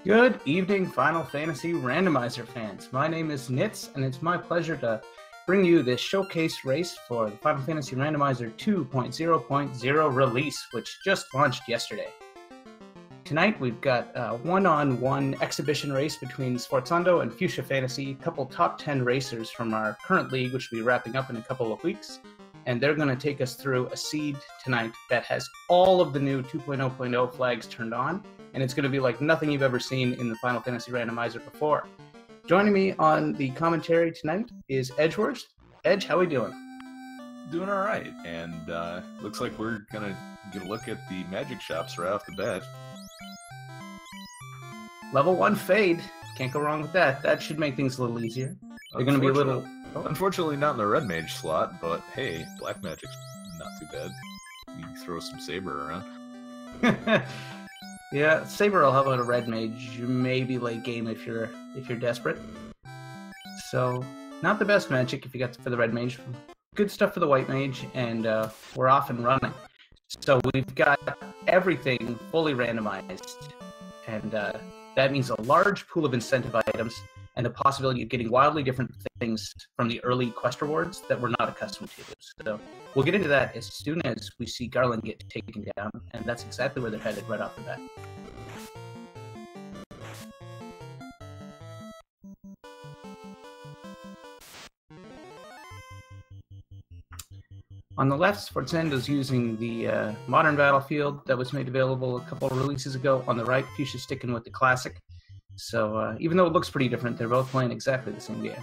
Good evening, Final Fantasy Randomizer fans. My name is Nitz, and it's my pleasure to bring you this showcase race for the Final Fantasy Randomizer 2.0.0 release, which just launched yesterday. Tonight, we've got a one-on-one exhibition race between Sforzando and Fuchsia Fantasy, a couple top 10 racers from our current league, which will be wrapping up in a couple of weeks. And they're going to take us through a seed tonight that has all of the new 2.0.0 flags turned on, and it's going to be like nothing you've ever seen in the Final Fantasy Randomizer before. Joining me on the commentary tonight is Edgeworth. Edge, how are we doing? Doing all right, and looks like we're going to get a look at the magic shops right off the bat. Level 1 Fade. Can't go wrong with that. That should make things a little easier. They're going to be a little... Unfortunately, not in the red mage slot, but hey, black magic's not too bad. You can throw some saber around. Yeah, saber will help out a red mage, maybe late game if you're desperate. So, not the best magic if you got for the red mage. Good stuff for the white mage, and we're off and running. So we've got everything fully randomized, and that means a large pool of incentive items and the possibility of getting wildly different things from the early quest rewards that we're not accustomed to. So we'll get into that as soon as we see Garland get taken down, and that's exactly where they're headed right off the bat. On the left, Sforzando's using the modern battlefield that was made available a couple of releases ago. On the right, Fuchsia's sticking with the classic. So even though it looks pretty different, they're both playing exactly the same game.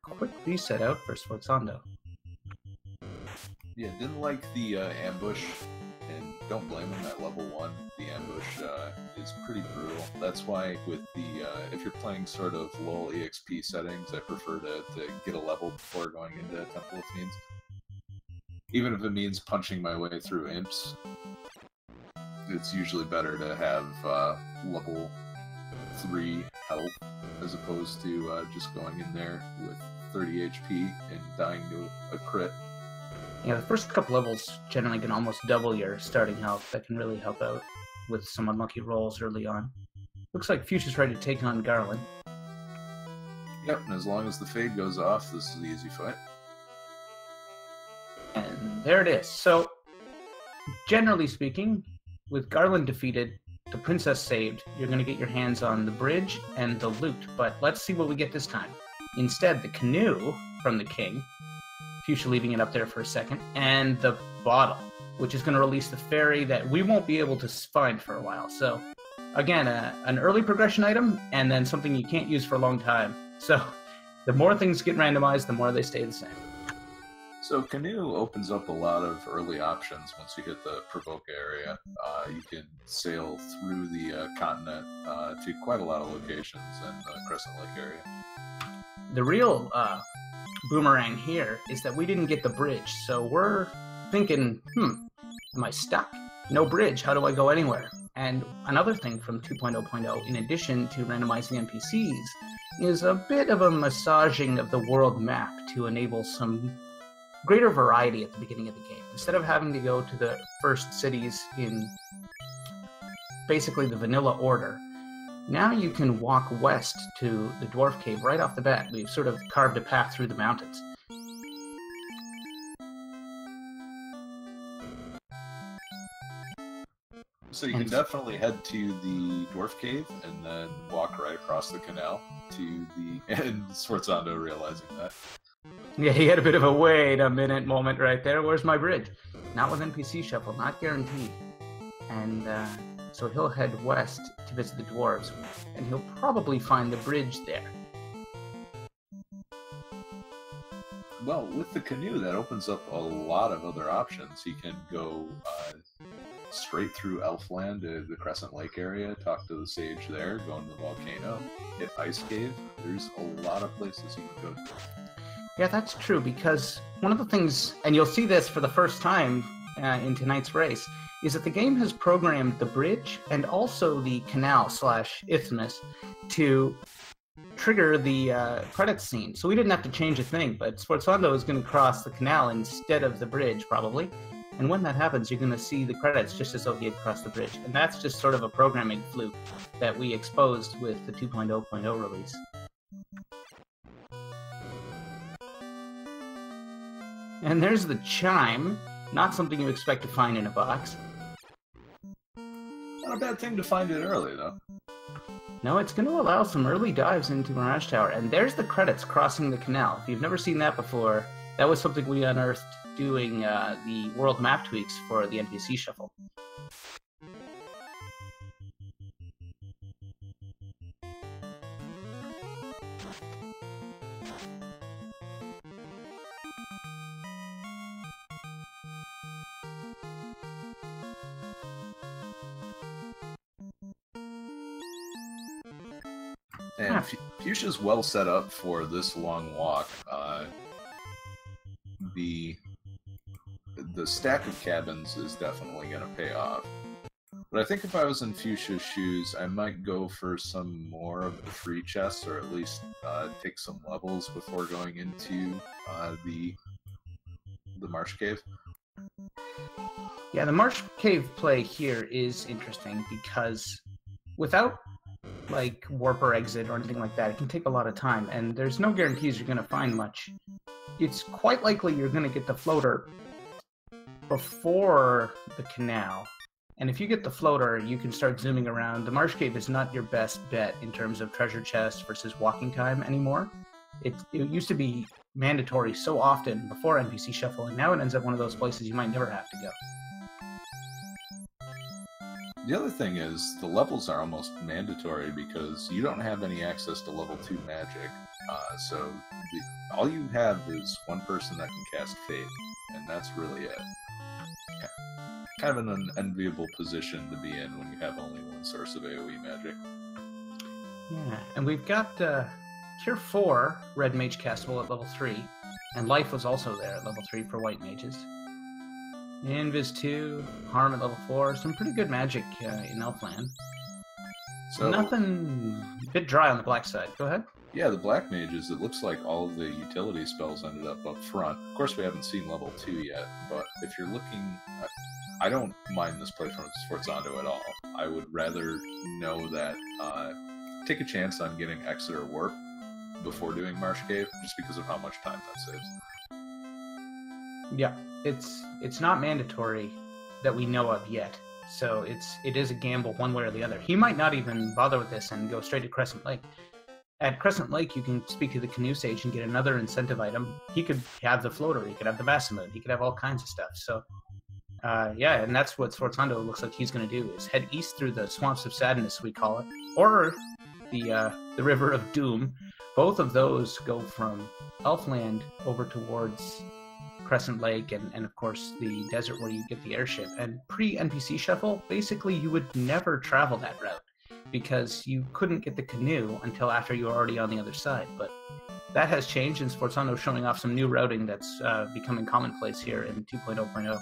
Quick reset out for Sforzando. Yeah, didn't like the ambush, and don't blame him at level 1. The ambush is pretty brutal. That's why with the, if you're playing sort of low EXP settings, I prefer to get a level before going into Temple of Fiends. Even if it means punching my way through imps, it's usually better to have level 3 health as opposed to just going in there with 30 HP and dying to a crit. Yeah, the first couple levels generally can almost double your starting health. That can really help out with some unlucky rolls early on. Looks like Fuchsia's ready to take on Garland. Yep, and as long as the fade goes off, this is an easy fight. And there it is. So, generally speaking, with Garland defeated, the princess saved, you're going to get your hands on the bridge and the loot. But let's see what we get this time. Instead, the canoe from the king, Fuchsia leaving it up there for a second, and the bottle, which is going to release the fairy that we won't be able to find for a while. So, again, an early progression item, and then something you can't use for a long time. So, the more things get randomized, the more they stay the same. So Canoe opens up a lot of early options once you hit the Provoke area. You can sail through the continent to quite a lot of locations in the Crescent Lake area. The real boomerang here is that we didn't get the bridge, so we're thinking, am I stuck? No bridge, how do I go anywhere? And another thing from 2.0.0, in addition to randomizing NPCs, is a bit of a massaging of the world map to enable some greater variety at the beginning of the game. Instead of having to go to the first cities in basically the vanilla order, now you can walk west to the Dwarf Cave right off the bat. We've sort of carved a path through the mountains. So you can definitely head to the Dwarf Cave and then walk right across the canal to the... and Sforzando realizing that. Yeah, he had a bit of a wait a minute moment right there. Where's my bridge? Not with NPC shuffle, not guaranteed. And so he'll head west to visit the dwarves, and he'll probably find the bridge there. Well, with the canoe, that opens up a lot of other options. He can go straight through Elfland to the Crescent Lake area, talk to the sage there, go into the volcano, hit Ice Cave. There's a lot of places he can go to. Yeah, that's true, because one of the things, and you'll see this for the first time in tonight's race, is that the game has programmed the bridge and also the canal/isthmus to trigger the credits scene. So we didn't have to change a thing, but Sforzando is going to cross the canal instead of the bridge, probably. And when that happens, you're going to see the credits just as though he had crossed the bridge. And that's just sort of a programming fluke that we exposed with the 2.0.0 release. And there's the chime. Not something you expect to find in a box. Not a bad thing to find it early, though. No, it's going to allow some early dives into Mirage Tower. And there's the credits crossing the canal. If you've never seen that before, that was something we unearthed doing the world map tweaks for the NPC shuffle. And Fuchsia's well set up for this long walk. The stack of cabins is definitely going to pay off. But I think if I was in Fuchsia's shoes, I might go for some more of the free chests, or at least take some levels before going into the Marsh Cave. Yeah, the Marsh Cave play here is interesting because without like warp or exit or anything like that, it can take a lot of time, and there's no guarantees you're going to find much. It's quite likely you're going to get the floater before the canal, and if you get the floater, you can start zooming around. The Marsh Cave is not your best bet in terms of treasure chest versus walking time anymore. It used to be mandatory so often before NPC Shuffle, and now it ends up one of those places you might never have to go. The other thing is, the levels are almost mandatory because you don't have any access to level 2 magic. So all you have is one person that can cast Fate, and that's really it. Kind of an unenviable position to be in when you have only one source of AoE magic. Yeah, and we've got Tier 4 Red Mage castable at level 3, and Life was also there at level 3 for White Mages. Invis 2, Harm at level 4, some pretty good magic in Elfland. So nothing, a bit dry on the black side. Go ahead. Yeah, the Black Mages, it looks like all of the utility spells ended up front. Of course, we haven't seen level 2 yet, but if you're looking... I don't mind this play from Sforzando at all. I would rather know that... take a chance on getting Exit or Warp before doing Marsh Cave, just because of how much time that saves. Yeah, it's not mandatory that we know of yet, so it is a gamble one way or the other. He might not even bother with this and go straight to Crescent Lake. At Crescent Lake, you can speak to the Canoe Sage and get another incentive item. He could have the floater, he could have the Basimode, he could have all kinds of stuff. So, yeah, and that's what Sforzando looks like he's going to do, is head east through the Swamps of Sadness, we call it, or the River of Doom. Both of those go from Elfland over towards Crescent Lake and of course the desert where you get the airship. And pre-NPC Shuffle, basically you would never travel that route because you couldn't get the canoe until after you were already on the other side. But that has changed, and Sforzando showing off some new routing that's becoming commonplace here in 2.0.0.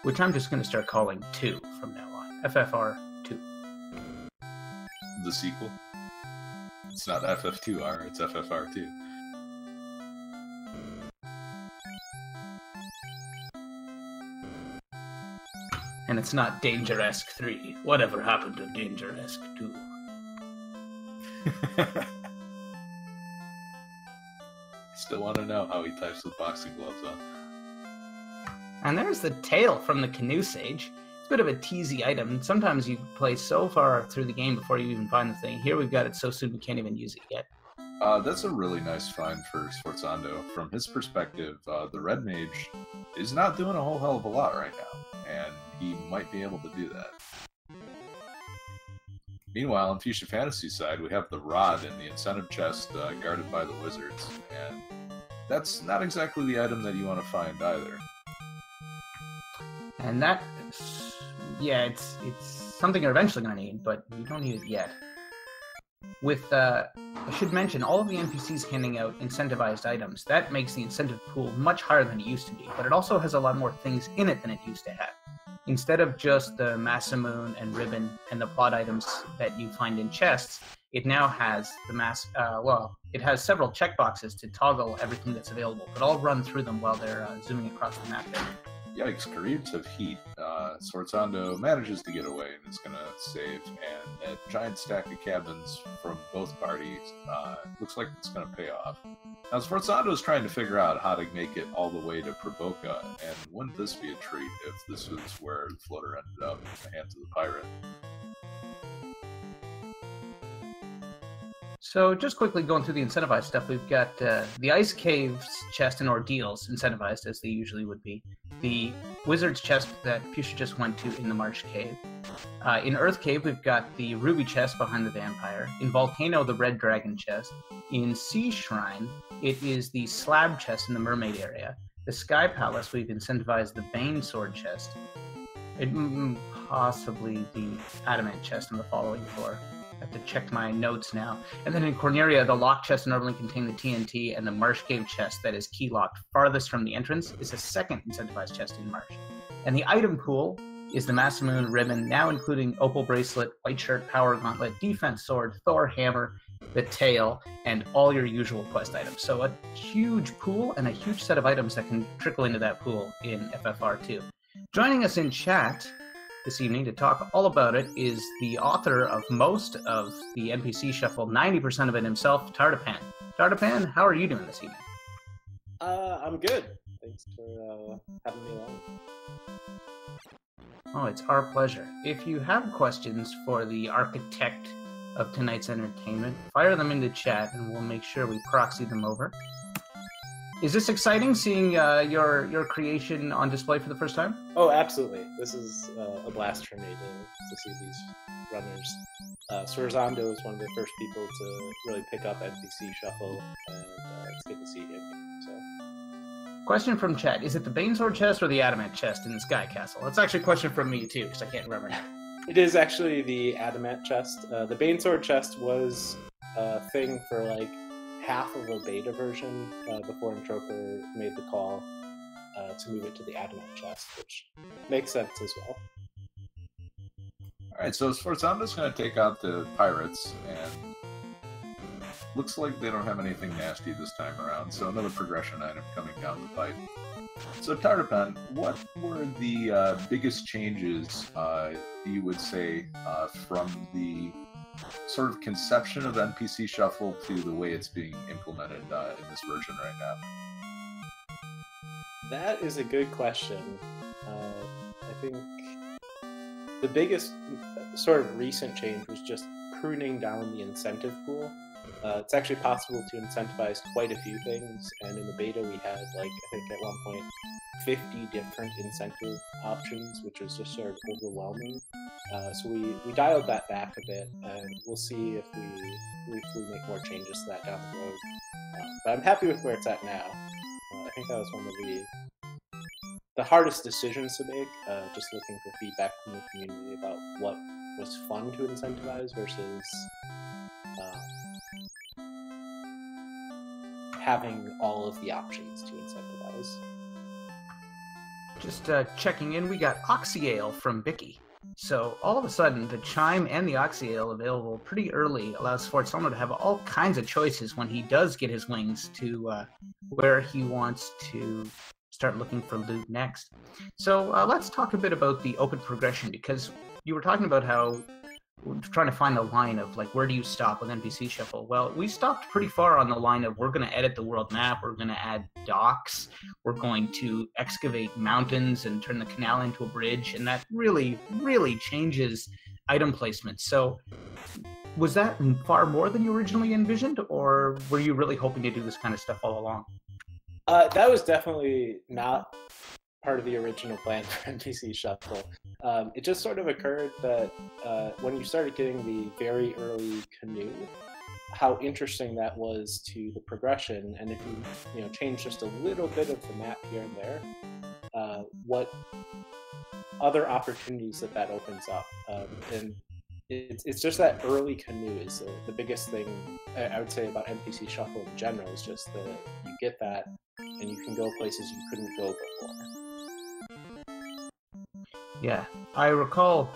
Which I'm just going to start calling 2 from now on. FFR 2. The sequel? It's not FF2R, it's FFR2. And it's not Danger-esque 3. Whatever happened to Danger-esque 2? Still want to know how he types with boxing gloves on. And there's the tail from the Canoe Sage. It's a bit of a teasy item. Sometimes you play so far through the game before you even find the thing. Here we've got it so soon we can't even use it yet. That's a really nice find for Sforzando. From his perspective, the Red Mage is not doing a whole hell of a lot right now, and he might be able to do that. Meanwhile, on Fuchsia Fantasy's side, we have the Rod in the incentive chest guarded by the Wizards, and that's not exactly the item that you want to find either. And that, yeah, it's something you're eventually going to need, but you don't need it yet. With, I should mention, all of the NPCs handing out incentivized items. That makes the incentive pool much higher than it used to be, but it also has a lot more things in it than it used to have. instead of just the Masamune and ribbon and the plot items that you find in chests, it now has the it has several checkboxes to toggle everything that's available, but I'll run through them while they're zooming across the map there. Yikes, careers of heat. Sforzando manages to get away and is gonna save, and a giant stack of cabins from both parties looks like it's gonna pay off. Now, Sforzando is trying to figure out how to make it all the way to Provoca, and wouldn't this be a treat if this was where the floater ended up in the hands of the pirate? So just quickly going through the incentivized stuff, we've got the Ice Caves chest and Ordeals incentivized, as they usually would be. The Wizard's chest that Fuchsia just went to in the Marsh Cave. In Earth Cave, we've got the Ruby chest behind the Vampire. In Volcano, the Red Dragon chest. In Sea Shrine, it is the Slab chest in the Mermaid area. The Sky Palace, we've incentivized the Bane Sword chest. Possibly the Adamant chest on the following floor. I have to check my notes now. And then in Corneria, the lock chest normally contain the TNT, and the Marsh Cave chest that is key locked farthest from the entrance is a second incentivized chest in Marsh. And the item pool is the Masamune ribbon, now including Opal Bracelet, White Shirt, Power Gauntlet, Defense Sword, Thor Hammer, the Tail, and all your usual quest items. So a huge pool and a huge set of items that can trickle into that pool in FFR2. Joining us in chat this evening to talk all about it is the author of most of the NPC Shuffle, 90% of it himself, Tartapan. Tartapan, how are you doing this evening? I'm good. Thanks for having me along. Oh, it's our pleasure. If you have questions for the architect of tonight's entertainment, fire them into chat and we'll make sure we proxy them over. Is this exciting, seeing your creation on display for the first time? Oh, absolutely. This is a blast for me to see these runners. Sforzando is one of the first people to really pick up NPC Shuffle, and it's good to see him. So. Question from chat. Is it the Banesword chest or the Adamant chest in the Sky Castle? That's actually a question from me, too, because I can't remember now. It is actually the Adamant chest. The Banesword chest was a thing for, like, half of a beta version before Entroper made the call to move it to the Adamant chest, which makes sense as well. Alright, so Sforzando's going to take out the pirates, and looks like they don't have anything nasty this time around, so another progression item coming down the pipe. So Tartapan, what were the biggest changes you would say from the sort of conception of NPC Shuffle to the way it's being implemented in this version right now? That is a good question. I think the biggest sort of recent change was just pruning down the incentive pool. It's actually possible to incentivize quite a few things, and in the beta we had, like, I think at one point 50 different incentive options, which was just sort of overwhelming. So we dialed that back a bit, and we'll see if we make more changes to that down the road. But I'm happy with where it's at now. I think that was one of the hardest decisions to make, just looking for feedback from the community about what was fun to incentivize versus having all of the options to incentivize. Just checking in, we got Oxyale from Vicky. So all of a sudden, the Chime and the Oxyale available pretty early allows Sforzando to have all kinds of choices when he does get his wings to where he wants to start looking for loot next. So let's talk a bit about the open progression, because you were talking about how we're trying to find the line of, like, where do you stop with NPC Shuffle? Well, we stopped pretty far on the line of we're going to edit the world map, we're going to add docks, we're going to excavate mountains and turn the canal into a bridge, and that really, really changes item placement. So was that far more than you originally envisioned, or were you really hoping to do this kind of stuff all along? That was definitely not part of the original plan for NPC Shuffle. It just sort of occurred that when you started getting the very early canoe, how interesting that was to the progression, and if you change just a little bit of the map here and there, what other opportunities that opens up. And it's just that early canoe is the biggest thing I would say about NPC Shuffle in general, is just that you get that and you can go places you couldn't go before. Yeah, I recall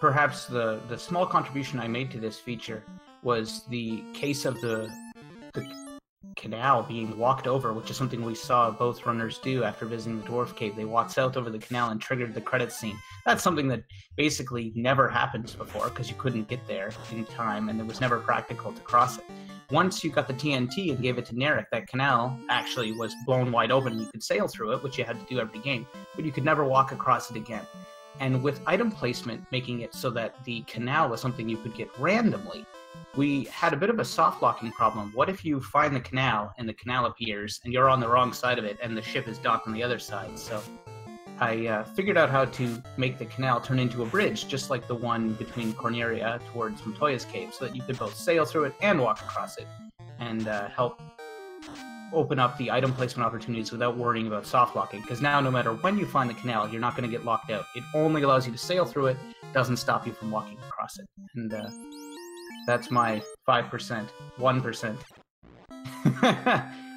perhaps the small contribution I made to this feature was the case of the canal being walked over, which is something we saw both runners do after visiting the Dwarf Cave. They walked south over the canal and triggered the credits scene. That's something that basically never happened before because you couldn't get there in time and it was never practical to cross it. Once you got the TNT and gave it to Narek, that canal actually was blown wide open. You could sail through it, which you had to do every game, but you could never walk across it again. And with item placement making it so that the canal was something you could get randomly, we had a bit of a soft locking problem. What if you find the canal and the canal appears and you're on the wrong side of it and the ship is docked on the other side? So I figured out how to make the canal turn into a bridge, just like the one between Corneria towards Montoya's cave, so that you could both sail through it and walk across it, and help open up the item placement opportunities without worrying about soft locking. Because now, no matter when you find the canal, you're not going to get locked out. It only allows you to sail through it, doesn't stop you from walking across it. And that's my 5%, 1%.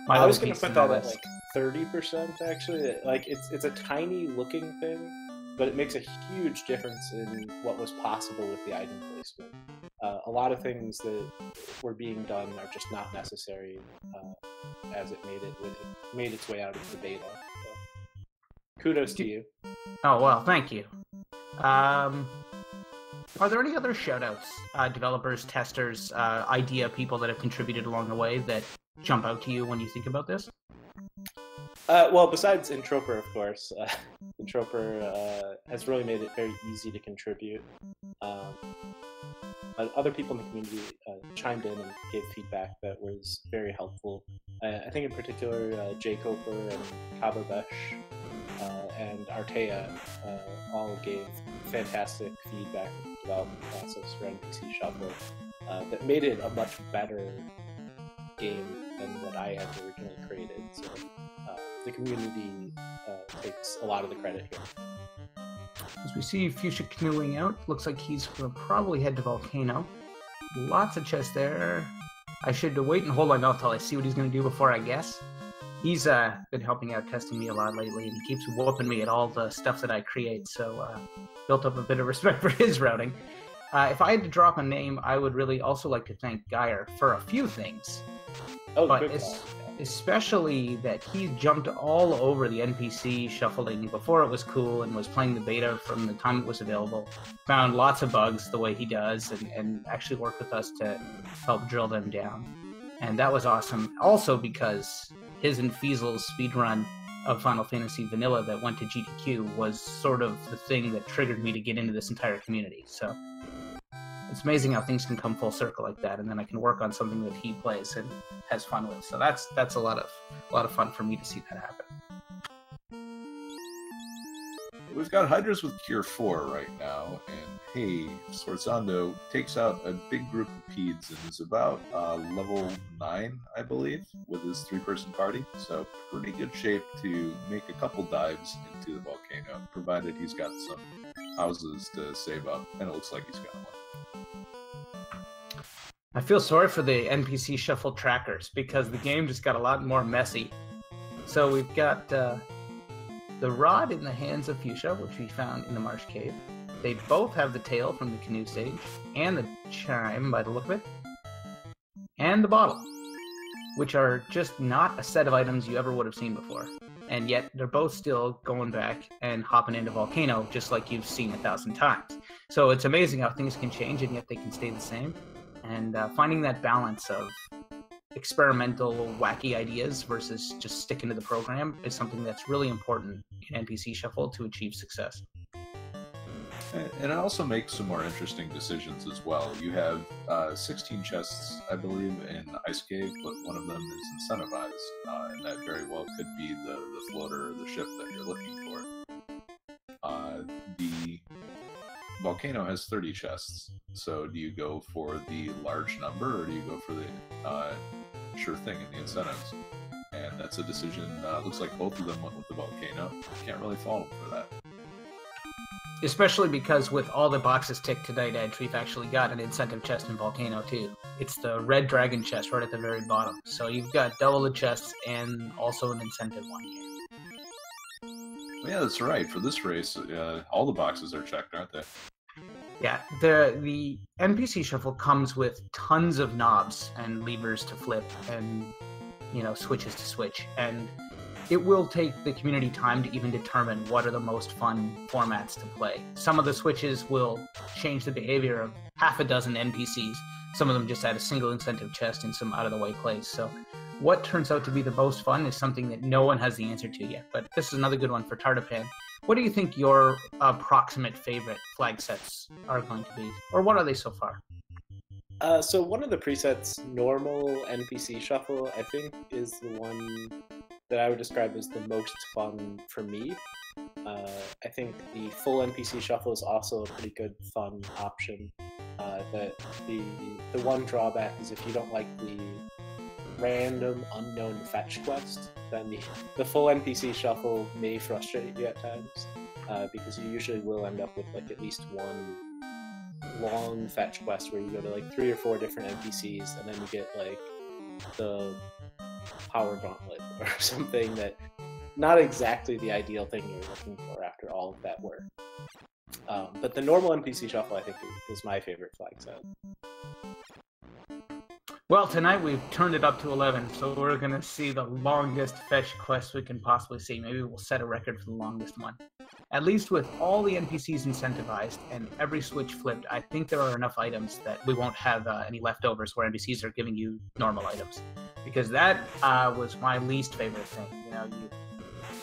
I was going to put that at like 30%, actually. Like, it's a tiny looking thing, but it makes a huge difference in what was possible with the item placement. A lot of things that were being done are just not necessary as it made its way out of the beta. So, kudos to you. Oh, well, thank you. Are there any other shoutouts, developers, testers, idea people that have contributed along the way that jump out to you when you think about this? Well, besides Introper, of course. Introper has really made it very easy to contribute. Other people in the community chimed in and gave feedback that was very helpful. I think in particular, Jay Coper and Kababesh and Artea all gave fantastic feedback in the development process for NPC Shuffle that made it a much better game than what I had originally created. So the community takes a lot of the credit here. As we see Fuchsia canoeing out, looks like he's going to probably head to Volcano. Lots of chests there. I should wait and hold my mouth till I see what he's going to do before I guess. He's been helping out, testing me a lot lately, and he keeps whooping me at all the stuff that I create, so built up a bit of respect for his routing. If I had to drop a name, I would really also like to thank Geyer for a few things. Oh, but good especially that he jumped all over the NPC shuffling before it was cool and was playing the beta from the time it was available. Found lots of bugs the way he does and actually worked with us to help drill them down. And that was awesome. Also because his and Fiesel's speedrun of Final Fantasy Vanilla that went to GDQ was sort of the thing that triggered me to get into this entire community. So it's amazing how things can come full circle like that, and then I can work on something that he plays and has fun with. So that's a lot of fun for me to see that happen. We've got Hydras with Cure 4 right now, and hey, Sforzando takes out a big group of Peds and is about level 9, I believe, with his 3-person party. So pretty good shape to make a couple dives into the volcano, provided he's got some houses to save up, and it looks like he's got one. I feel sorry for the NPC shuffle trackers because the game just got a lot more messy. So we've got the rod in the hands of Fuchsia, which we found in the Marsh Cave. They both have the tail from the canoe stage, and the chime by the look of it, and the bottle, which are just not a set of items you ever would have seen before. And yet they're both still going back and hopping into Volcano just like you've seen 1,000 times. So it's amazing how things can change and yet they can stay the same. And finding that balance of experimental, wacky ideas versus just sticking to the program is something that's really important in NPC Shuffle to achieve success. And it also makes some more interesting decisions as well. You have 16 chests, I believe, in Ice Cave, but one of them is incentivized, and that very well could be the floater or the ship that you're looking for. The Volcano has 30 chests, so do you go for the large number, or do you go for the sure thing in the incentives? And that's a decision. Looks like both of them went with the Volcano. Can't really fault them for that. Especially because with all the boxes ticked tonight, Edge, we've actually got an incentive chest in Volcano too. It's the red dragon chest right at the very bottom. So you've got double the chests and also an incentive one here. Yeah, that's right. For this race, all the boxes are checked, aren't they? Yeah, the NPC shuffle comes with tons of knobs and levers to flip and, you know, switches to switch. And it will take the community time to even determine what are the most fun formats to play. Some of the switches will change the behavior of half a dozen NPCs. Some of them just add a single incentive chest in some out-of-the-way place. So what turns out to be the most fun is something that no one has the answer to yet. But this is another good one for Tartapan. What do you think your approximate favorite flag sets are going to be? Or what are they so far? So one of the presets, normal NPC shuffle, I think is the one that I would describe as the most fun for me. I think the full NPC shuffle is also a pretty good fun option. The one drawback is if you don't like the random unknown fetch quest, then the full NPC shuffle may frustrate you at times, because you usually will end up with like at least one long fetch quest where you go to like 3 or 4 different NPCs and then you get like the power gauntlet or something that not exactly the ideal thing you're looking for after all of that work. But the normal NPC shuffle I think is my favorite flag set. Well, tonight we've turned it up to 11, so we're going to see the longest fetch quest we can possibly see. Maybe we'll set a record for the longest one. At least with all the NPCs incentivized and every switch flipped, I think there are enough items that we won't have any leftovers where NPCs are giving you normal items. Because that was my least favorite thing. You know,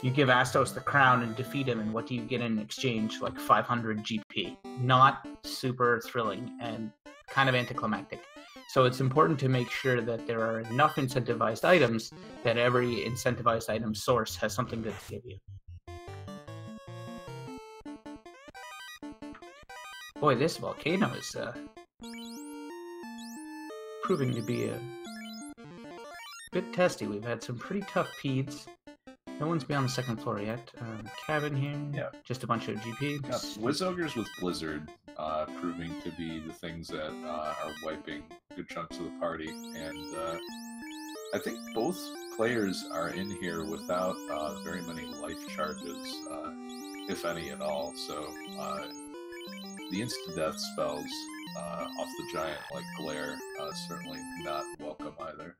you give Astos the crown and defeat him, and what do you get in exchange? Like 500 GP. Not super thrilling and kind of anticlimactic. So it's important to make sure that there are enough incentivized items that every incentivized item source has something good to give you. Boy, this volcano is proving to be a bit testy. We've had some pretty tough peeds. No one's been on the second floor yet. Cabin here, Yeah. Just a bunch of GP. Yeah, Wiz Ogres with Blizzard proving to be the things that are wiping good chunks of the party, and I think both players are in here without very many life charges, if any at all. So the insta-death spells off the giant like Glare certainly not welcome either.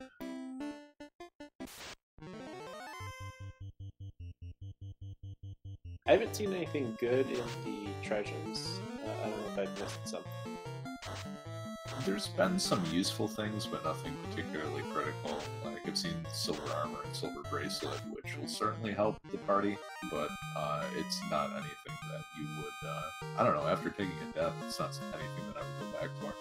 I haven't seen anything good in the treasures. I don't know if I've missed something. There's been some useful things, but nothing particularly critical. Like, I've seen silver armor and silver bracelet, which will certainly help the party, but it's not anything that you would, I don't know, after taking a death, it's not anything that I would go back for.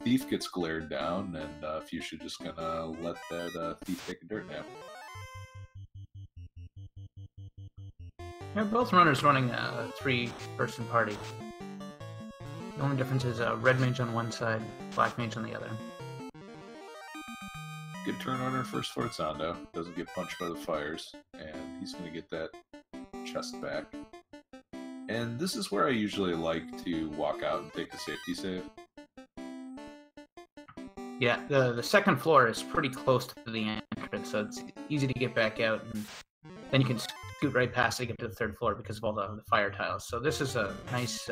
Thief gets glared down, and Fuchsia just gonna let that thief take a dirt nap. Yeah, both runners running a 3-person party. The only difference is red mage on one side, black mage on the other. Good turn order for Sforzando. Doesn't get punched by the fires, and he's going to get that chest back. And this is where I usually like to walk out and take a safety save. Yeah, the second floor is pretty close to the entrance, so it's easy to get back out, and then you can scoot right past it to get to the third floor because of all the fire tiles. So this is a nice...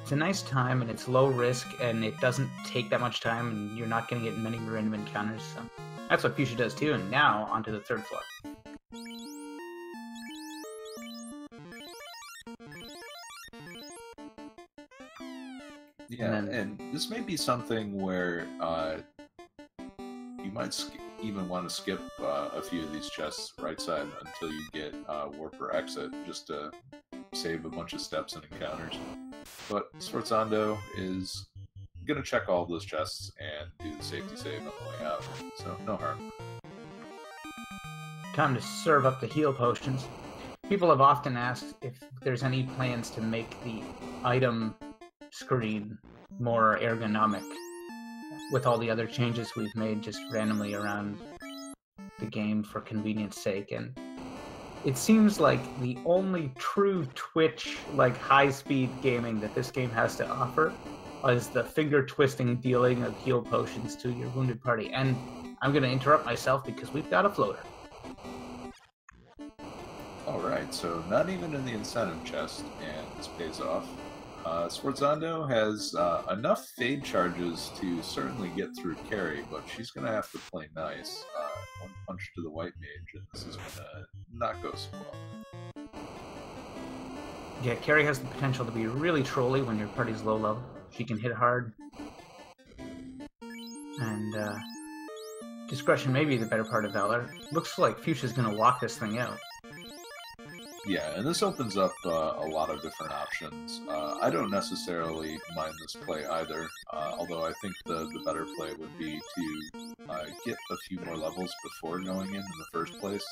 it's a nice time, and it's low risk, and it doesn't take that much time, and you're not going to get many random encounters. So that's what Fuchsia does too, and now onto the third floor. Yeah, and this may be something where you might even want to skip a few of these chests right side until you get warp or exit, just to save a bunch of steps and encounters. But Sforzando is going to check all of those chests and do the safety save on the way out, so no harm. Time to serve up the heal potions. People have often asked if there's any plans to make the item screen more ergonomic with all the other changes we've made just randomly around the game for convenience sake. And it seems like the only true Twitch, like high-speed gaming that this game has to offer is the finger-twisting dealing of heal potions to your wounded party. And I'm going to interrupt myself because we've got a floater. Alright, so not even in the incentive chest, and this pays off. Sforzando has enough fade charges to certainly get through Carrie, but she's going to have to play nice. One punch to the white mage, and this is going to not go so well. Yeah, Carrie has the potential to be really trolly when your party's low level. She can hit hard. And discretion may be the better part of Valor. Looks like Fuchsia's going to walk this thing out. Yeah, and this opens up a lot of different options. I don't necessarily mind this play either, although I think the better play would be to get a few more levels before going in the first place,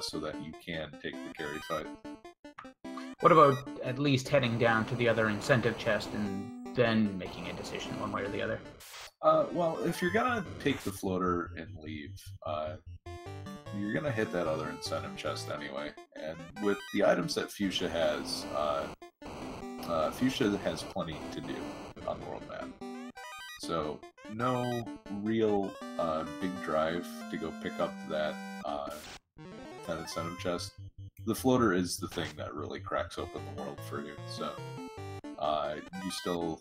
so that you can take the carry fight. What about at least heading down to the other incentive chest and then making a decision one way or the other? Well, if you're gonna take the floater and leave, you're gonna hit that other incentive chest anyway. And with the items that Fuchsia has plenty to do on the world map. So no real big drive to go pick up that incentive chest. The floater is the thing that really cracks open the world for you. So you still,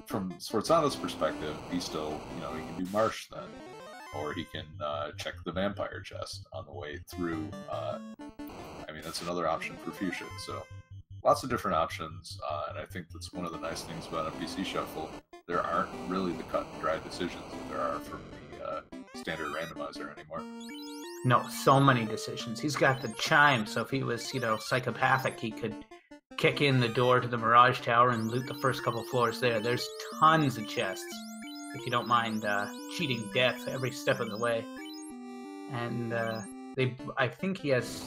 from Sforzano's perspective, he still, he can do Marsh then. Or he can check the vampire chest on the way through. I mean, that's another option for Fuchsia. So lots of different options, and I think that's one of the nice things about NPC Shuffle. There aren't really the cut and dry decisions that there are from the standard randomizer anymore. No, so many decisions. He's got the chime, so if he was, psychopathic, he could kick in the door to the Mirage Tower and loot the first couple floors there. There's tons of chests, if you don't mind cheating death every step of the way. And I think he has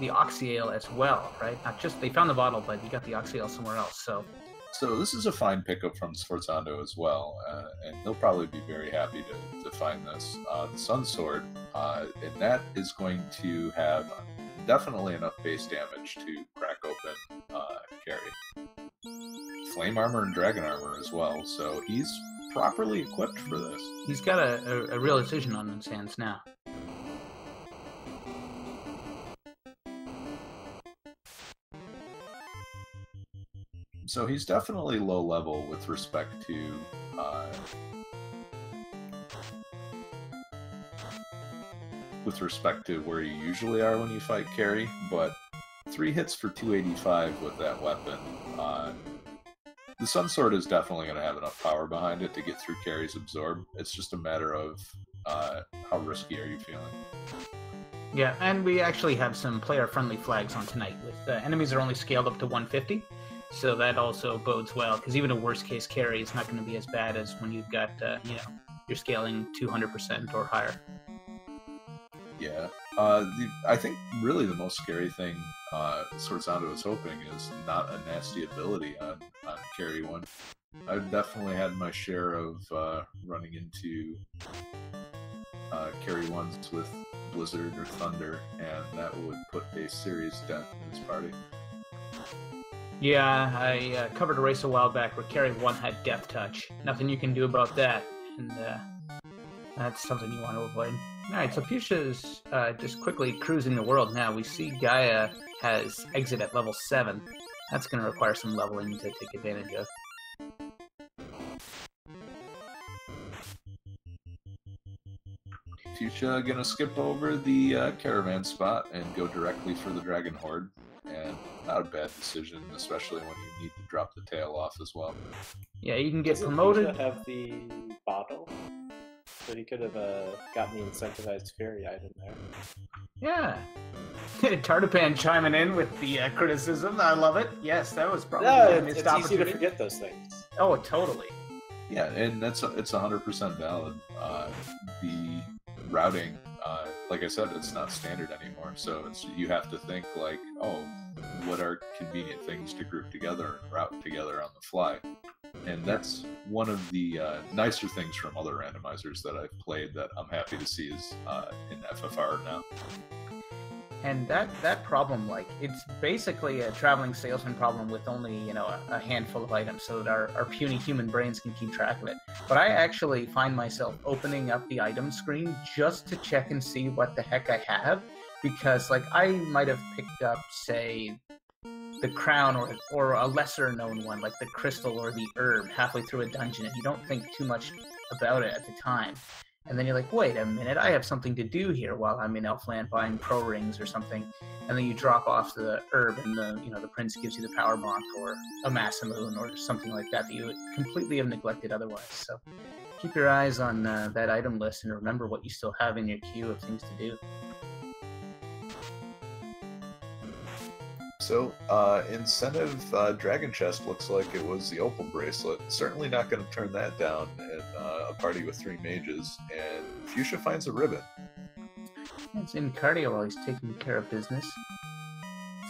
the Oxyale as well, right? Not just, they found the bottle, but he got the Oxyale somewhere else, so... So this is a fine pickup from Sforzando as well, and he'll probably be very happy to find this. The Sun Sword, and that is going to have definitely enough base damage to crack open Carry. Flame Armor and Dragon Armor as well, so he's properly equipped for this. He's got a real decision on his hands now. So he's definitely low level with respect to where you usually are when you fight Carry, but 3 hits for 285 with that weapon. The Sun Sword is definitely going to have enough power behind it to get through Carry's Absorb. It's just a matter of how risky are you feeling. Yeah, and we actually have some player-friendly flags on tonight. With enemies are only scaled up to 150. So that also bodes well, because even a worst-case carry is not going to be as bad as when you've got, you're scaling 200% or higher. Yeah. I think really the most scary thing Sforzando is hoping is not a nasty ability on carry 1. I've definitely had my share of running into carry 1s with Blizzard or Thunder, and that would put a serious dent in his party. Yeah, I covered a race a while back where Carry 1 had Death Touch. Nothing you can do about that, and that's something you want to avoid. Alright, so Fuchsia's just quickly cruising the world now. We see Gaia has Exit at level 7. That's going to require some leveling to take advantage of. Fuchsia gonna skip over the caravan spot and go directly for the Dragon Horde. And not a bad decision, especially when you need to drop the tail off as well. Yeah, you can get promoted. Doesn't Fuchsia have the bottle? So he could have gotten the incentivized fairy item there. Yeah. Tartapan chiming in with the criticism. I love it. Yes, that was probably a missed it's opportunity. easy to forget those things. Oh, totally. Yeah, and it's 100% valid. The routing, like I said, it's not standard anymore. So you have to think like, oh, what are convenient things to group together and route together on the fly? And that's one of the nicer things from other randomizers that I've played that I'm happy to see is in FFR now. And that problem, like, it's basically a traveling salesman problem with only, you know, a handful of items so that our puny human brains can keep track of it. But I actually find myself opening up the item screen just to check and see what the heck I have, because, like, I might have picked up, say, the crown or a lesser known one, like the crystal or the herb, halfway through a dungeon, and you don't think too much about it at the time. And then you're like, wait a minute, I have something to do here while I'm in Elfland buying pro rings or something. And then you drop off the herb and the prince gives you the power bonk or a Masamune or something like that you would completely have neglected otherwise. So keep your eyes on that item list and remember what you still have in your queue of things to do. So, incentive Dragon Chest looks like it was the Opal Bracelet. Certainly not going to turn that down in a party with 3 mages. And Fuchsia finds a ribbon. It's in cardio while he's taking care of business.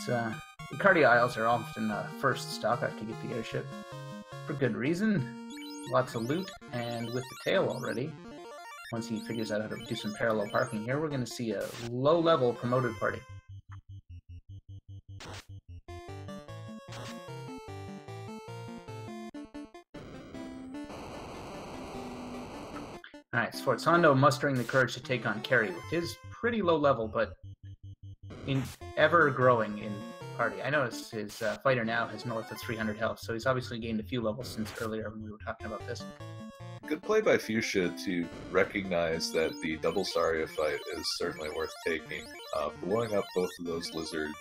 The cardio aisles are often first stock after you get the airship. For good reason. Lots of loot, and with the tail already, once he figures out how to do some parallel parking here, we're going to see a low-level promoted party. Alright, Sforzando mustering the courage to take on Kerry with his pretty low level, but ever growing in party. I notice his fighter now has north of 300 health, so he's obviously gained a few levels since earlier when we were talking about this. Good play by Fuchsia to recognize that the double Saria fight is certainly worth taking. Blowing up both of those lizards,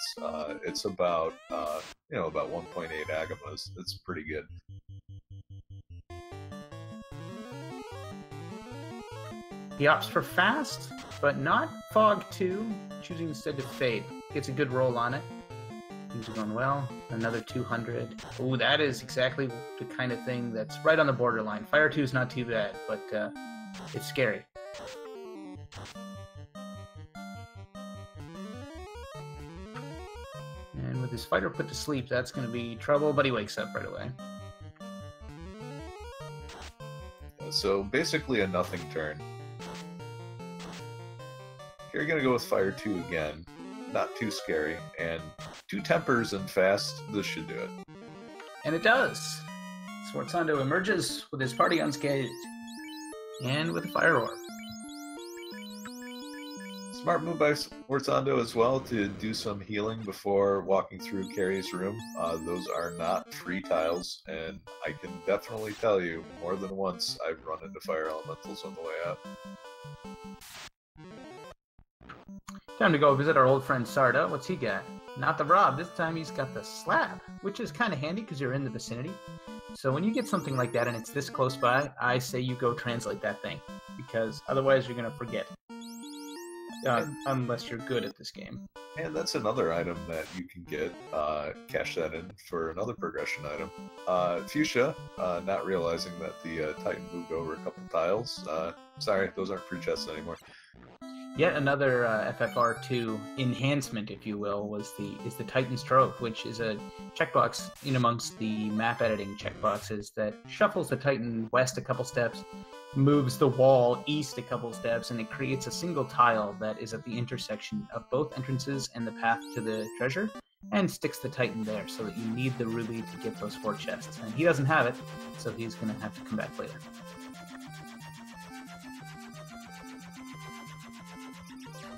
it's about about 1.8 agamas. It's pretty good. He opts for fast, but not Fog 2, choosing instead to Fade. Gets a good roll on it. Things are going well. Another 200. Ooh, that is exactly the kind of thing that's right on the borderline. Fire 2 is not too bad, but it's scary. And with his fighter put to sleep, that's going to be trouble, but he wakes up right away. So basically a nothing turn. You're going to go with Fire 2 again. Not too scary. And 2 tempers and fast, this should do it. And it does. Sforzando emerges with his party unscathed. And with a fire orb. Smart move by Sforzando as well to do some healing before walking through Carrie's room. Those are not free tiles, and I can definitely tell you, more than once I've run into fire elementals on the way out. Time to go visit our old friend Sarda. What's he got? Not the Rob. This time he's got the Slab, which is kind of handy because you're in the vicinity. So when you get something like that and it's this close by, I say you go translate that thing, because otherwise you're going to forget. Unless you're good at this game. And that's another item that you can get, cash that in for another progression item. Fuchsia, not realizing that the Titan moved over a couple tiles. Sorry, those aren't free chests anymore. Yet another FFR2 enhancement, if you will, is the Titan's Trove, which is a checkbox in amongst the map editing checkboxes that shuffles the Titan west a couple steps, moves the wall east a couple steps, and it creates a single tile that is at the intersection of both entrances and the path to the treasure, and sticks the Titan there so that you need the ruby to get those 4 chests. And he doesn't have it, so he's going to have to come back later.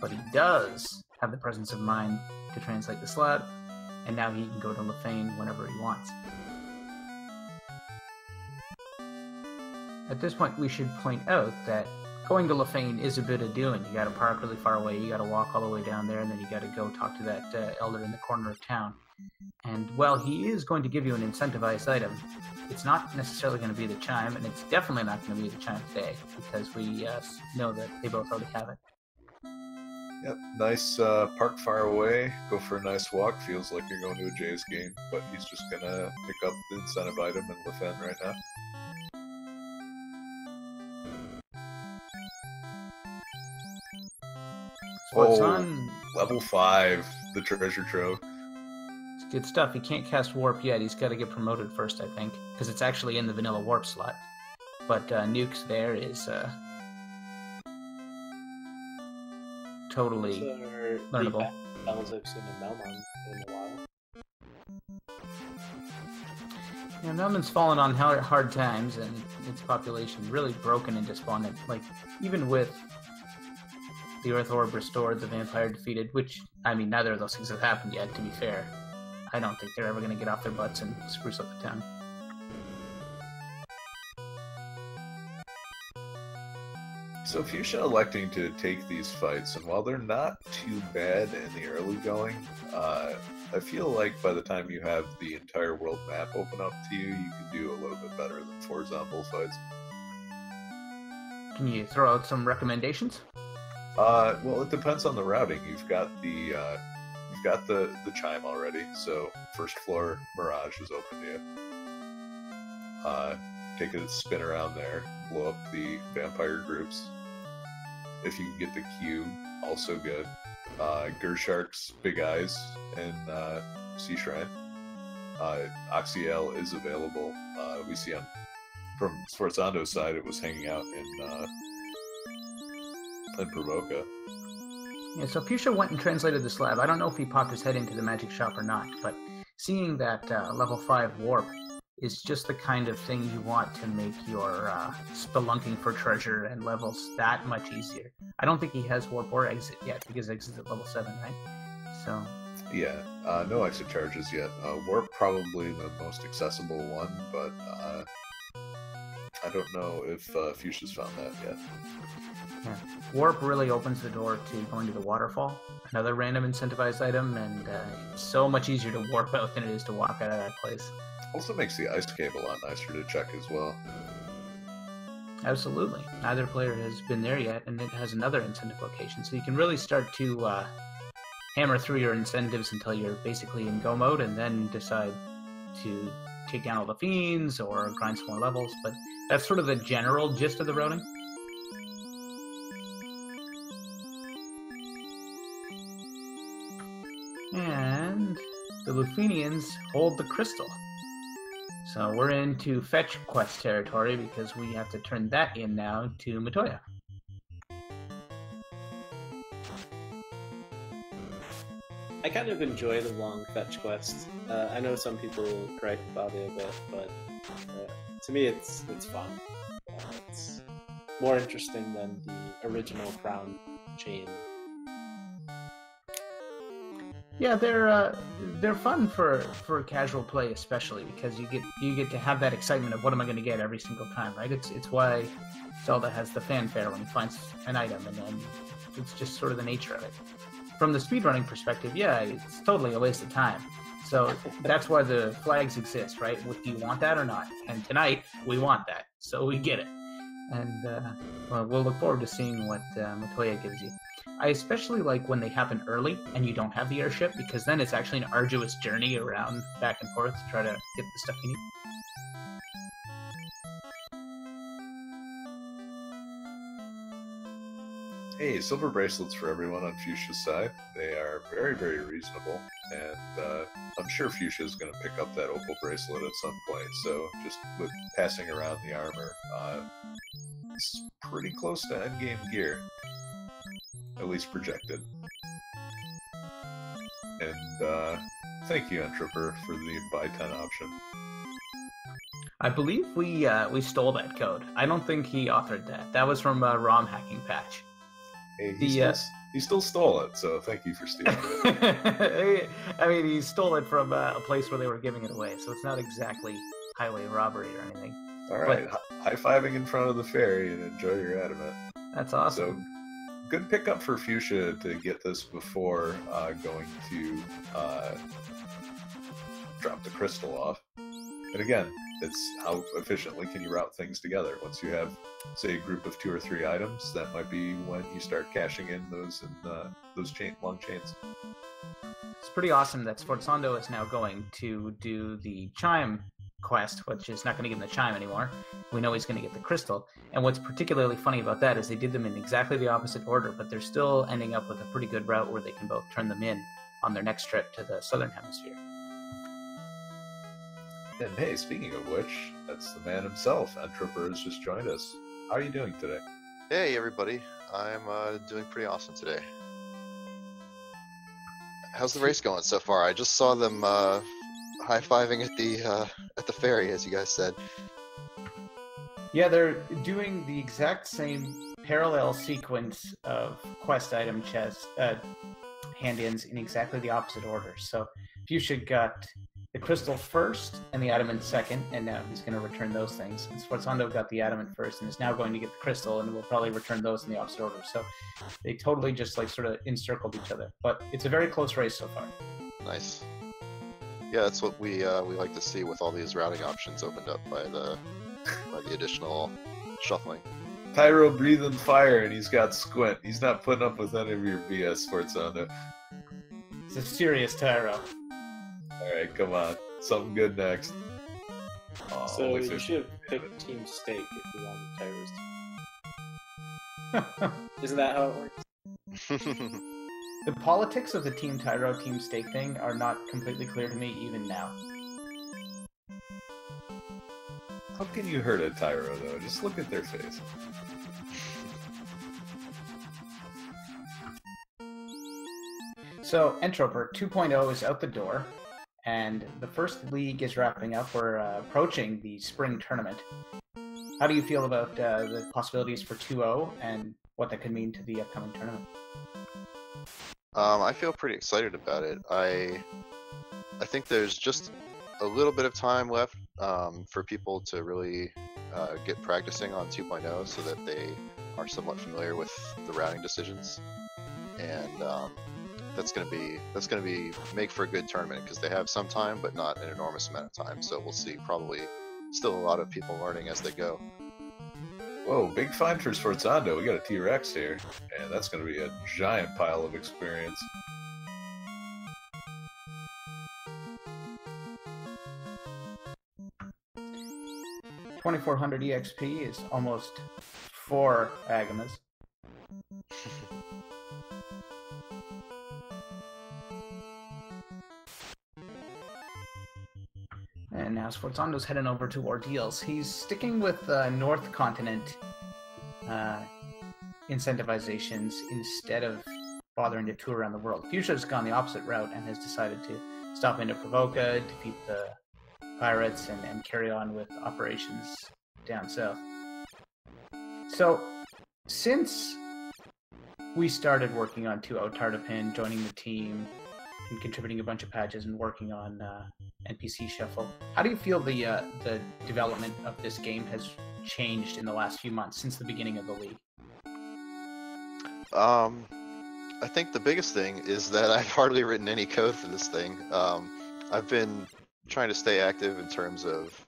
But he does have the presence of mind to translate the slab, and now he can go to Lefane whenever he wants. At this point, we should point out that going to Lefane is a bit of doing. You gotta park really far away, you gotta walk all the way down there, and then you gotta go talk to that elder in the corner of town. And while he is going to give you an incentivized item, it's not necessarily going to be the chime, and it's definitely not going to be the chime today, because we know that they both already have it. Yep, nice park far away, go for a nice walk, feels like you're going to a Jays game, but he's just gonna pick up the incentive item in Lefane right now. Level 5, the treasure trove. It's good stuff. He can't cast warp yet, he's got to get promoted first, I think, because it's actually in the vanilla warp slot. But Nukes there is totally learnable. Belzix and Melmon in a while. Yeah, Melman's fallen on hard times, and its population really broken and despondent. Like, even with the Earth Orb restored, the Vampire defeated, which, I mean, neither of those things have happened yet, to be fair. I don't think they're ever going to get off their butts and spruce up the town. So Fuchsia electing to take these fights, and while they're not too bad in the early going, I feel like by the time you have the entire world map open up to you, you can do a little bit better than 4 Zombie fights. Can you throw out some recommendations? Well, it depends on the routing. You've got the chime already, so first floor Mirage is open to you. Take a spin around there, blow up the vampire groups. If you can get the cube, also good. Gershark's Big Eyes and Sea Shrine. Oxyel is available. We see from Sforzando's side, it was hanging out in Provoca. Yeah, so Fuchsia went and translated the slab. I don't know if he popped his head into the magic shop or not, but seeing that level 5 warp is just the kind of thing you want to make your spelunking for treasure and levels that much easier. I don't think he has warp or exit yet, because exit's at level 7, right? So yeah, no exit charges yet. Warp probably the most accessible one, but I don't know if Fuchsia's found that yet. yeah. Warp really opens the door to going to the waterfall, another random incentivized item, and it's so much easier to warp out than it is to walk out of that place. Also makes the ice cave a lot nicer to check as well. Absolutely. Neither player has been there yet, and it has another incentive location, so you can really start to hammer through your incentives until you're basically in go mode, and then decide to take down all the fiends or grind some more levels, but that's sort of the general gist of the routing. And the Lufenians hold the crystal. So we're into fetch quest territory because we have to turn that in now to Matoya. I kind of enjoy the long fetch quest. I know some people gripe about it a bit, but to me it's fun. It's more interesting than the original Crown chain. Yeah, they're fun for casual play, especially because you get to have that excitement of what am I going to get every single time, right? It's why Zelda has the fanfare when he finds an item, and then it's just sort of the nature of it. From the speedrunning perspective, yeah, it's totally a waste of time. So that's why the flags exist, right? Do you want that or not? And tonight we want that, so we get it. And well, we'll look forward to seeing what Matoya gives you. I especially like when they happen early and you don't have the airship, because then it's actually an arduous journey around back and forth to try to get the stuff you need. Hey, silver bracelets for everyone on Fuchsia's side. They are very, very reasonable, and I'm sure Fuchsia is going to pick up that opal bracelet at some point, so just with passing around the armor, it's pretty close to endgame gear. At least projected. And thank you, Entroper, for the buy 10 option. I believe we stole that code. I don't think he authored that. That was from a ROM hacking patch. Hey, he still stole it, so thank you for stealing it. I mean, he stole it from a place where they were giving it away, so it's not exactly highway robbery or anything. All right, high-fiving in front of the ferry and enjoy your adamant. That's awesome. So, good pickup for Fuchsia to get this before going to drop the crystal off. And again, it's how efficiently can you route things together. Once you have, say, a group of 2 or 3 items, that might be when you start cashing in those long chains. It's pretty awesome that Sforzando is now going to do the chime quest, which is not going to give him the chime anymore. We know he's going to get the crystal. And what's particularly funny about that is they did them in exactly the opposite order, but they're still ending up with a pretty good route where they can both turn them in on their next trip to the southern hemisphere. And hey, speaking of which, that's the man himself. Entroper has just joined us. How are you doing today? Hey everybody, I'm doing pretty awesome today. How's the race going so far? I just saw them high-fiving at the ferry, as you guys said. Yeah, they're doing the exact same parallel sequence of quest item chest hand-ins in exactly the opposite order. So Fuchsia got the crystal first and the adamant second, and now he's going to return those things. And Sforzando got the adamant first and is now going to get the crystal, and will probably return those in the opposite order. So they totally just like sort of encircled each other. But it's a very close race so far. Nice. Yeah, that's what we like to see with all these routing options opened up by the additional shuffling. Tyro breathing fire and he's got squint. He's not putting up with any of your BS, Sforzando. It's a serious Tyro. Alright, come on. Something good next. Oh, So you should have picked Team Steak if you wanted Tyro's team. Isn't that how it works? The politics of the Team Tyro, Team Steak thing are not completely clear to me even now. How can you hurt a Tyro, though? Just look at their face. So, Entroper 2.0 is out the door, and the first league is wrapping up. We're approaching the spring tournament. How do you feel about the possibilities for 2.0 and what that could mean to the upcoming tournament? I feel pretty excited about it. I think there's just a little bit of time left for people to really get practicing on 2.0 so that they are somewhat familiar with the routing decisions, and that's gonna be make for a good tournament because they have some time but not an enormous amount of time. So we'll see probably still a lot of people learning as they go. Whoa, big find for Sforzando. We got a T-Rex here, and that's going to be a giant pile of experience. $2,400 EXP is almost 4 Agamas. And now Sforzando's heading over to Ordeals. He's sticking with North Continent incentivizations instead of bothering to tour around the world. Fuchsia's gone the opposite route and has decided to stop into Provoca, defeat the pirates, and carry on with operations down south. So, since we started working on 2.0 Tartapin, joining the team, and contributing a bunch of patches and working on NPC Shuffle, how do you feel the development of this game has changed in the last few months since the beginning of the league? I think the biggest thing is that I've hardly written any code for this thing. I've been trying to stay active in terms of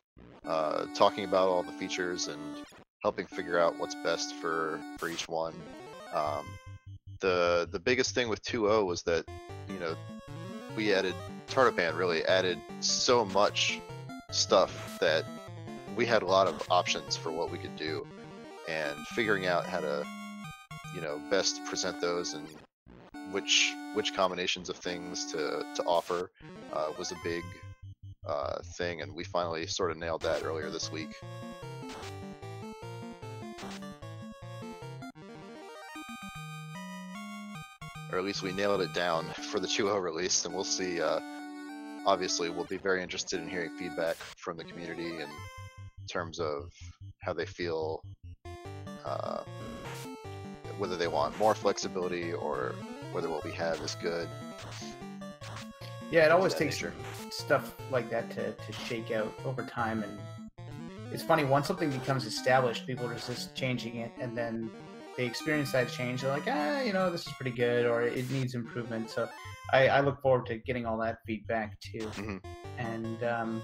talking about all the features and helping figure out what's best for each one. The biggest thing with 2.0 was that, you know, we added Tartapan really added so much stuff that we had a lot of options for what we could do, and figuring out how to, you know, best present those and which combinations of things to offer was a big thing, and we finally sort of nailed that earlier this week. Or at least we nailed it down for the 2.0 release, and we'll see. Obviously, we'll be very interested in hearing feedback from the community in terms of how they feel, whether they want more flexibility or whether what we have is good. Yeah, it always takes stuff like that to shake out over time, and it's funny, once something becomes established, people resist changing it, and then they experience that change, they're like, you know, this is pretty good, or it needs improvement. So I look forward to getting all that feedback too. Mm-hmm. And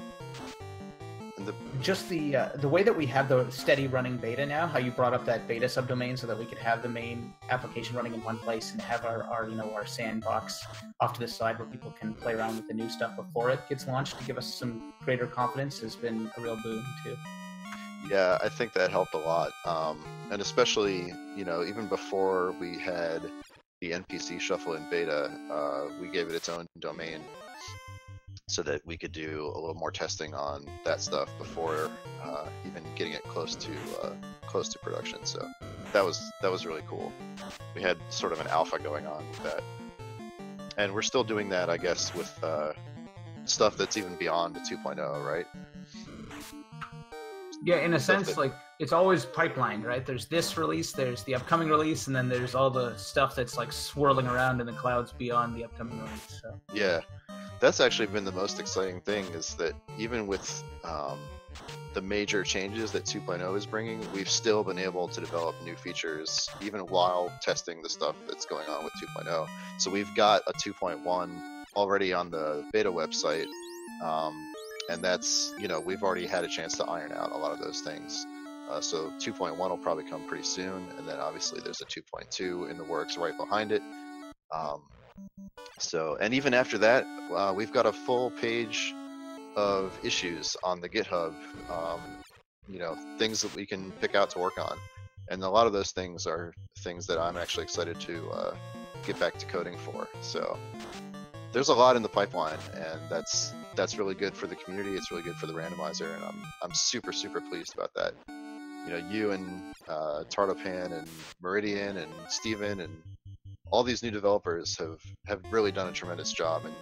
just the way that we have the steady running beta now, how you brought up that beta subdomain so that we could have the main application running in one place and have our you know, our sandbox off to the side where people can play around with the new stuff before it gets launched to give us some greater confidence has been a real boon too. Yeah, I think that helped a lot, and especially, you know, even before we had the NPC Shuffle in beta, we gave it its own domain so that we could do a little more testing on that stuff before even getting it close to production. So that was really cool. We had sort of an alpha going on with that, And we're still doing that, I guess, with stuff that's even beyond the 2.0, right? Yeah, in a Stuff sense, that- like it's always pipelined, right? There's this release, there's the upcoming release, and then there's all the stuff that's like swirling around in the clouds beyond the upcoming release. So Yeah, that's actually been the most exciting thing, is that even with the major changes that 2.0 is bringing, we've still been able to develop new features even while testing the stuff that's going on with 2.0. So we've got a 2.1 already on the beta website, and that's, you know, we've already had a chance to iron out a lot of those things. So 2.1 will probably come pretty soon, and then obviously there's a 2.2 in the works right behind it. So, and even after that, we've got a full page of issues on the GitHub, you know, things that we can pick out to work on. And a lot of those things are things that I'm actually excited to get back to coding for. So there's a lot in the pipeline, and that's really good for the community. It's really good for the randomizer, and I'm super pleased about that. You know, you and Tardopan and Meridian and Steven and all these new developers have really done a tremendous job, and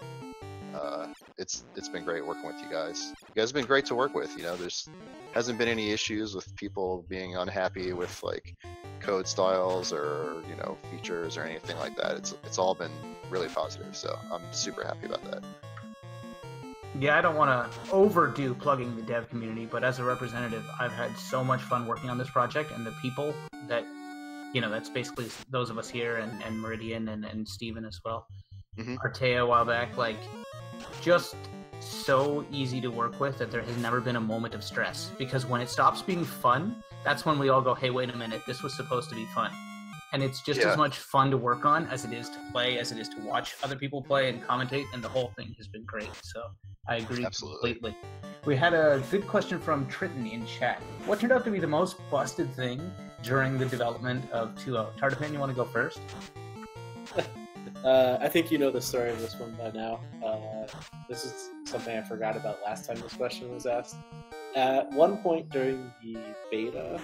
it's been great working with you guys. You guys have been great to work with. You know, there's hasn't been any issues with people being unhappy with like code styles or, you know, features or anything like that. It's all been really positive, so I'm super happy about that. yeah, I don't want to overdo plugging the dev community, but as a representative, I've had so much fun working on this project, and the people that, you know, that's basically those of us here and Meridian and Steven as well. Artea a while back, like, just so easy to work with that there has never been a moment of stress, because when it stops being fun, that's when we all go, hey, wait a minute, this was supposed to be fun. And it's just as much fun to work on as it is to play, as it is to watch other people play and commentate, and the whole thing has been great. So I agree completely. We had a good question from Triton in chat. What turned out to be the most busted thing during the development of 2.0? Tardopan, you want to go first? I think you know the story of this one by now. This is something I forgot about last time this question was asked. At one point during the beta,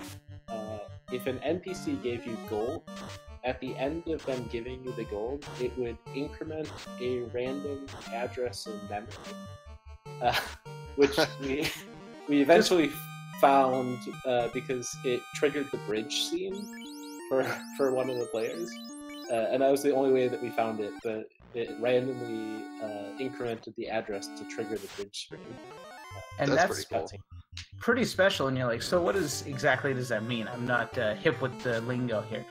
if an NPC gave you gold, at the end of them giving you the gold, it would increment a random address in memory, which we eventually found because it triggered the bridge scene for one of the players. And that was the only way that we found it, but it randomly incremented the address to trigger the bridge screen. And that's pretty cool. Pretty special, and you're like, so what exactly does that mean? I'm not hip with the lingo here.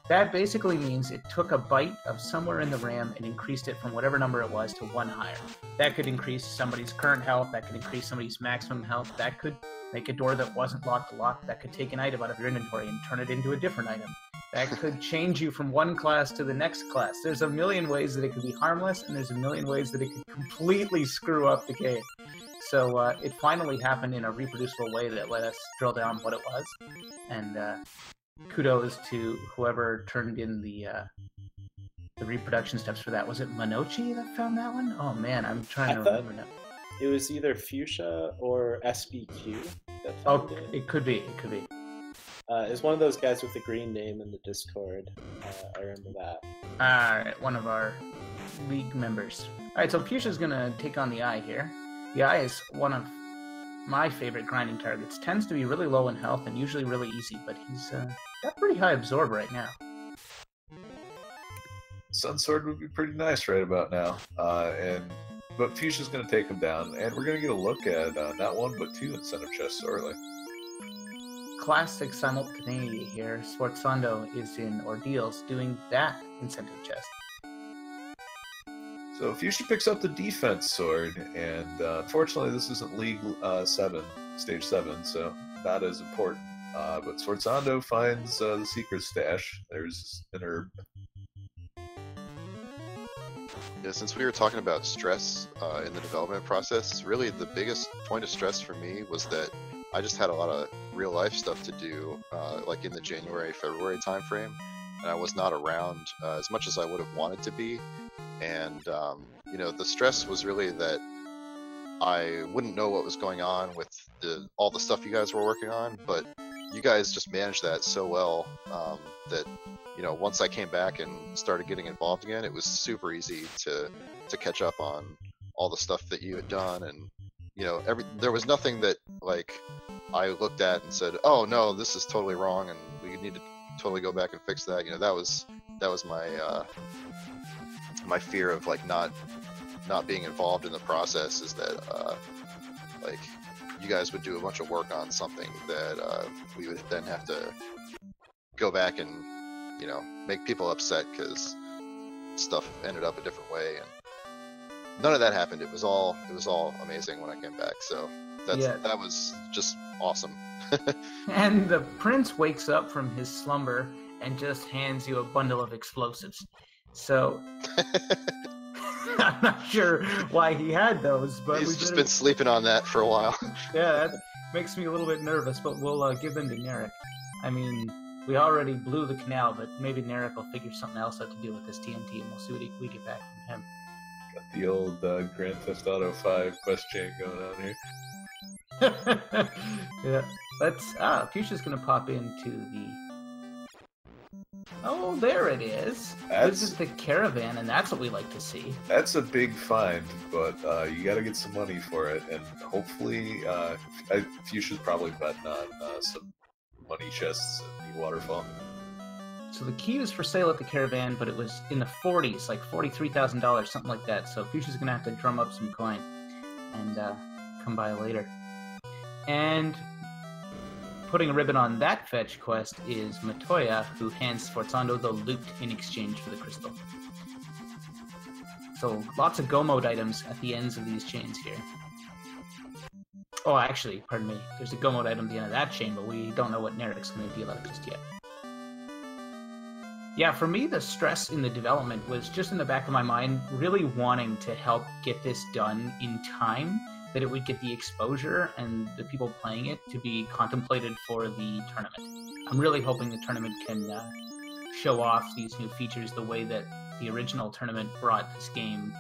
That basically means it took a byte of somewhere in the RAM and increased it from whatever number it was to one higher. That could increase somebody's current health, that could increase somebody's maximum health, that could make a door that wasn't locked to lock, that could take an item out of your inventory and turn it into a different item. That could change you from one class to the next class. There's a million ways that it could be harmless, and there's a million ways that it could completely screw up the game. So it finally happened in a reproducible way that let us drill down what it was. And kudos to whoever turned in the reproduction steps for that. Was it Manochi that found that one? Oh man, I'm trying to remember now. It was either Fuchsia or SBQ that found Oh, it. it could be. It could be. It's one of those guys with the green name in the Discord. I remember that. All right, one of our league members. All right, so Fuchsia's gonna take on the Eye here. The Eye is one of my favorite grinding targets. Tends to be really low in health and usually really easy, but he's got pretty high absorb right now. Sunsword would be pretty nice right about now, but Fuchsia's going to take him down, and we're going to get a look at not one but two incentive chests shortly. Classic simultaneity here. Sforzando is in Ordeals doing that incentive chest. So Fuchsia picks up the defense sword, and unfortunately this isn't League 7, Stage 7, so not as important. But Sforzando finds the secret stash. There's an herb. Yeah, since we were talking about stress in the development process, really the biggest point of stress for me was that I just had a lot of real life stuff to do, like in the January, February timeframe, and I was not around as much as I would have wanted to be. And, you know, the stress was really that I wouldn't know what was going on with all the stuff you guys were working on, but you guys just managed that so well that once I came back and started getting involved again, it was super easy to catch up on all the stuff that you had done, and there was nothing that like I looked at and said, oh no, this is totally wrong and we need to totally go back and fix that. That was my my fear of like not being involved in the process, is that like you guys would do a bunch of work on something that we would then have to go back and make people upset because stuff ended up a different way, and none of that happened. It was all amazing when I came back, so that was just awesome. And the prince wakes up from his slumber and just hands you a bundle of explosives. So I'm not sure why he had those, but he's just been sleeping on that for a while. Yeah, that makes me a little bit nervous, but we'll give them to Narek. I mean, we already blew the canal, but maybe Narek will figure something else out to do with this TNT, and we'll see what we get back from him. Got the old Grand Theft Auto 5 quest chain going on here. Yeah, let's. Fuchsia's gonna pop into the. Oh, there it is. This is the caravan, and that's what we like to see. That's a big find, but you got to get some money for it, and hopefully, Fuchsia's probably betting on some money chests in the waterfall. So the key was for sale at the caravan, but it was in the 40s, like $43,000, something like that. So Fuchsia's gonna have to drum up some coin and come by later. And putting a ribbon on that fetch quest is Matoya, who hands Sforzando the loot in exchange for the crystal. So lots of go mode items at the ends of these chains here. Oh, actually, pardon me. There's a go mode item at the end of that chain, but we don't know what Narek's going to deal out just yet. Yeah, for me, the stress in the development was just in the back of my mind, really wanting to help get this done in time, that it would get the exposure and the people playing it to be contemplated for the tournament. I'm really hoping the tournament can show off these new features the way that the original tournament brought this game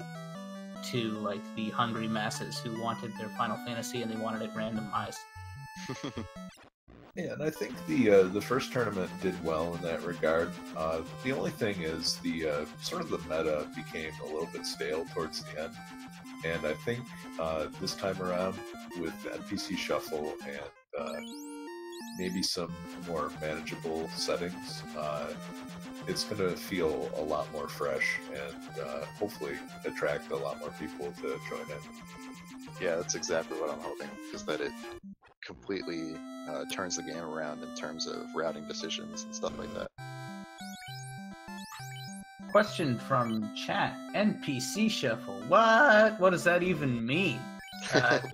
to like the hungry masses who wanted their Final Fantasy and they wanted it randomized. Yeah, and I think the first tournament did well in that regard. The only thing is the sort of the meta became a little bit stale towards the end, and I think this time around with NPC shuffle and maybe some more manageable settings, it's going to feel a lot more fresh and hopefully attract a lot more people to join in. Yeah, that's exactly what I'm hoping, is that it completely turns the game around in terms of routing decisions and stuff like that. Question from chat: NPC shuffle. What? What does that even mean?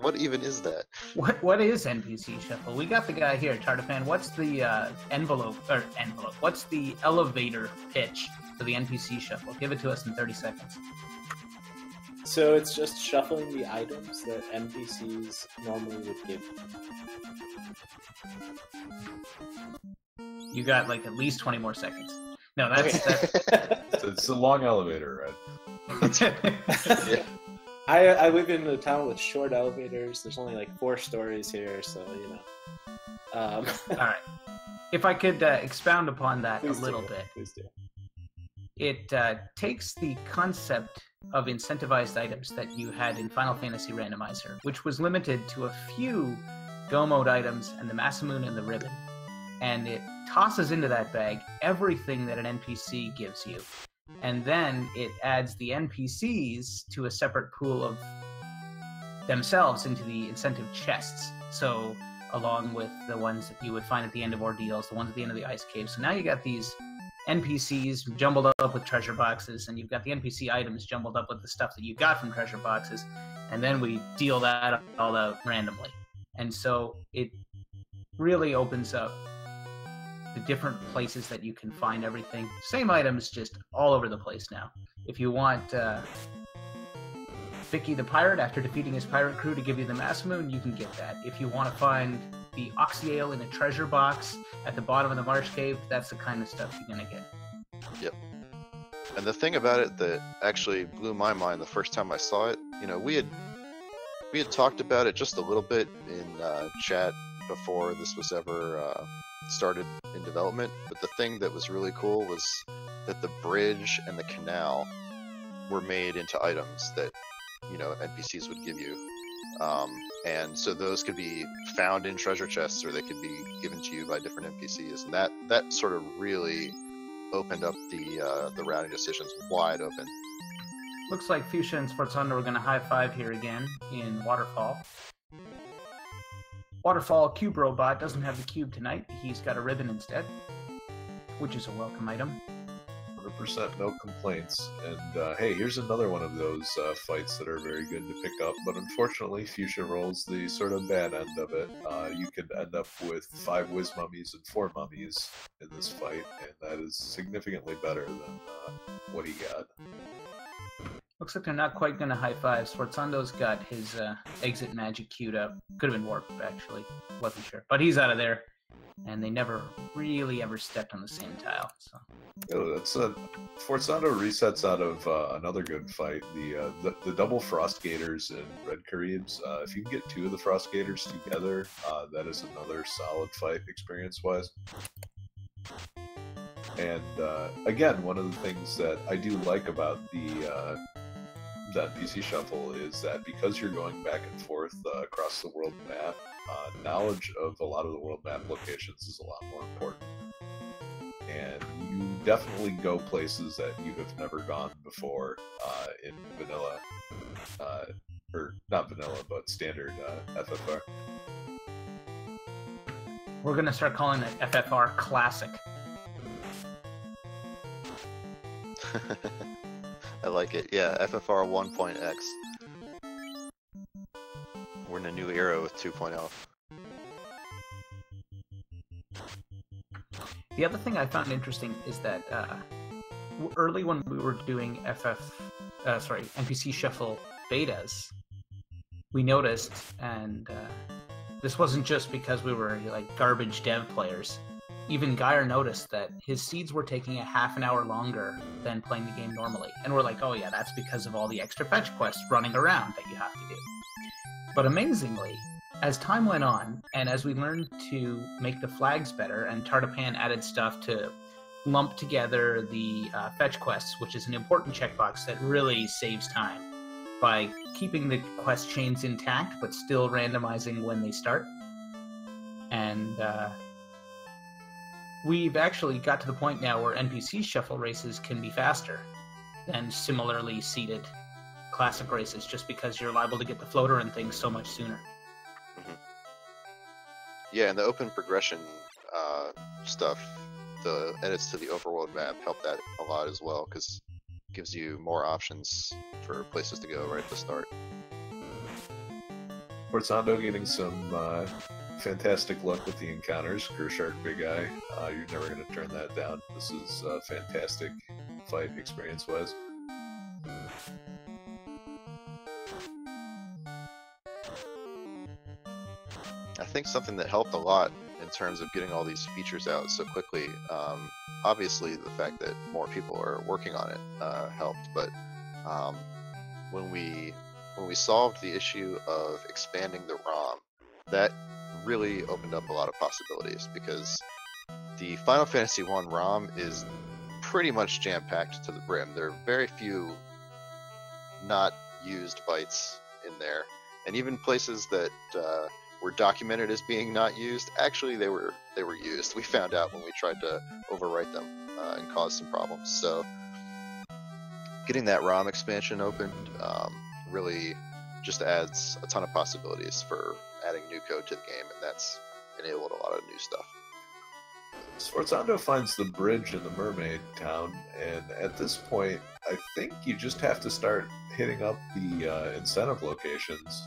What even is that? What is NPC shuffle? We got the guy here, Tartafan. What's the envelope? What's the elevator pitch for the NPC shuffle? Give it to us in 30 seconds. So it's just shuffling the items that NPCs normally would give you. Got like at least 20 more seconds. No, that's it's a long elevator, right? Yeah. I live in a town with short elevators. There's only like 4 stories here, so All right. If I could expound upon that a little bit. Please do. It takes the concept of incentivized items that you had in Final Fantasy Randomizer, which was limited to a few go mode items and the Masamune and the ribbon, and it tosses into that bag everything that an NPC gives you. And then it adds the NPCs to a separate pool of themselves into the incentive chests. So along with the ones that you would find at the end of ordeals, the ones at the end of the ice cave. So now you got these NPCs jumbled up with treasure boxes, and you've got the NPC items jumbled up with the stuff that you got from treasure boxes, and then we deal that all out randomly. And so it really opens up the different places that you can find everything. Same items, just all over the place now. If you want Vicky the pirate, after defeating his pirate crew, to give you the Masamune, you can get that. If you want to find the Oxyale in a treasure box at the bottom of the marsh cave, that's the kind of stuff you're going to get. Yep. And the thing about it that actually blew my mind the first time I saw it, we had talked about it just a little bit in chat before this was ever started in development. But the thing that was really cool was that the bridge and the canal were made into items that, you know, NPCs would give you. And so those could be found in treasure chests, or they could be given to you by different NPCs, and that sort of really opened up the routing decisions wide open. Looks like Fuchsia and Sforzando are going to high five here again in Waterfall. Waterfall Cube Robot doesn't have the cube tonight. He's got a ribbon instead, which is a welcome item. 100% no complaints. And hey, here's another one of those fights that are very good to pick up, but unfortunately Fuchsia rolls the sort of bad end of it. You could end up with 5 whiz mummies and 4 mummies in this fight, and that is significantly better than what he got. Looks like they're not quite going to high five. Sforzando's got his exit magic queued up. Could have been warped, actually. Wasn't sure. But he's out of there. And they never really ever stepped on the same tile. So. Oh, that's Sforzando resets out of another good fight. The double Frost Gators and Red Caribs. If you can get 2 of the Frost Gators together, that is another solid fight experience-wise. And again, one of the things that I do like about the NPC shuffle is that because you're going back and forth across the world map, knowledge of a lot of the world map locations is a lot more important. And you definitely go places that you have never gone before in vanilla, or not vanilla, but standard FFR. We're going to start calling it FFR Classic. I like it. Yeah, FFR 1.x. We're in a new era with 2.0. The other thing I found interesting is that early when we were doing NPC Shuffle betas, we noticed, and this wasn't just because we were like garbage dev players. Even Geyer noticed that his seeds were taking a half an hour longer than playing the game normally. And we're like, oh yeah, that's because of all the extra fetch quests running around that you have to do. But amazingly, as time went on, and as we learned to make the flags better, and Tartapan added stuff to lump together the fetch quests, which is an important checkbox that really saves time by keeping the quest chains intact, but still randomizing when they start. And we've actually got to the point now where NPC shuffle races can be faster than similarly seeded classic races, just because you're liable to get the floater and things so much sooner. Mm-hmm. Yeah, and the open progression stuff, the edits to the overworld map help that a lot as well, because it gives you more options for places to go right at the start. Sforzando getting some fantastic luck with the encounters. Gershark Big Eye, you're never going to turn that down. This is a fantastic fight experience-wise. I think something that helped a lot in terms of getting all these features out so quickly, obviously the fact that more people are working on it helped, but when we solved the issue of expanding the ROM, that really opened up a lot of possibilities, because the Final Fantasy I ROM is pretty much jam-packed to the brim. There are very few not used bytes in there, and even places that were documented as being not used, actually they were used. We found out when we tried to overwrite them and caused some problems. So getting that ROM expansion opened really just adds a ton of possibilities for adding new code to the game, and that's enabled a lot of new stuff. Sforzando finds the bridge in the Mermaid Town, and at this point, I think you just have to start hitting up the incentive locations.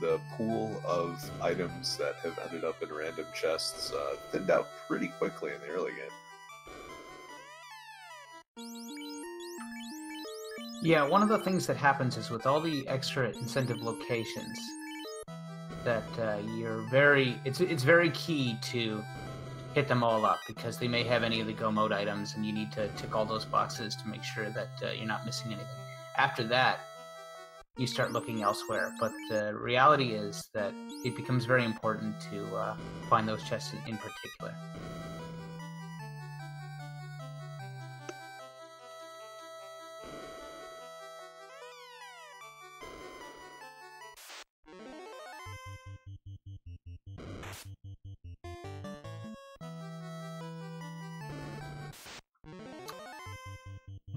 The pool of items that have ended up in random chests thinned out pretty quickly in the early game. Yeah, one of the things that happens is with all the extra incentive locations, that it's very key to hit them all up, because they may have any of the go mode items, and you need to tick all those boxes to make sure that you're not missing anything. After that, you start looking elsewhere. But the reality is that it becomes very important to find those chests in particular.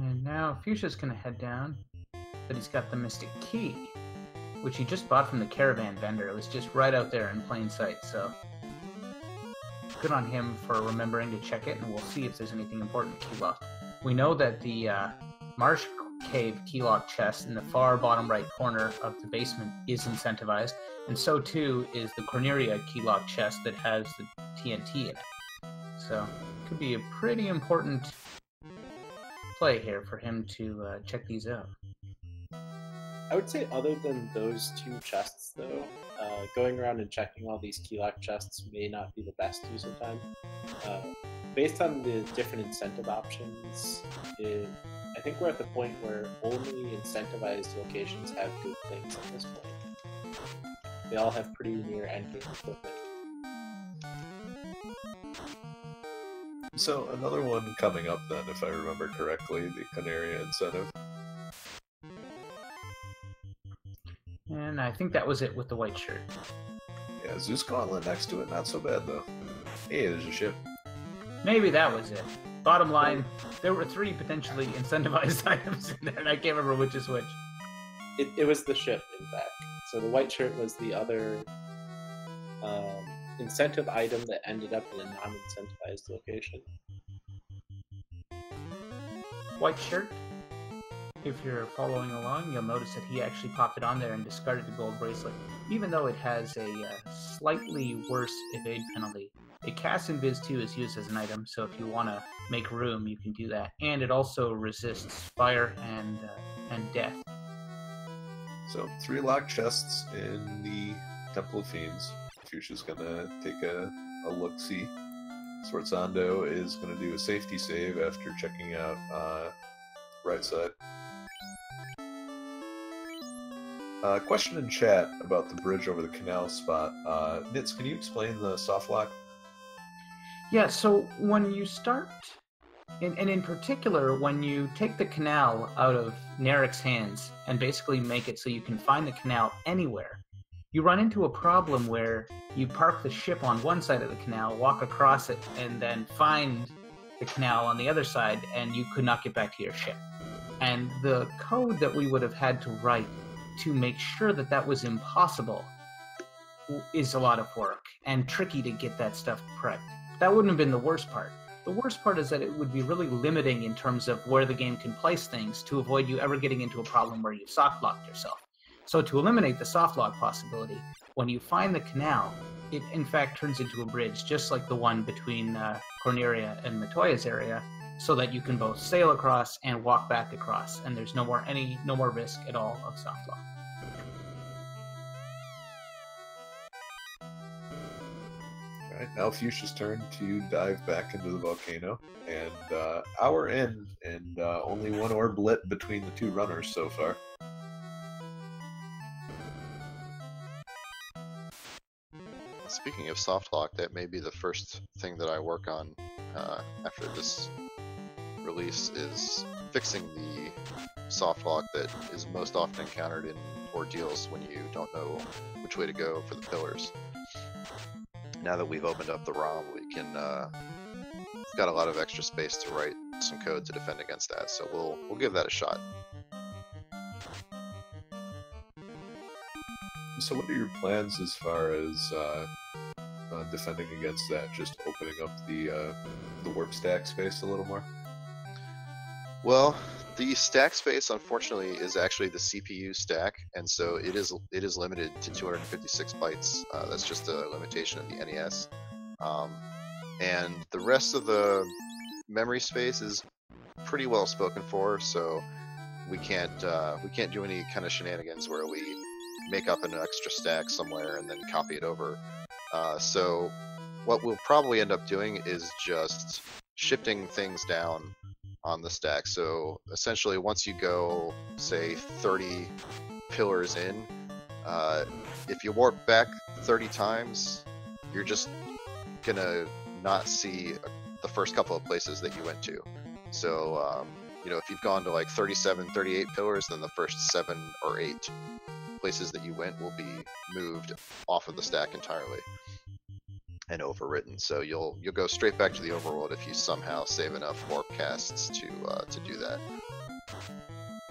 And now Fuchsia's going to head down, but he's got the Mystic Key, which he just bought from the caravan vendor. It was just right out there in plain sight, so good on him for remembering to check it, and we'll see if there's anything important key locked. We know that the Marsh Cave key lock chest in the far bottom right corner of the basement is incentivized, and so too is the Corneria key lock chest that has the TNT in it. So it could be a pretty important play here for him to check these out. I would say other than those two chests, though, going around and checking all these key lock chests may not be the best use of time. Based on the different incentive options, I think we're at the point where only incentivized locations have good things at this point. They all have pretty near endgame equipment. So another one coming up then, if I remember correctly, the Canaria incentive. And I think that was it with the white shirt. Yeah, Zeus Gauntlet next to it, not so bad though. Hey, there's a ship. Maybe that was it. Bottom line, there were 3 potentially incentivized items in there, and I can't remember which is which. It was the ship, in fact. So the white shirt was the other incentive item that ended up in a non-incentivized location. White shirt. If you're following along, you'll notice that he actually popped it on there and discarded the gold bracelet, even though it has a slightly worse evade penalty. A cast Invis 2 is used as an item, so if you want to make room, you can do that. And it also resists fire and death. So 3 locked chests in the Temple of Fiends. Fuchsia's gonna take a look-see. Sforzando is gonna do a safety save after checking out right side. Question in chat about the bridge over the canal spot. Nitz, can you explain the soft lock? Yeah, so when you start, and in particular, when you take the canal out of Narek's hands and basically make it so you can find the canal anywhere, you run into a problem where you park the ship on one side of the canal, walk across it, and then find the canal on the other side, and you could not get back to your ship. And the code that we would have had to write to make sure that that was impossible is a lot of work and tricky to get that stuff correct. That wouldn't have been the worst part. The worst part is that it would be really limiting in terms of where the game can place things to avoid you ever getting into a problem where you've soft-locked yourself. So to eliminate the soft-lock possibility, when you find the canal, it in fact turns into a bridge, just like the one between Corneria and Matoya's area, so that you can both sail across and walk back across, and there's no more risk at all of soft lock. Alright, now Fuchsia's turn to dive back into the volcano, and hour in, and only 1 orb lit between the 2 runners so far. Speaking of soft lock, that may be the first thing that I work on after this release, is fixing the soft lock that is most often encountered in ordeals when you don't know which way to go for the pillars. Now that we've opened up the ROM, we can got a lot of extra space to write some code to defend against that, so we'll give that a shot. So what are your plans as far as defending against that? Just opening up the warp stack space a little more? Well, the stack space, unfortunately, is actually the CPU stack, and so it is limited to 256 bytes. That's just a limitation of the NES. And the rest of the memory space is pretty well spoken for, so we can't do any kind of shenanigans where we make up an extra stack somewhere and then copy it over. So what we'll probably end up doing is just shifting things down on the stack. So essentially, once you go, say, 30 pillars in, if you warp back 30 times, you're just gonna not see the first couple of places that you went to. So, you know, if you've gone to like 37, 38 pillars, then the first 7 or 8 places that you went will be moved off of the stack entirely and overwritten. So you'll go straight back to the overworld if you somehow save enough warp casts to do that,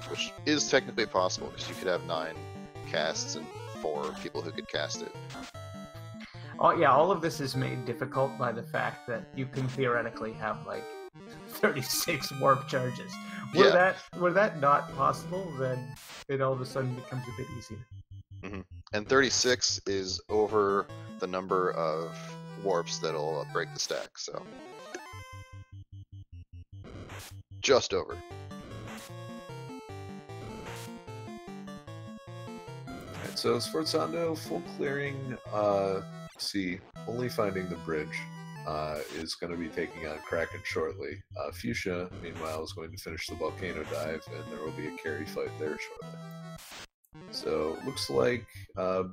which is technically possible because you could have 9 casts and 4 people who could cast it. Oh yeah, all of this is made difficult by the fact that you can theoretically have like 36 warp charges. Were that not possible, then it all of a sudden becomes a bit easier. Mm-hmm. And 36 is over the number of warps that'll break the stack, so just over. Alright, so Sforzando, full clearing, see, only finding the bridge is going to be taking on Kraken shortly. Fuchsia, meanwhile, is going to finish the volcano dive, and there will be a carry fight there shortly. So, looks like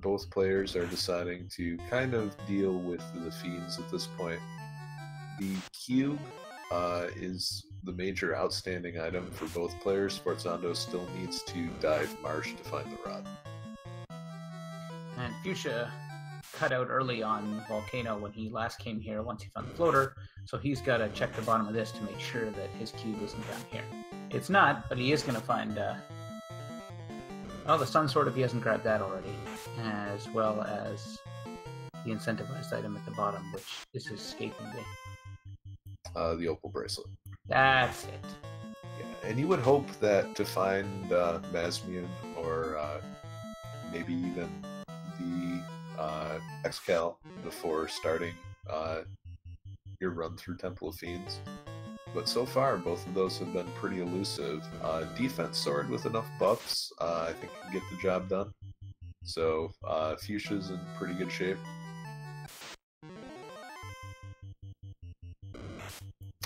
both players are deciding to kind of deal with the fiends at this point. The cube is the major outstanding item for both players. Sforzando still needs to dive marsh to find the rod. And Fuchsia cut out early on Volcano when he last came here once he found the floater, so he's got to check the bottom of this to make sure that his cube isn't down here. It's not, but he is going to find the Sun Sword if he hasn't grabbed that already, as well as the incentivized item at the bottom, which is escaping me. The opal bracelet. That's it. Yeah, and you would hope that to find Masmian or maybe even the Excal before starting your run through Temple of Fiends. But so far, both of those have been pretty elusive. Defense sword with enough buffs, I think can get the job done. So Fuchsia's in pretty good shape.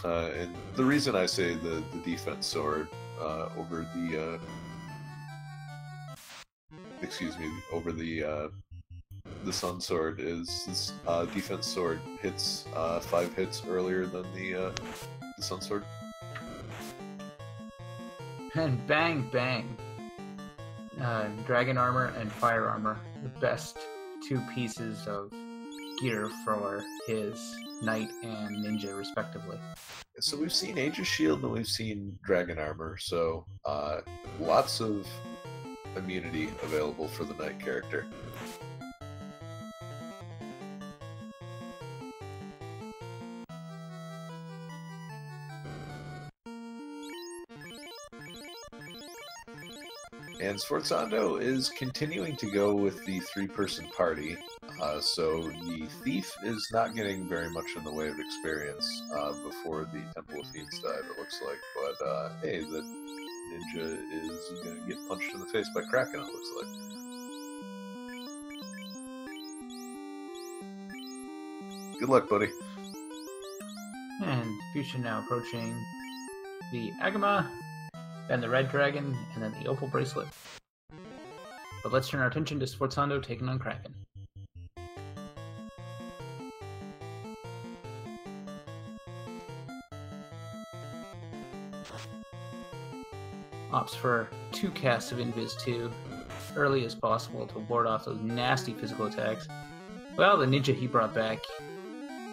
And the reason I say the defense sword over the the Sun Sword is this defense sword hits 5 hits earlier than the Sun Sword. And bang, bang. Dragon armor and fire armor, the best 2 pieces of gear for his knight and ninja, respectively. So we've seen Aegis Shield and we've seen Dragon armor, so lots of immunity available for the knight character. And Sforzando is continuing to go with the 3-person party, so the Thief is not getting very much in the way of experience before the Temple of Fiends dive, it looks like, but hey, the ninja is going to get punched in the face by Kraken, it looks like. Good luck, buddy. And Fuchsia now approaching the Agama, then the Red Dragon, and then the Opal Bracelet. But let's turn our attention to Sforzando taking on Kraken. Opts for 2 casts of Invis 2, early as possible to ward off those nasty physical attacks. Well, the ninja he brought back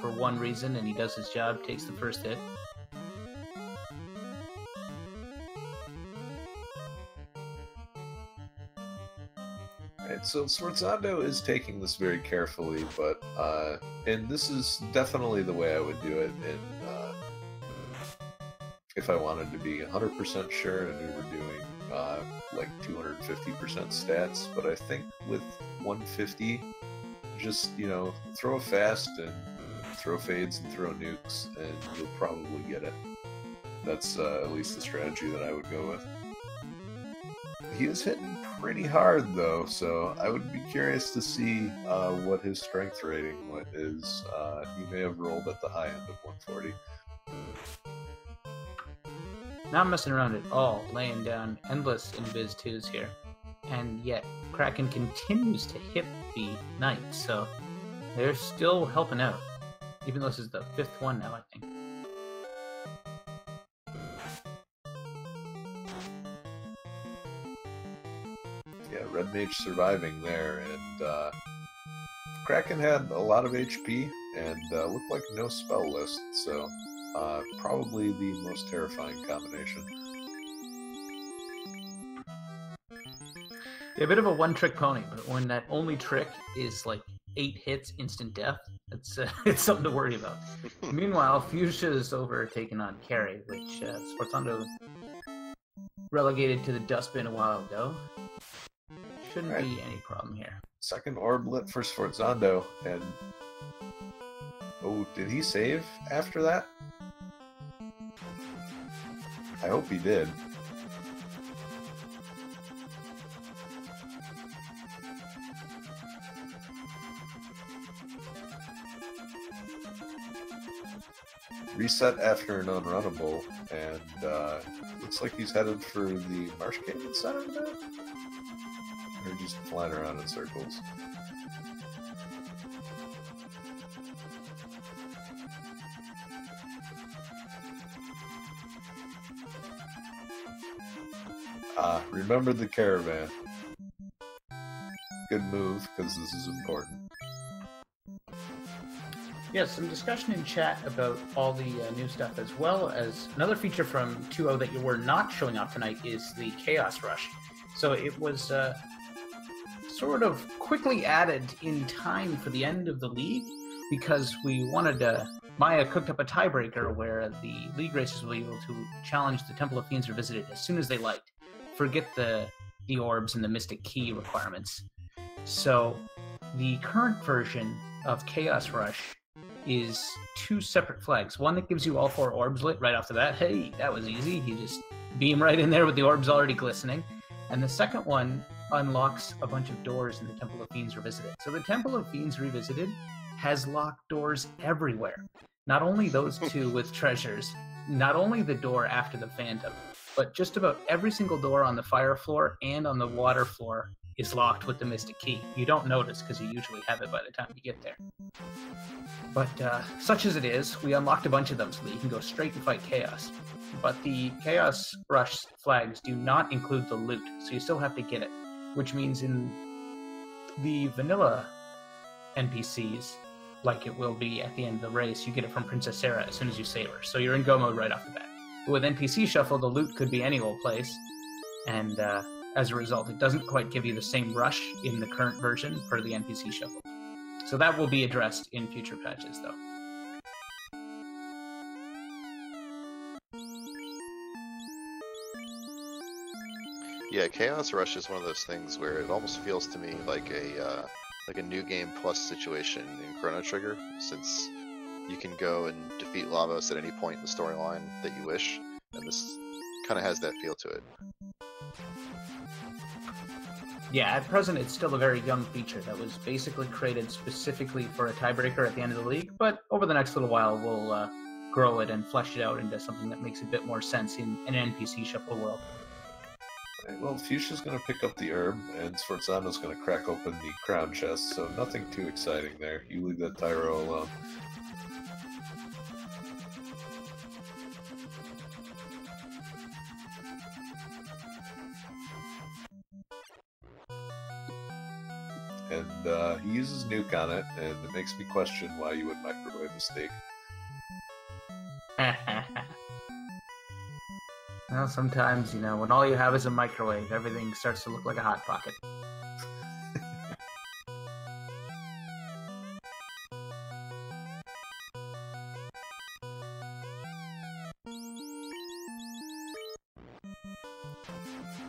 for one reason, and he does his job, takes the first hit. Alright, so Sforzando is taking this very carefully, but, and this is definitely the way I would do it, and, if I wanted to be 100% sure and we were doing, like 250% stats, but I think with 150, just, you know, throw fast and throw fades and throw nukes, and you'll probably get it. That's, at least the strategy that I would go with. He is hitting pretty hard though, so I would be curious to see what his strength rating is. He may have rolled at the high end of 140. Not messing around at all, laying down endless Invis 2s here. and yet Kraken continues to hit the knight, so they're still helping out. Even though this is the 5th one now, I think. Yeah, Red Mage surviving there, and Kraken had a lot of HP and looked like no spell list, so probably the most terrifying combination. Yeah, a bit of a one-trick pony, but when that only trick is like 8 hits, instant death, it's something to worry about. Meanwhile, Fuchsia's over taking on Carry, which Sforzando relegated to the dustbin a while ago. Shouldn't be any problem here. Second orb lit for Sforzando, and oh, did he save after that? I hope he did. Reset after an unrunnable, and looks like he's headed for the Marsh Canyon Center now? Or just flying around in circles. Remember the caravan. Good move, because this is important. Yeah, some discussion in chat about all the new stuff, as well as another feature from 2.0 that you were not showing off tonight is the Chaos Rush. So it was sort of quickly added in time for the end of the league, because we wanted to... Maya cooked up a tiebreaker where the league racers will be able to challenge the Temple of Fiends Revisited as soon as they liked. Forget the orbs and the Mystic Key requirements. So the current version of Chaos Rush is 2 separate flags. One that gives you all 4 orbs lit right off the bat. Hey, that was easy. You just beam right in there with the orbs already glistening. And the second one unlocks a bunch of doors in the Temple of Fiends Revisited. So the Temple of Fiends Revisited has locked doors everywhere. Not only those 2 with treasures, not only the door after the Phantom, but just about every single door on the fire floor and on the water floor is locked with the Mystic Key. You don't notice because you usually have it by the time you get there. But such as it is, we unlocked a bunch of them so that you can go straight and fight Chaos. But the Chaos Rush flags do not include the loot, so you still have to get it. Which means in the vanilla NPCs, like it will be at the end of the race, you get it from Princess Sarah as soon as you save her. So you're in go mode right off the bat. But with NPC Shuffle, the loot could be any old place, and as a result, it doesn't quite give you the same rush in the current version for the NPC Shuffle. So that will be addressed in future patches, though. Yeah, Chaos Rush is one of those things where it almost feels to me like a new game plus situation in Chrono Trigger, since you can go and defeat Lavos at any point in the storyline that you wish, and this kind of has that feel to it. Yeah, at present it's still a very young feature that was basically created specifically for a tiebreaker at the end of the league, but over the next little while we'll grow it and flesh it out into something that makes a bit more sense in an NPC Shuffle world. Right, well, Fuchsia's going to pick up the herb, and Sforzando's going to crack open the crown chest, so nothing too exciting there. You leave that Tyro alone. And he uses nuke on it, and it makes me question why you would microwave a steak. Well, sometimes, you know, when all you have is a microwave, everything starts to look like a Hot Pocket.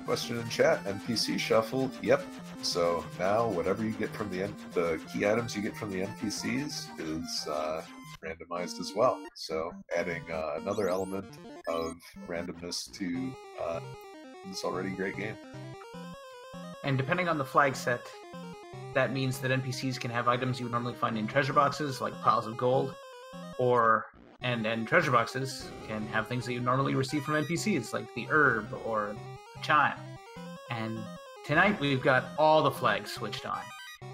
Question in chat, NPC Shuffle, yep. So now whatever you get from the key items you get from the NPCs is randomized as well. So adding another element of randomness to this already great game. And depending on the flag set, that means that NPCs can have items you would normally find in treasure boxes, like piles of gold, and treasure boxes can have things that you normally receive from NPCs, like the herb or the chime. And Tonight we've got all the flags switched on,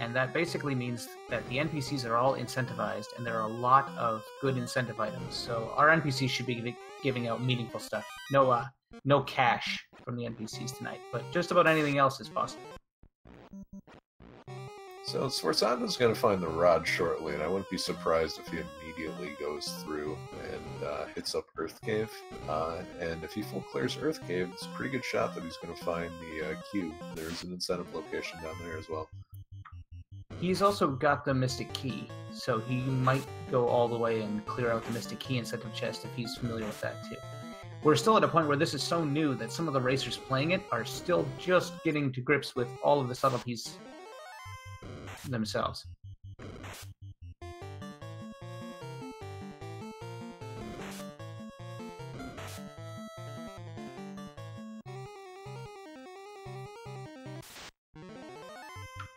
and that basically means that the NPCs are all incentivized, and there are a lot of good incentive items. So our NPCs should be giving out meaningful stuff. No cash from the NPCs tonight, but just about anything else is possible. So Sforzando's going to find the rod shortly, and I wouldn't be surprised if he immediately goes through and hits up Earth Cave. And if he full clears Earth Cave, it's a pretty good shot that he's going to find the cube. There's an incentive location down there as well. He's also got the Mystic Key, so he might go all the way and clear out the Mystic Key incentive chest if he's familiar with that too. We're still at a point where this is so new that some of the racers playing it are still just getting to grips with all of the subtleties themselves.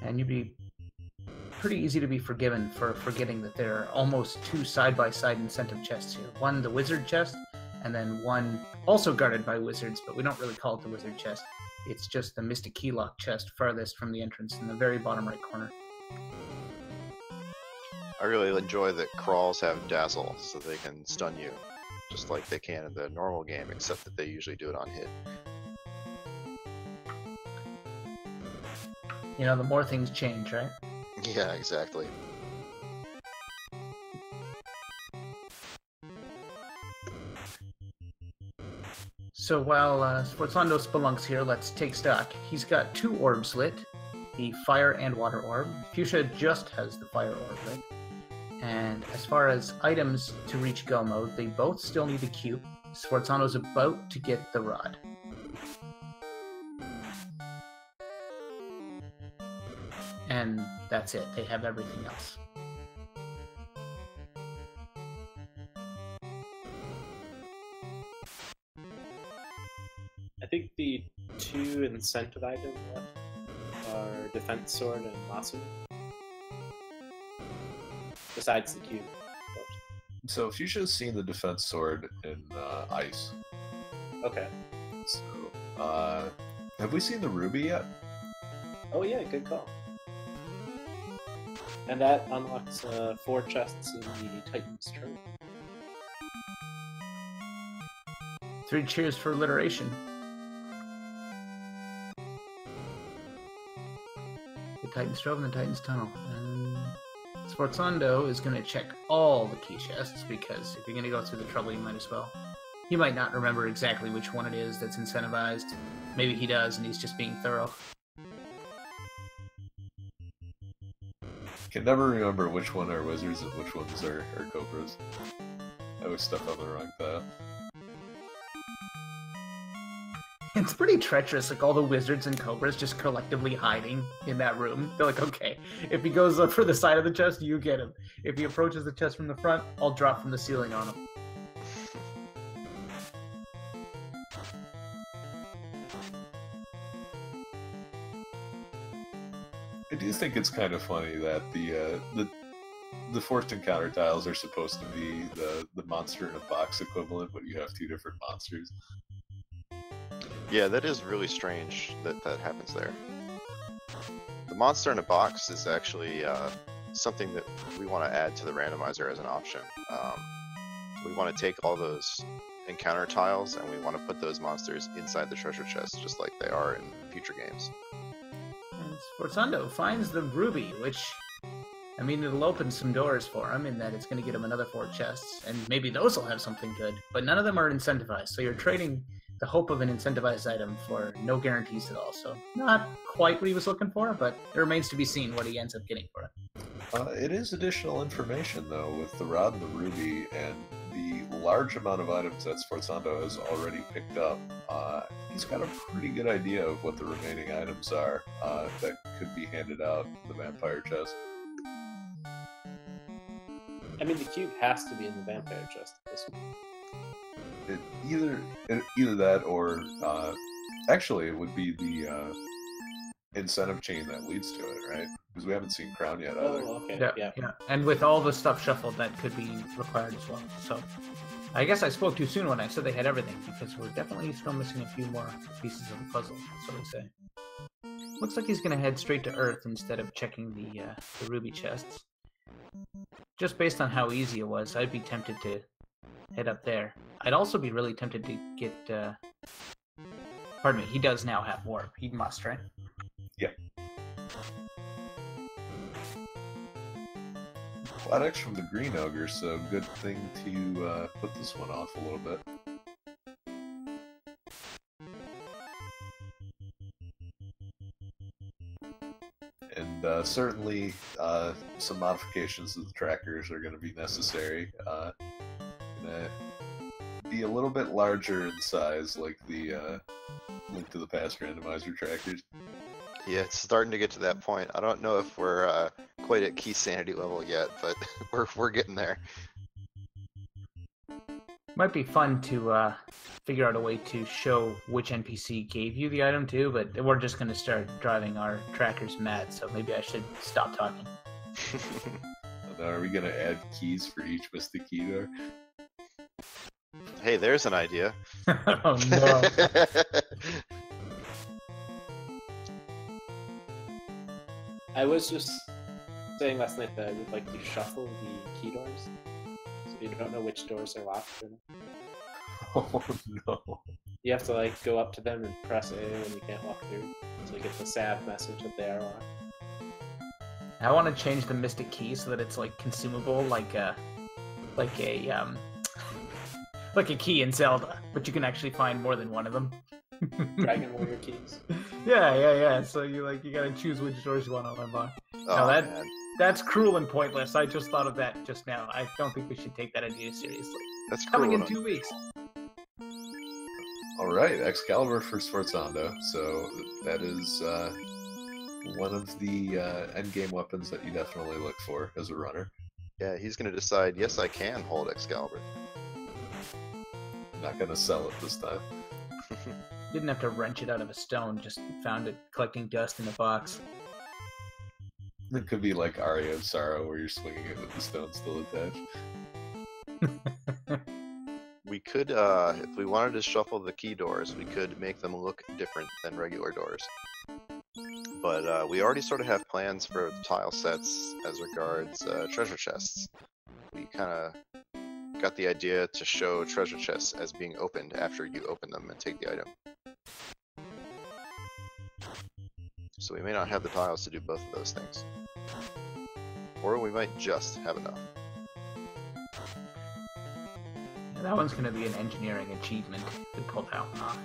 And you'd be pretty easy to be forgiven for forgetting that there are almost two side-by-side incentive chests here. One, the wizard chest, and then one also guarded by wizards, but we don't really call it the wizard chest. It's just the Mystic Key Lock chest farthest from the entrance in the very bottom right corner. I really enjoy that crawls have dazzle, so they can stun you, just like they can in the normal game, except that they usually do it on hit. You know, the more things change, right? Yeah, exactly. So while Sforzando spelunks here, let's take stock. He's got two orbs lit, the fire and water orb. Fuchsia just has the fire orb lit. And as far as items to reach go mode, they both still need a cube. Sforzando's about to get the rod. And that's it. They have everything else. I think the two incentive items left are Defense Sword and Lasso. Besides the cube, of course. So Fuchsia's seen the defense sword in ice. Okay. So, have we seen the ruby yet? Oh yeah, good call. And that unlocks 4 chests in the Titan's Trophy. 3 cheers for alliteration. The Titan's Trove and the Titan's Tunnel. And Sforzando is going to check all the key chests, because if you're going to go through the trouble, you might as well. He might not remember exactly which one it is that's incentivized. Maybe he does, and he's just being thorough. Can never remember which one are wizards and which ones are cobras. I always step on the wrong path. It's pretty treacherous, like all the wizards and cobras just collectively hiding in that room. They're like, okay, if he goes up for the side of the chest, you get him. If he approaches the chest from the front, I'll drop from the ceiling on him. I do think it's kind of funny that the forced encounter tiles are supposed to be the monster in a box equivalent, but you have 2 different monsters. Yeah, that is really strange that that happens there. The monster in a box is actually something that we want to add to the randomizer as an option. We want to take all those encounter tiles and we want to put those monsters inside the treasure chest, just like they are in future games. And Sforzando finds the ruby, which, I mean, it'll open some doors for him in that it's going to get him another 4 chests, and maybe those will have something good, but none of them are incentivized, so you're trading the hope of an incentivized item for no guarantees at all. So not quite what he was looking for, but it remains to be seen what he ends up getting for it. It is additional information, though, with the rod and the ruby and the large amount of items that Sforzando has already picked up. He's got a pretty good idea of what the remaining items are that could be handed out in the vampire chest. I mean, the cube has to be in the vampire chest at this one. Either that or actually it would be the incentive chain that leads to it, right? Because we haven't seen Crown yet either. Oh, okay. Yeah. And with all the stuff shuffled, that could be required as well. So I guess I spoke too soon when I said they had everything, because we're definitely still missing a few more pieces of the puzzle. That's what I say. Looks like he's gonna head straight to Earth instead of checking the ruby chests. Just based on how easy it was, I'd be tempted to head up there. I'd also be really tempted to get... Pardon me, he does now have warp. He must, right? Yep. Products from the Green Ogre, so good thing to put this one off a little bit. And certainly some modifications of the trackers are going to be necessary. Gonna be a little bit larger in size, like the Link to the Past randomizer trackers. Yeah, it's starting to get to that point. I don't know if we're quite at key sanity level yet, but we're getting there. Might be fun to figure out a way to show which NPC gave you the item too, but we're just going to start driving our trackers mad, so maybe I should stop talking. Now, are we going to add keys for each Mystic Key door? Hey, there's an idea. Oh no. I was just saying last night that I would like to shuffle the key doors, so you don't know which doors are locked. Oh no. You have to like go up to them and press A when you can't walk through, so you get the sad message that they are locked. I want to change the Mystic Key so that it's like consumable, like a key in Zelda, but you can actually find more than one of them. Dragon Warrior keys. Yeah. So you gotta choose which doors you want to unlock. Oh, man. That's cruel and pointless. I just thought of that just now. I don't think we should take that idea seriously. That's Coming cruel. in 2 weeks. Alright, Excalibur for Sforzando. So that is one of the endgame weapons that you definitely look for as a runner. Yeah, he's gonna decide, yes, I can hold Excalibur. Not gonna sell it this time. Didn't have to wrench it out of a stone, just found it collecting dust in a box. It could be like Aria of Sorrow, where you're swinging it with the stone still attached. We could, if we wanted to shuffle the key doors, we could make them look different than regular doors. But we already sort of have plans for the tile sets as regards treasure chests. We kind of got the idea to show treasure chests as being opened after you open them and take the item. So we may not have the tiles to do both of those things. Or we might just have enough. Yeah, that one's going to be an engineering achievement to pull that one off.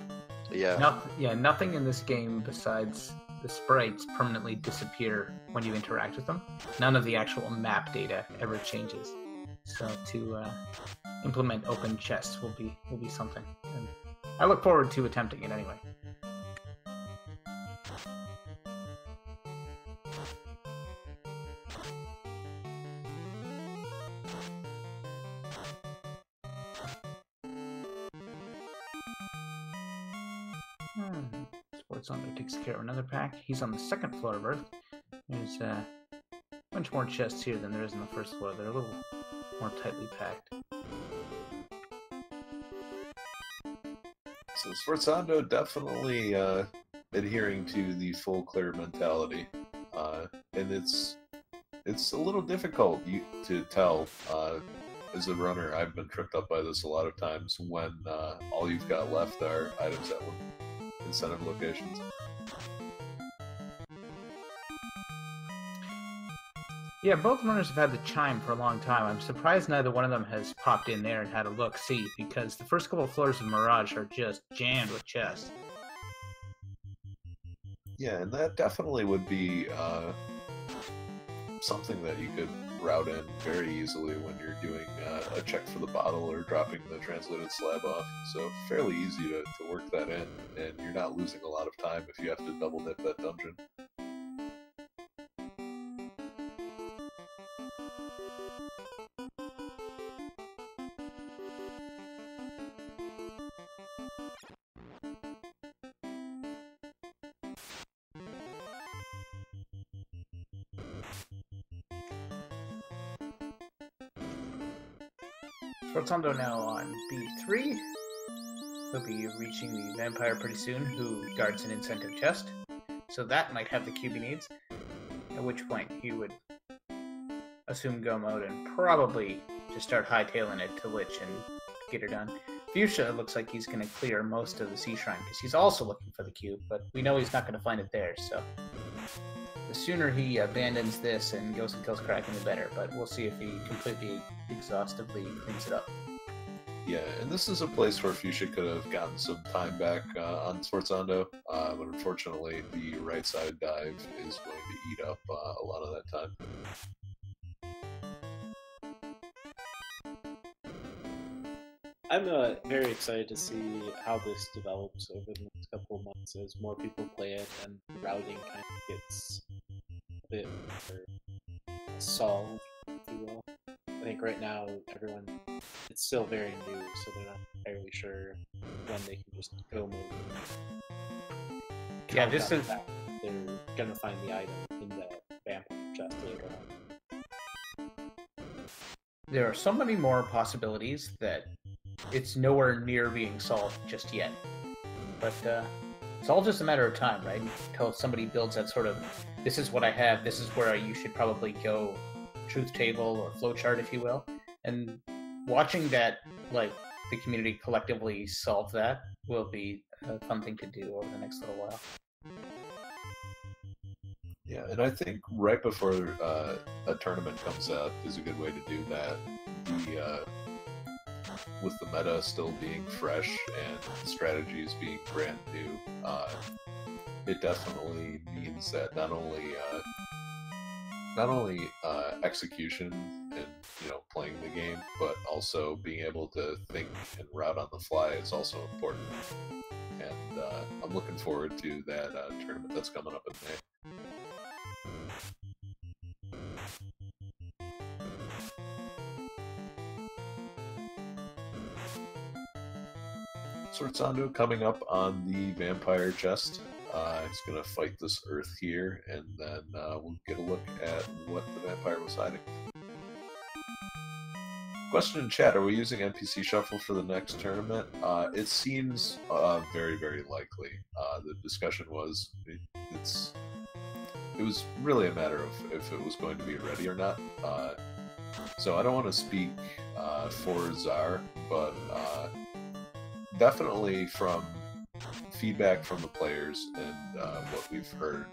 Yeah. Nothing in this game besides the sprites permanently disappear when you interact with them. None of the actual map data ever changes. So to implement open chests will be something. And I look forward to attempting it anyway. Sforzando takes care of another pack. He's on the second floor of Earth. There's a bunch more chests here than there is on the first floor. They're a little more tightly packed. So Sforzando definitely adhering to the full clear mentality, and it's a little difficult to tell. As a runner, I've been tripped up by this a lot of times when all you've got left are items at incentive locations. Yeah, both runners have had the chime for a long time. I'm surprised neither one of them has popped in there and had a look-see, because the first couple of floors of Mirage are just jammed with chests. Yeah, and that definitely would be something that you could route in very easily when you're doing a check for the bottle or dropping the translated slab off. So fairly easy to work that in, and you're not losing a lot of time if you have to double dip that dungeon. Sforzando now on B3. He'll be reaching the vampire pretty soon, who guards an incentive chest. So that might have the cube he needs. At which point he would assume go mode and probably just start hightailing it to Lich and get her done. Fuchsia looks like he's going to clear most of the Sea Shrine because he's also looking for the cube, but we know he's not going to find it there, so the sooner he abandons this and goes and kills Kraken, the better, but we'll see if he completely, exhaustively cleans it up. Yeah, and this is a place where Fuchsia could have gotten some time back on Sforzando, but unfortunately the right side dive is going to eat up a lot of that time. I'm very excited to see how this develops over the next couple of months as more people play it and routing kind of gets a bit more solved, if you will. I think right now it's still very new, so they're not entirely sure when they can just go move. Yeah, this is... They're gonna find the item in the vampire chest later on. There are so many more possibilities that it's nowhere near being solved just yet. But it's all just a matter of time, right? Until somebody builds that sort of, this is what I have, this is where you should probably go, truth table or flowchart, if you will. And watching that, like, the community collectively solve that will be a fun thing to do over the next little while. Yeah, and I think right before a tournament comes out is a good way to do that. With the meta still being fresh and strategies being brand new, it definitely means that not only execution and playing the game, but also being able to think and route on the fly is also important. And I'm looking forward to that tournament that's coming up in May. Sforzando coming up on the vampire chest. He's going to fight this earth here, and then we'll get a look at what the vampire was hiding. Question in chat, are we using NPC Shuffle for the next tournament? It seems very, very likely. The discussion was, it was really a matter of if it was going to be ready or not. So I don't want to speak for Czar, but definitely from feedback from the players and what we've heard,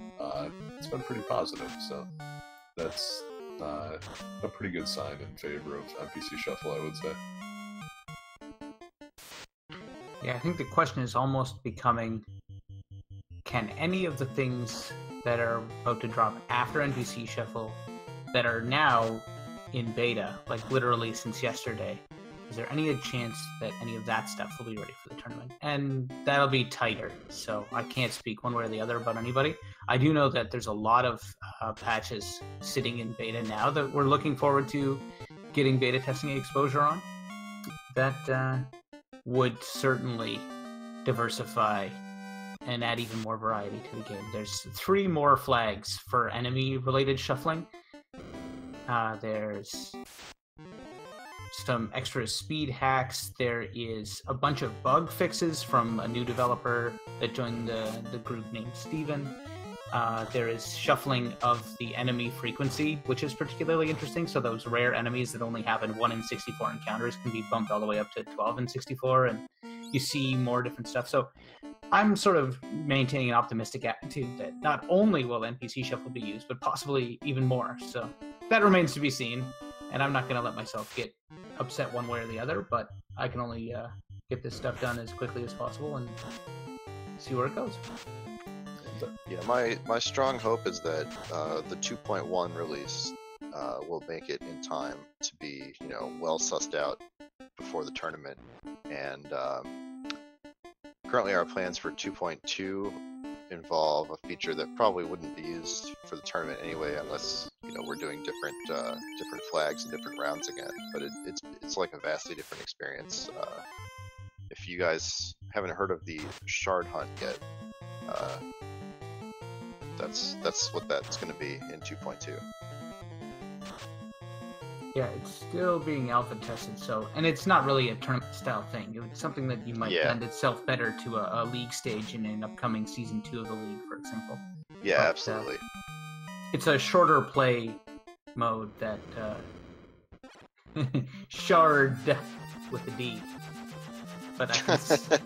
it's been pretty positive, so that's a pretty good sign in favor of NPC Shuffle, I would say. Yeah, I think the question is almost becoming, can any of the things that are about to drop after NPC Shuffle that are now in beta, like literally since yesterday, is there any chance that any of that stuff will be ready for the tournament? And that'll be tighter, so I can't speak one way or the other about anybody. I do know that there's a lot of patches sitting in beta now that we're looking forward to getting beta testing exposure on. That would certainly diversify and add even more variety to the game. There's 3 more flags for enemy-related shuffling. There's some extra speed hacks. There is a bunch of bug fixes from a new developer that joined the group named Steven. There is shuffling of the enemy frequency, which is particularly interesting. So those rare enemies that only happen 1 in 64 encounters can be bumped all the way up to 12 in 64, and you see more different stuff. So I'm sort of maintaining an optimistic attitude that not only will NPC Shuffle be used, but possibly even more. So that remains to be seen, and I'm not going to let myself get upset one way or the other, but I can only get this stuff done as quickly as possible and see where it goes. Yeah, my strong hope is that the 2.1 release will make it in time to be, well sussed out before the tournament. And currently our plans for 2.2 involve a feature that probably wouldn't be used for the tournament anyway, unless we're doing different flags and different rounds again. But it's like a vastly different experience. If you guys haven't heard of the Shard Hunt yet, that's what that's going to be in 2.2. Yeah, it's still being alpha tested, so, and it's not really a tournament style thing. It's something that you might lend itself better to a league stage in an upcoming season 2 of the league, for example. Yeah, But, absolutely. It's a shorter play mode that shard with a D. But I can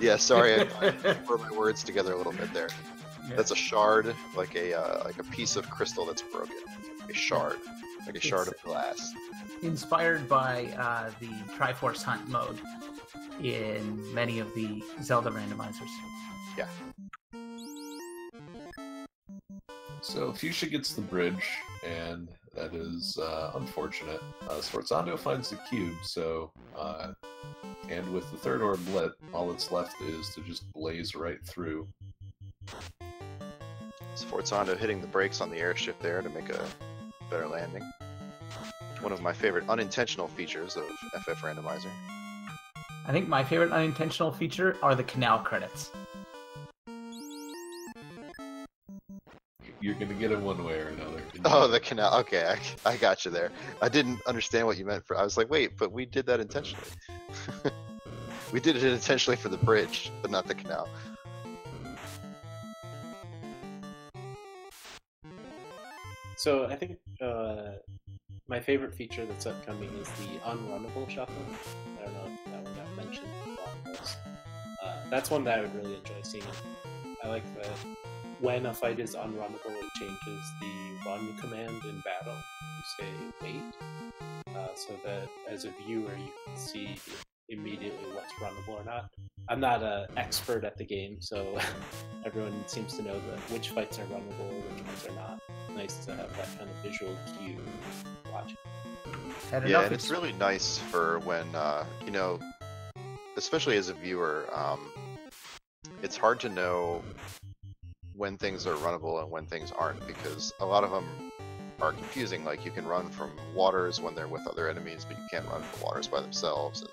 Yeah, sorry, I put my words together a little bit there. Yeah. That's a shard, like a piece of crystal that's broken. A shard, like a shard of glass. Inspired by the Triforce Hunt mode in many of the Zelda randomizers. Yeah. So Fuchsia gets the bridge, and that is unfortunate. Sforzando finds the cube, so and with the third orb lit, all that's left is to just blaze right through. Sforzando hitting the brakes on the airship there to make a better landing. One of my favorite unintentional features of FF Randomizer. I think my favorite unintentional feature are the canal credits. You're gonna get it one way or another. Oh, the canal. Okay, I got you there. I didn't understand what you meant for. I was like, wait, but we did that intentionally. We did it intentionally for the bridge, but not the canal. So I think my favorite feature that's upcoming is the unrunnable shuffle. I don't know if that one got mentioned in this. That's one that I would really enjoy seeing. I like that when a fight is unrunnable, it changes the run command in battle. You say wait, so that as a viewer you can see immediately what's runnable or not. I'm not an expert at the game, so everyone seems to know which fights are runnable, which ones are not. Nice to have that kind of visual cue watching. Yeah, and it's really nice for when, you know, especially as a viewer, it's hard to know when things are runnable and when things aren't, because a lot of them are confusing. Like, you can run from waters when they're with other enemies, but you can't run from waters by themselves. And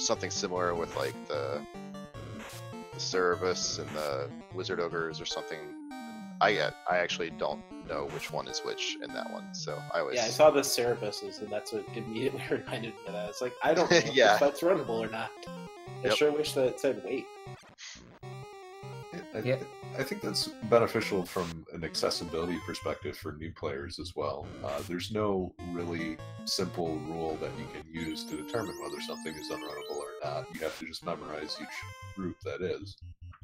something similar with like the Cerebus and the Wizard Ogres or something. I actually don't know which one is which in that one, so I always... Yeah, I saw the Cerebuses, and that's what immediately reminded me of that. It's like, I don't know Yeah. if that's runnable or not. I sure wish that it said wait. I think that's beneficial from an accessibility perspective for new players as well. There's no really simple rule that you can use to determine whether something is unrunnable or not. You have to just memorize each route that is.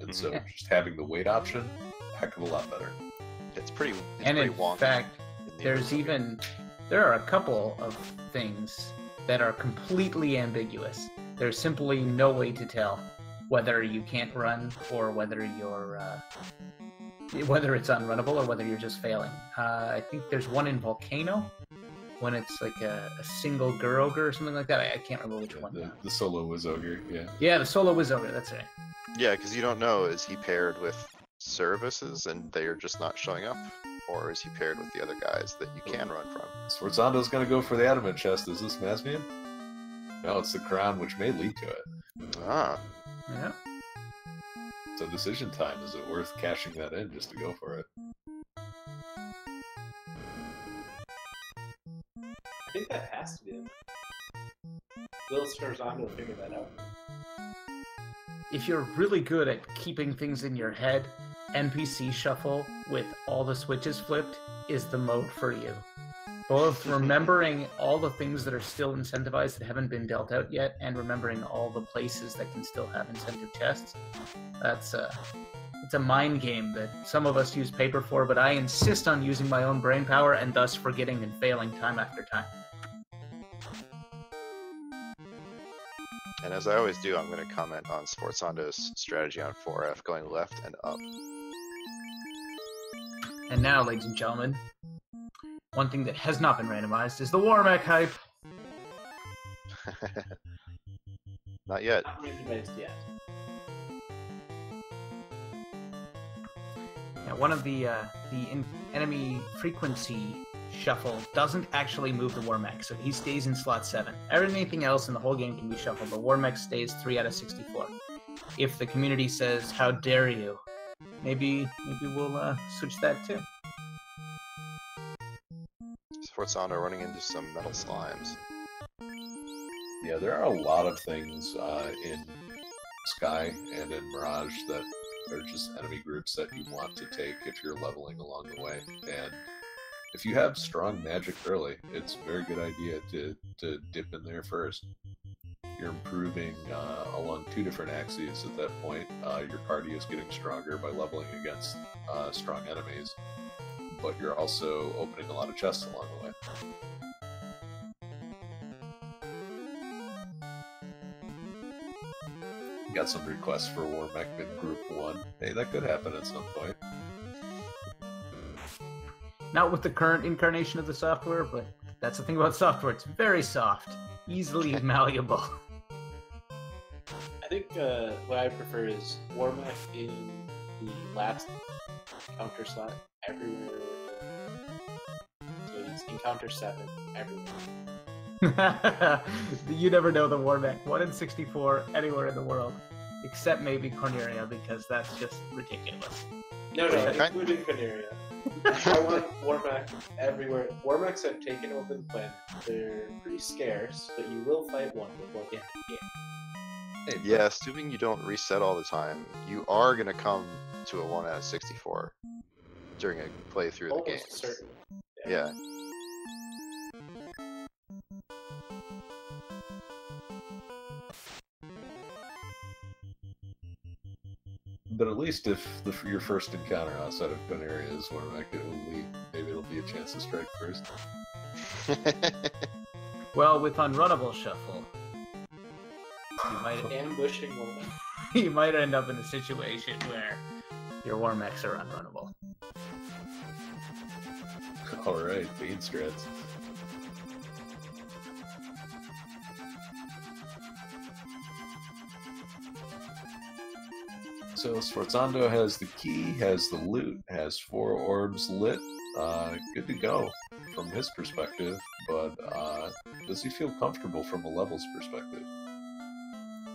And so just having the wait option, a heck of a lot better. It's pretty And pretty in wonky fact, in the there are a couple of things that are completely ambiguous. There's simply no way to tell whether you can't run or whether you're whether it's unrunnable or whether you're just failing. I think there's one in Volcano when it's like a single Gurogre or something like that. I can't remember which one. The solo Wizogre, yeah. Yeah, the solo Wizogre, that's right. Yeah, because you don't know, is he paired with Cerebuses and they're just not showing up? Or is he paired with the other guys that you can run from? Sforzando's gonna go for the adamant chest. Is this Masmian? No, it's the crown, which may lead to it. Ah. Yeah. So decision time. Is it worth cashing that in just to go for it? I think that has to be it. Will Sforzando figure that out? If you're really good at keeping things in your head, NPC Shuffle with all the switches flipped is the mode for you. Both remembering all the things that are still incentivized that haven't been dealt out yet, and remembering all the places that can still have incentive chests. It's a mind game that some of us use paper for, but I insist on using my own brain power and thus forgetting and failing time after time. And as I always do, I'm going to comment on Sforzando's strategy on 4F, going left and up. And now, ladies and gentlemen, one thing that has not been randomized is the Warmech hype. Not yet. Not randomized yet. Now, one of the enemy frequency shuffle doesn't actually move the Warmech, so he stays in slot 7. Everything else in the whole game can be shuffled, but Warmech stays 3 out of 64. If the community says, "How dare you?" maybe we'll switch that too. Sforzando running into some metal slimes. Yeah, there are a lot of things in Sky and in Mirage that or just enemy groups that you want to take if you're leveling along the way. And if you have strong magic early, it's a very good idea to dip in there first. You're improving along two different axes at that point. Your party is getting stronger by leveling against strong enemies, but you're also opening a lot of chests along the way. Got some requests for War Mech in Group 1. Hey, that could happen at some point. Not with the current incarnation of the software, but that's the thing about software. It's very soft, easily malleable. I think what I prefer is War Mech in the last encounter slot everywhere. So it's encounter 7 everywhere. You never know the War Mech. 1 in 64 anywhere in the world, except maybe Corneria, because that's just ridiculous. No, including Corneria. I want War Mech everywhere. War Mechs have taken over the planet. They're pretty scarce, but you will fight one before the end of the game. Hey, Yeah, assuming you don't reset all the time, you are gonna come to a 1 out of 64 during a playthrough of the game. Almost certain. Yeah. But at least if your first encounter outside of Corneria is War Mech, maybe it'll be a chance to strike first. Well, with Unrunnable Shuffle, Ambushing War Mech. you might end up in a situation where your War Mechs are unrunnable. Alright, Bean strats. So Sforzando has the key, has the loot, has 4 orbs lit. Good to go from his perspective, but does he feel comfortable from a levels perspective?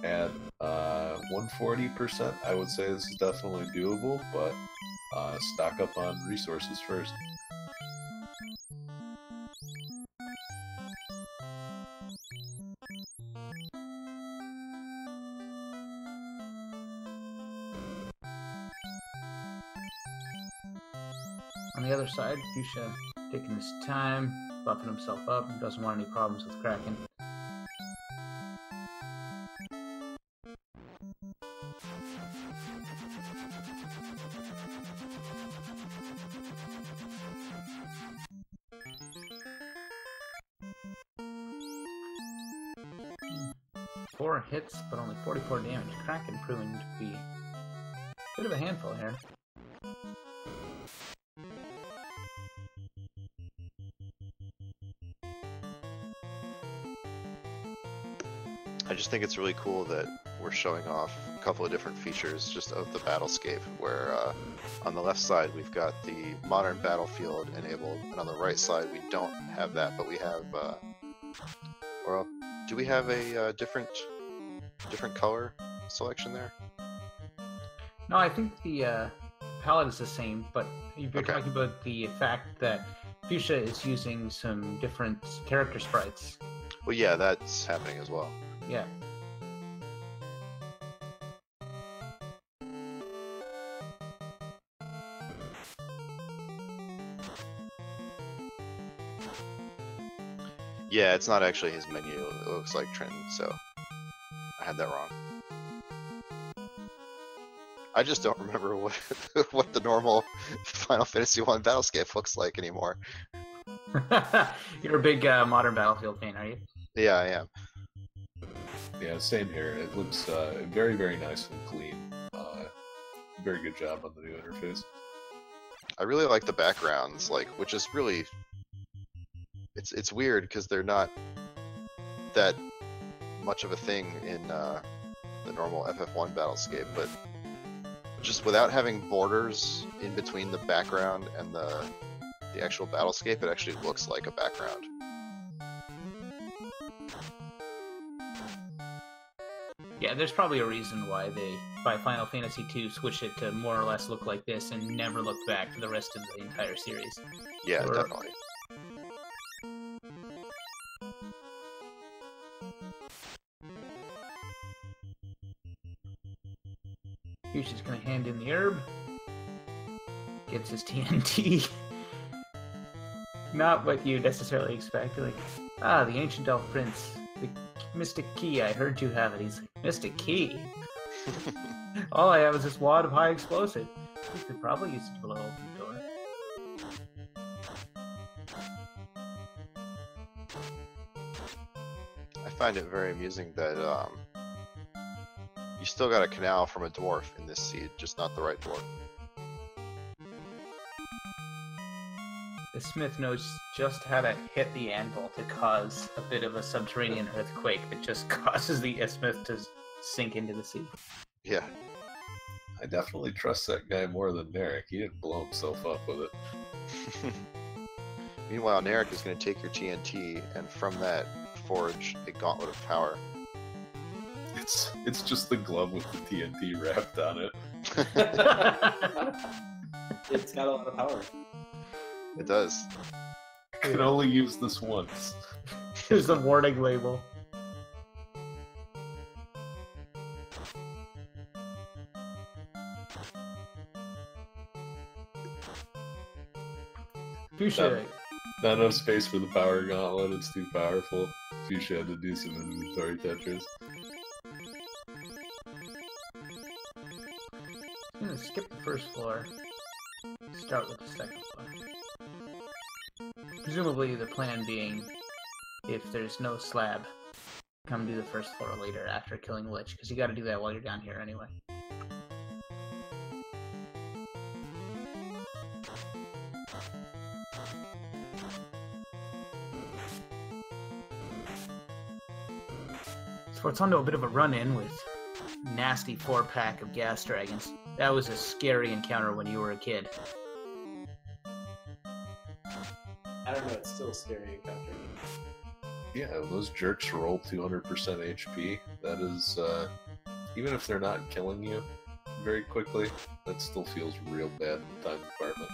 At 140%, I would say this is definitely doable, but stock up on resources first. On the other side, Fuchsia taking his time, buffing himself up, doesn't want any problems with Kraken. Four hits, but only 44 damage. Kraken proving to be a bit of a handful here. I just think it's really cool that we're showing off a couple of different features just of the battlescape, where on the left side we've got the modern battlefield enabled, and on the right side we don't have that, but we have, or do we have a different color selection there? No, I think the palette is the same, but you're Okay. talking about the fact that Fuchsia is using some different character sprites. Well, yeah, that's happening as well. Yeah. Yeah, it's not actually his menu, it looks like Trenton, so I had that wrong. I just don't remember what what the normal Final Fantasy 1 battlescape looks like anymore. You're a big modern Battlefield fan, are you? Yeah, I am. Yeah, same here. It looks very, very nice and clean. Very good job on the new interface. I really like the backgrounds, like, which is really, it's weird because they're not that much of a thing in the normal FF1 battlescape, but just without having borders in between the background and the actual battlescape, it actually looks like a background. Yeah, there's probably a reason why they, by Final Fantasy II, switched it to more or less look like this and never looked back for the rest of the entire series. Yeah, Or- definitely. Fuchsia's gonna hand in the herb. Gets his TNT. Not what you necessarily expect. Like, the ancient elf prince, the mystic key. I heard you have it. He's like, mystic key. All I have is this wad of high explosive. We could probably use it to blow open the door. I find it very amusing that you still got a canal from a dwarf in this seed, just not the right dwarf. The smith knows just how to hit the anvil to cause a bit of a subterranean earthquake that just causes the smith to sink into the sea. Yeah. I definitely trust that guy more than Narek. He didn't blow himself up with it. Meanwhile, Narek is going to take your TNT and from that forge a gauntlet of power. It's just the glove with the TNT wrapped on it. It's got a lot of power. It does. I can only use this once. Here's the warning label. Fuchsia. Not enough space for the power gauntlet, it's too powerful. Fuchsia had to do some inventory touches. I'm gonna skip the first floor. Start with the second floor. Presumably the plan being, if there's no slab, come do the first floor later after killing the Lich, because you gotta do that while you're down here anyway. Sforzando a bit of a run-in with nasty 4-pack of gas dragons. That was a scary encounter when you were a kid. I don't know, it's still a scary encounter. Yeah, those jerks roll 200% HP. That is, even if they're not killing you very quickly, that still feels real bad in the time department.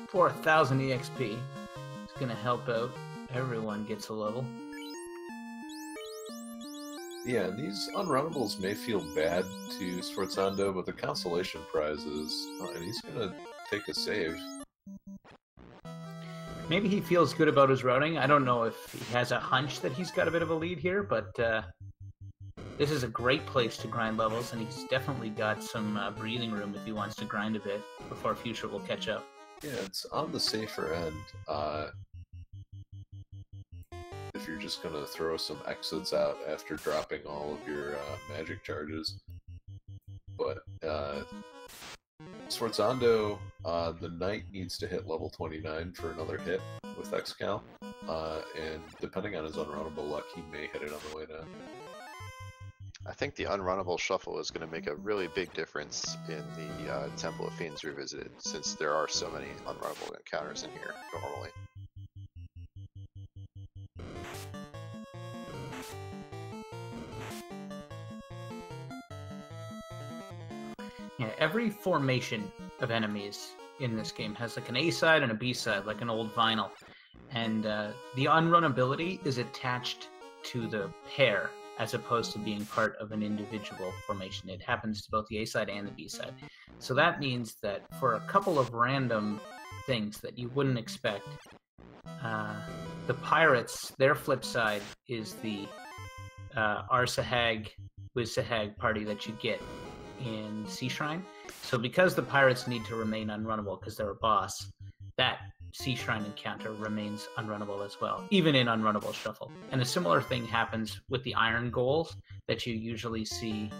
4,000 EXP. It's gonna help out. Everyone gets a level. Yeah, these unrunnables may feel bad to Sforzando, but the consolation prize is, and he's gonna take a save. Maybe he feels good about his routing. I don't know if he has a hunch that he's got a bit of a lead here, but this is a great place to grind levels, and he's definitely got some breathing room if he wants to grind a bit before Future will catch up. Yeah, it's on the safer end. If you're just gonna throw some exits out after dropping all of your magic charges. But Sforzando, the knight needs to hit level 29 for another hit with Excal, and depending on his unrunnable luck, he may hit it on the way down. I think the unrunnable shuffle is going to make a really big difference in the Temple of Fiends Revisited, since there are so many unrunnable encounters in here normally. Yeah, every formation of enemies in this game has like an A side and a B side, like an old vinyl. And the unrunnability is attached to the pair as opposed to being part of an individual formation. It happens to both the A side and the B side. So that means that for a couple of random things that you wouldn't expect, the pirates, their flip side is the Arsahag, Wizsahag party that you get in Sea Shrine. So because the pirates need to remain unrunnable because they're a boss, that Sea Shrine encounter remains unrunnable as well, even in unrunnable shuffle. And a similar thing happens with the iron goals that you usually see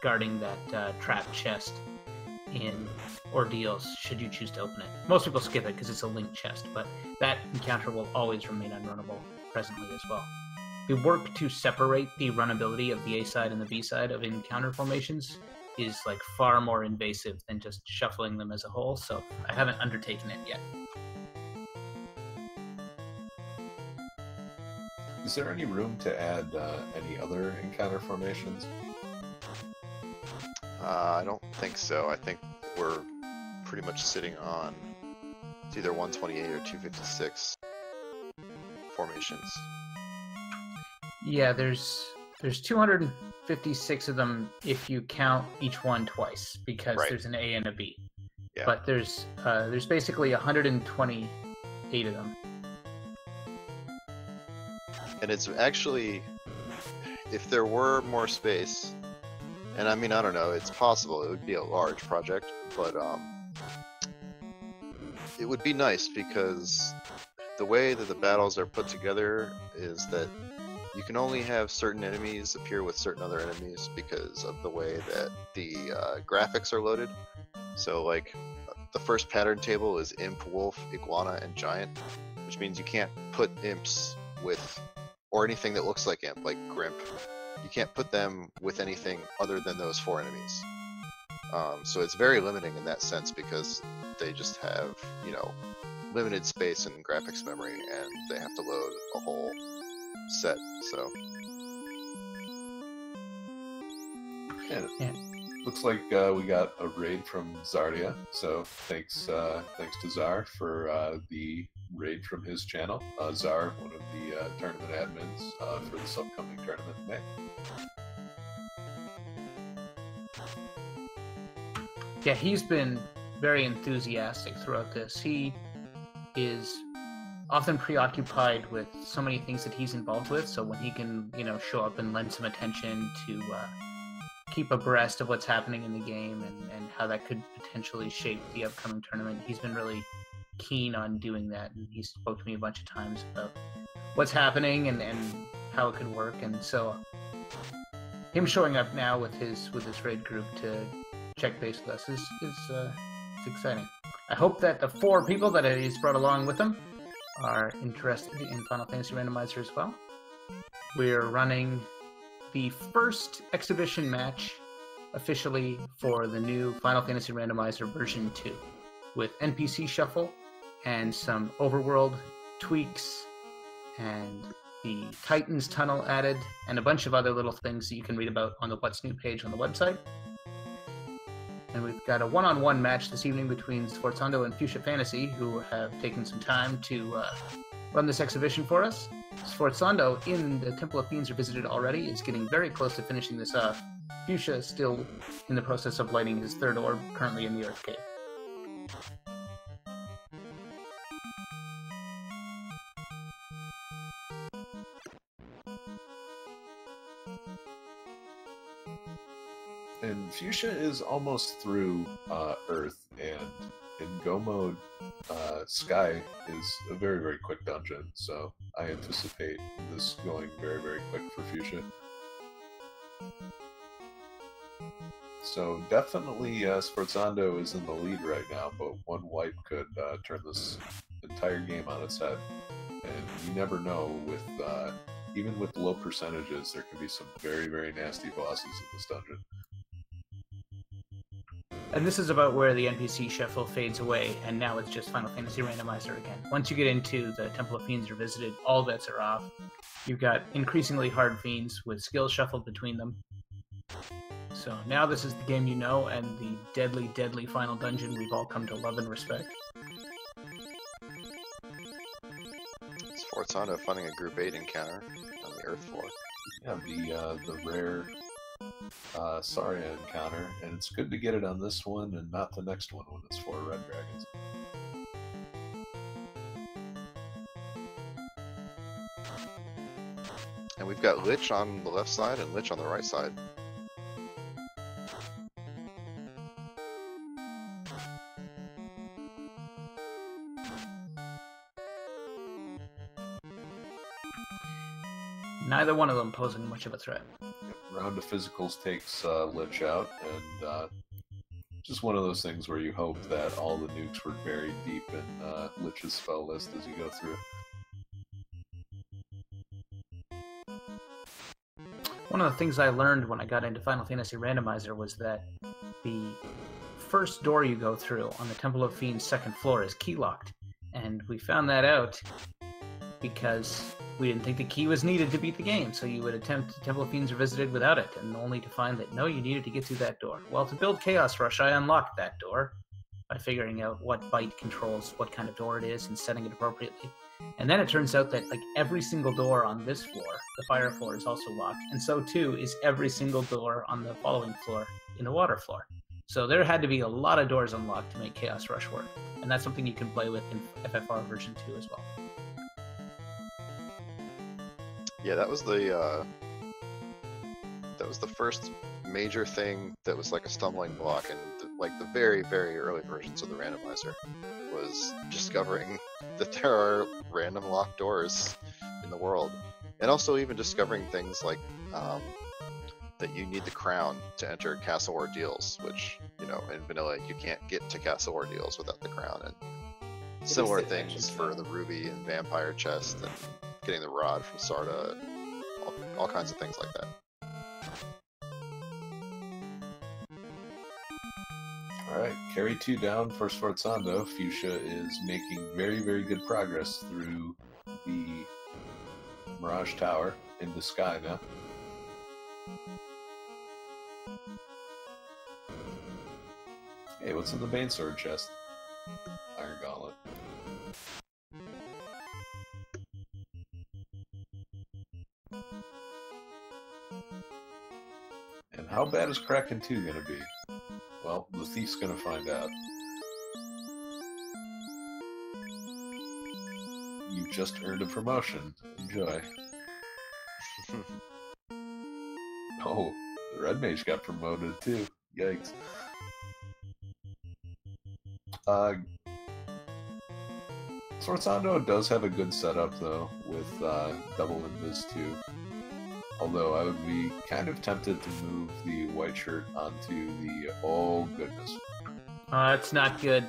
guarding that trap chest in Ordeals, should you choose to open it. Most people skip it because it's a linked chest, but that encounter will always remain unrunnable presently as well. The work to separate the runnability of the A side and the B side of encounter formations is like far more invasive than just shuffling them as a whole, so I haven't undertaken it yet. Is there any room to add any other encounter formations? I don't think so. I think we're pretty much sitting on it's either 128 or 256 formations. Yeah, there's There's 256 of them if you count each one twice, because Right. there's an A and a B. Yeah. But there's basically 128 of them. And it's actually, if there were more space, and I mean, I don't know, it's possible it would be a large project, but it would be nice because the way that the battles are put together is that you can only have certain enemies appear with certain other enemies because of the way that the graphics are loaded. So like the first pattern table is imp, wolf, iguana, and giant, which means you can't put imps with, or anything that looks like imp, like grimp. You can't put them with anything other than those 4 enemies. So it's very limiting in that sense because they just have, you know, limited space and graphics memory, and they have to load a whole set. So Yeah. Looks like we got a raid from Zardia, so thanks to Zar for the raid from his channel. Zar, one of the tournament admins for this upcoming tournament in May. Yeah, he's been very enthusiastic throughout this. He is often preoccupied with so many things that he's involved with, so when he can, you know, show up and lend some attention to keep abreast of what's happening in the game and how that could potentially shape the upcoming tournament, he's been really keen on doing that, and he spoke to me a bunch of times about what's happening and how it could work. And so him showing up now with his raid group to check base with us is it's exciting. I hope that the 4 people that he's brought along with him are interested in Final Fantasy Randomizer as well. We're running the first exhibition match officially for the new Final Fantasy Randomizer version 2, with NPC shuffle and some overworld tweaks and the Titans tunnel added and a bunch of other little things that you can read about on the What's New page on the website. And we've got a one-on-one match this evening between Sforzando and Fuchsia Fantasy, who have taken some time to run this exhibition for us. Sforzando, in the Temple of Fiends Revisited already, is getting very close to finishing this off. Fuchsia is still in the process of lighting his 3rd orb, currently in the Earth Cave. And Fuchsia is almost through Earth, and in Go mode, Sky is a very, very quick dungeon, so I anticipate this going very, very quick for Fuchsia. So definitely Sforzando is in the lead right now, but one wipe could turn this entire game on its head. And you never know, with even with low percentages, there can be some very, very nasty bosses in this dungeon. And this is about where the NPC shuffle fades away, and now it's just Final Fantasy Randomizer again. Once you get into the Temple of Fiends Revisited, all bets are off. You've got increasingly hard fiends with skills shuffled between them. So now this is the game you know, and the deadly, deadly final dungeon we've all come to love and respect. Sforzando funding a Group 8 encounter on the Earth floor. Yeah, the rare Saria encounter, and it's good to get it on this one and not the next one when it's 4 red dragons. And we've got Lich on the left side and Lich on the right side. Neither one of them posing much of a threat. Round of physicals takes Lich out, and just one of those things where you hope that all the nukes were buried deep in Lich's spell list as you go through. One of the things I learned when I got into Final Fantasy Randomizer was that the first door you go through on the Temple of Fiends' 2nd floor is key-locked. And we found that out because we didn't think the key was needed to beat the game, so you would attempt Temple of Fiends Revisited without it, and only to find that, no, you needed to get through that door. Well, to build Chaos Rush, I unlocked that door by figuring out what byte controls what kind of door it is and setting it appropriately. And then it turns out that like every single door on this floor, the fire floor, is also locked, and so too is every single door on the following floor in the water floor. So there had to be a lot of doors unlocked to make Chaos Rush work, and that's something you can play with in FFR version 2 as well. Yeah, that was the first major thing that was like a stumbling block in like the very, very early versions of the randomizer, was discovering that there are random locked doors in the world, and also even discovering things like that you need the crown to enter Castle Ordeals, which, you know, in vanilla you can't get to Castle Ordeals without the crown, and similar things for the ruby and vampire chest and getting the rod from Sarda, and all kinds of things like that. Alright, carry 2 down for Sforzando. Fuchsia is making very, very good progress through the Mirage Tower into Sky now. Hey, what's in the Banesword chest? Iron Gauntlet. And how bad is Kraken 2 gonna be? Well, the thief's gonna find out. You just earned a promotion. Enjoy. Oh, the Red Mage got promoted too. Yikes. Sforzando does have a good setup though, with double invis 2. Although I would be kind of tempted to move the white shirt onto the... Oh, goodness. That's not good.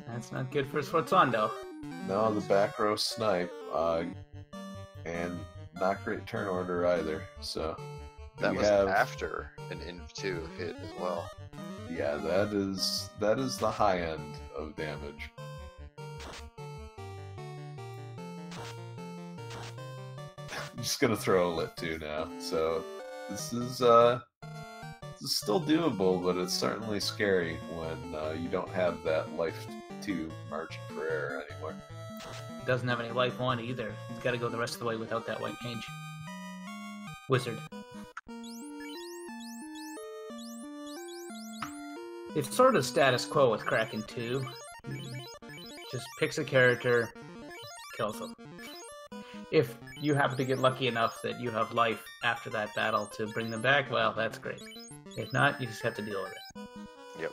That's not good for Sforzando. No, the back row snipe, and not great turn order either, so... That was after an inv 2 hit as well. Yeah, that is the high end of damage. I'm just gonna throw a lit 2 now. So this is still doable, but it's certainly scary when you don't have that life 2 margin for error anymore. He doesn't have any life 1 either. He's got to go the rest of the way without that white mage. Wizard. It's sort of status quo with Kraken 2. Just picks a character, kills them. If you happen to get lucky enough that you have life after that battle to bring them back, well, that's great. If not, you just have to deal with it. Yep.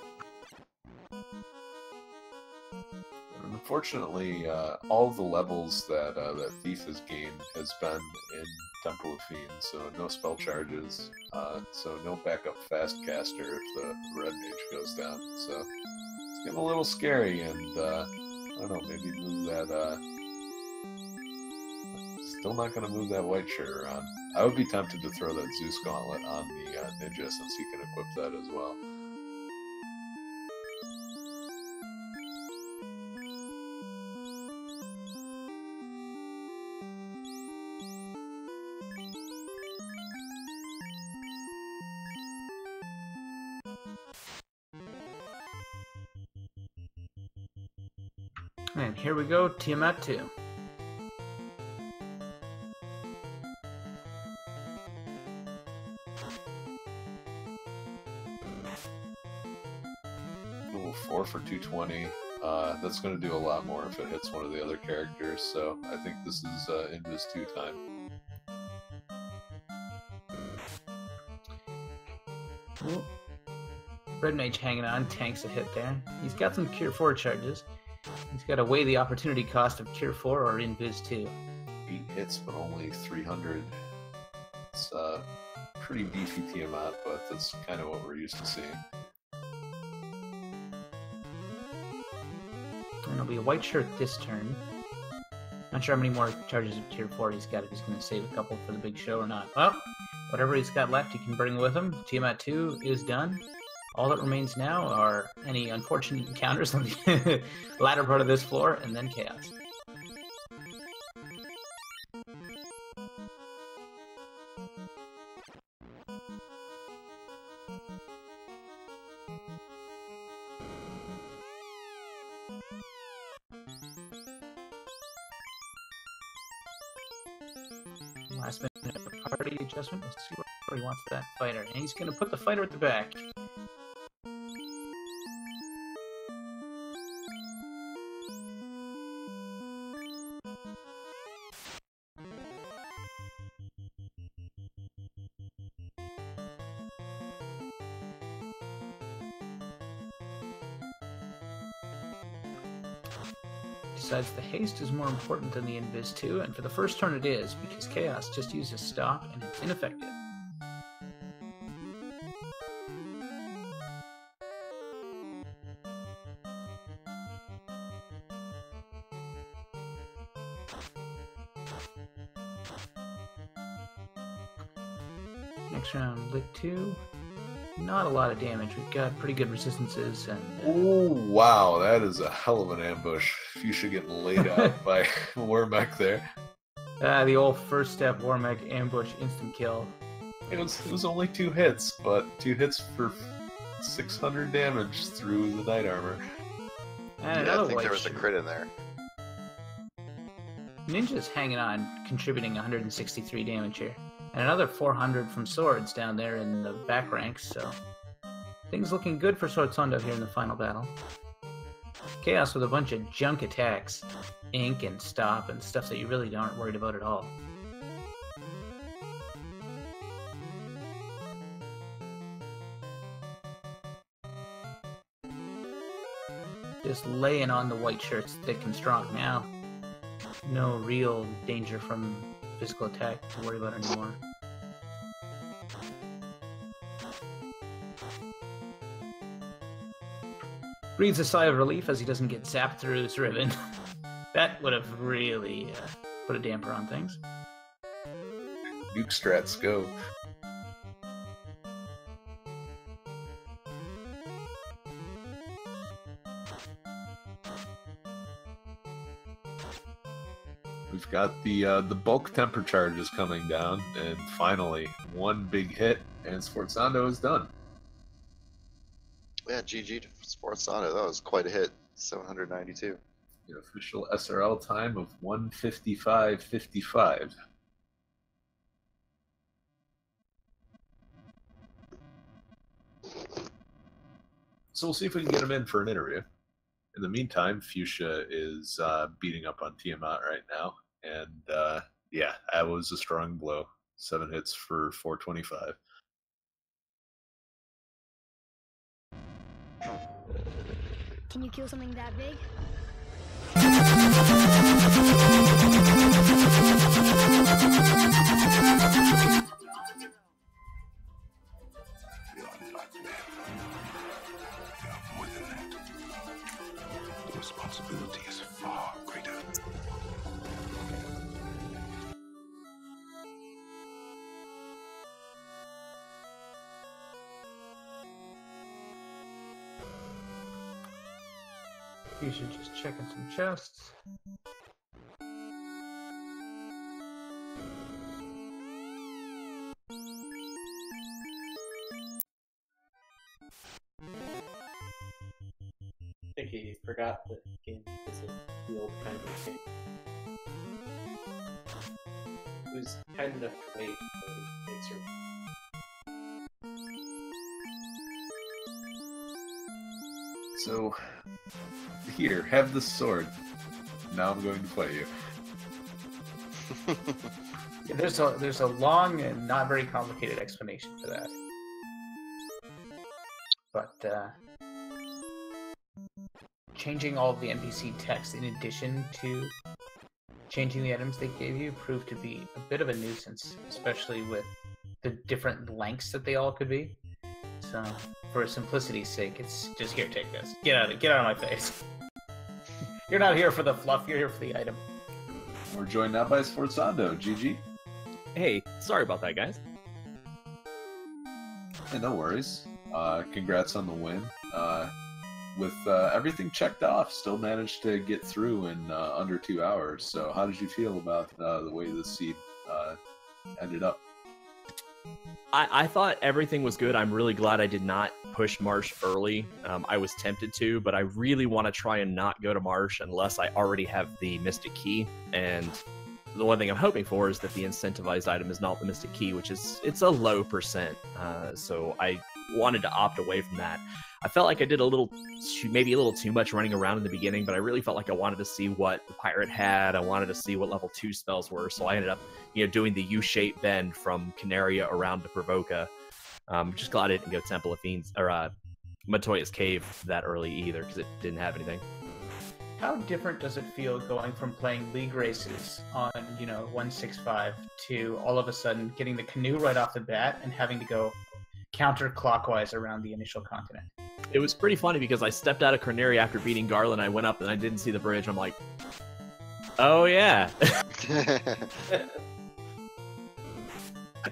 Unfortunately, all of the levels that that Thief has gained has been in Temple of Fiends, so no spell charges, so no backup fast caster if the Red Mage goes down. So it's getting a little scary, and I don't know, maybe move that. Still not going to move that white shirt around. I would be tempted to throw that Zeus Gauntlet on the Ninja, since he can equip that as well. And here we go, Tiamat 2. Ooh, 4 for 220. That's going to do a lot more if it hits one of the other characters, so I think this is Invis 2 time. Ooh. Red Mage hanging on, tanks a hit there. He's got some Cure 4 charges. He's got to weigh the opportunity cost of Cure 4 or Invis 2. 8 hits, but only 300. It's pretty beefy Tiamat, but that's kind of what we're used to seeing. And it'll be a white shirt this turn. Not sure how many more charges of Tier 4 he's got, if he's going to save a couple for the big show or not. Well, whatever he's got left he can bring with him. Tiamat 2 is done. All that remains now are any unfortunate encounters on the latter part of this floor, and then Chaos. Last minute party adjustment. Let's see where he wants that fighter. And he's going to put the fighter at the back. Decides the haste is more important than the invis 2, and for the first turn it is, because Chaos just uses stop and it's ineffective. Next round, Lit 2. Not a lot of damage. We've got pretty good resistances and... Oh, wow, that is a hell of an ambush. You should get laid out by Warmech there. The old first step Warmech ambush instant kill. It was only 2 hits, but 2 hits for 600 damage through the Knight Armor. And Yeah, I think there was a crit in there. Ninja's hanging on, contributing 163 damage here. And another 400 from Swords down there in the back ranks, so... Things looking good for Sword Sondo here in the final battle. Chaos with a bunch of junk attacks. Ink and stop and stuff that you really aren't worried about at all. Just laying on the white shirts thick and strong now. No real danger from physical attack to worry about anymore. Breathes a sigh of relief as he doesn't get zapped through his ribbon. That would have really put a damper on things. Nuke strats go. We've got the bulk temper charges coming down, and finally, one big hit, and Sforzando is done. Yeah, GG to Sforzando. That was quite a hit. 792. The official SRL time of 1:55:55. So we'll see if we can get him in for an interview. In the meantime, Fuchsia is beating up on Tiamat right now. And yeah, that was a strong blow. 7 hits for 425. Can you kill something that big? The responsibility is far greater. You should just checking some chests. I think he forgot that game isn't the old kind of game. He was kind enough to wait for the makes her. So, here, have this sword. Now I'm going to fight you. Yeah, there's a long and not very complicated explanation for that. But changing all of the NPC text in addition to changing the items they gave you proved to be a bit of a nuisance, especially with the different lengths that they all could be. So, for simplicity's sake, it's just here, take this. Get out of my face. You're not here for the fluff, you're here for the item. We're joined now by Sforzando. GG. Hey, sorry about that, guys. Hey, no worries. Congrats on the win. With everything checked off, still managed to get through in under 2 hours. So how did you feel about the way the seed ended up? I thought everything was good. I'm really glad I did not push Marsh early. I was tempted to, but I really want to try and not go to Marsh unless I already have the Mystic Key. And the one thing I'm hoping for is that the incentivized item is not the Mystic Key, which is it's a low percent. So I wanted to opt away from that. I felt like I did maybe a little too much running around in the beginning, but I really felt like I wanted to see what the pirate had. I wanted to see what level 2 spells were, so I ended up, doing the U-shaped bend from Canaria around to Provoca. Just glad I didn't go Temple of Fiends or Matoya's Cave that early either, because it didn't have anything. How different does it feel going from playing league races on, 165 to all of a sudden getting the canoe right off the bat and having to go counterclockwise around the initial continent? It was pretty funny because I stepped out of Corneria after beating Garland. I went up and I didn't see the bridge. I'm like, oh yeah.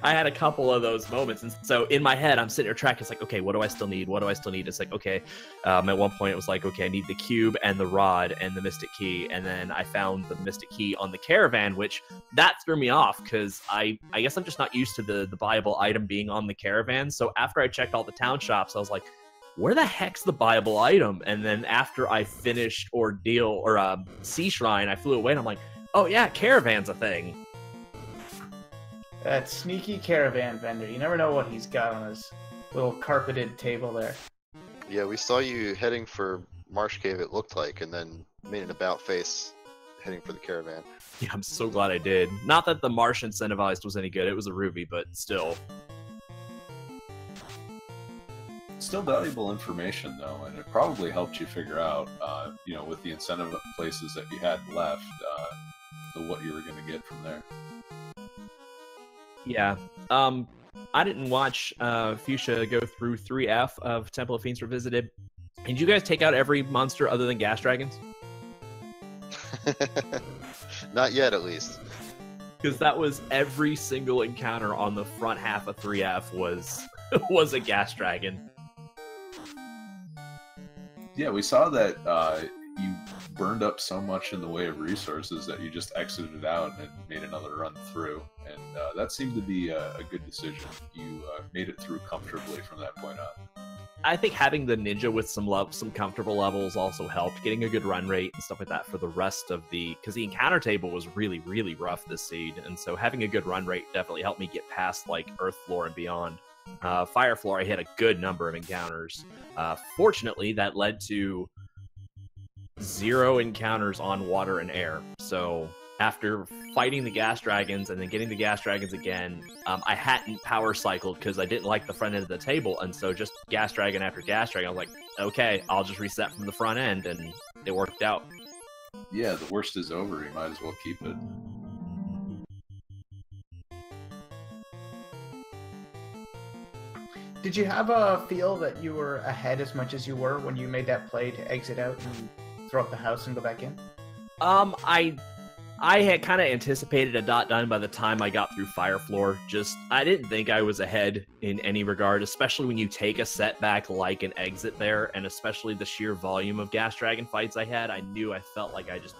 I had a couple of those moments, and so in my head, I'm sitting there tracking. It's like, okay, what do I still need? What do I still need? It's like, okay. At one point, it was like, okay, I need the cube and the rod and the Mystic Key, and then I found the Mystic Key on the caravan, which that threw me off because I guess I'm just not used to the buyable item being on the caravan. So after I checked all the town shops, I was like, where the heck's the buyable item? And then after I finished Ordeal or Sea Shrine, I flew away, and I'm like, oh yeah, caravan's a thing. That sneaky caravan vendor. You never know what he's got on his little carpeted table there. Yeah, we saw you heading for Marsh Cave, it looked like, and then made an about face heading for the caravan. Yeah, I'm so glad I did. Not that the Marsh incentivized was any good. It was a ruby, but still. Still valuable information, though, and it probably helped you figure out, with the incentive places that you had left, what you were going to get from there. Yeah. I didn't watch Fuchsia go through 3F of Temple of Fiends Revisited. Did you guys take out every monster other than gas dragons? Not yet, at least. Because that was every single encounter on the front half of 3F was a gas dragon. Yeah, we saw that you burned up so much in the way of resources that you just exited out and made another run through, and that seemed to be a good decision. You made it through comfortably from that point on. I think having the ninja with some comfortable levels also helped, getting a good run rate and stuff like that for the rest of because the encounter table was really, really rough this seed, and so having a good run rate definitely helped me get past like Earth Floor and beyond. Fire Floor, I hit a good number of encounters. Fortunately, that led to 0 encounters on water and air. So after fighting the gas dragons and then getting the gas dragons again, I hadn't power cycled because I didn't like the front end of the table, and so just gas dragon after gas dragon, I was like, okay, I'll just reset from the front end, and it worked out. Yeah, the worst is over. You might as well keep it. Did you have a feel that you were ahead as much as you were when you made that play to exit out and throw up the house and go back in? I had kind of anticipated a dot done by the time I got through Fire Floor. I didn't think I was ahead in any regard, especially when you take a setback like an exit there, and especially the sheer volume of gas dragon fights I had. I felt like I just,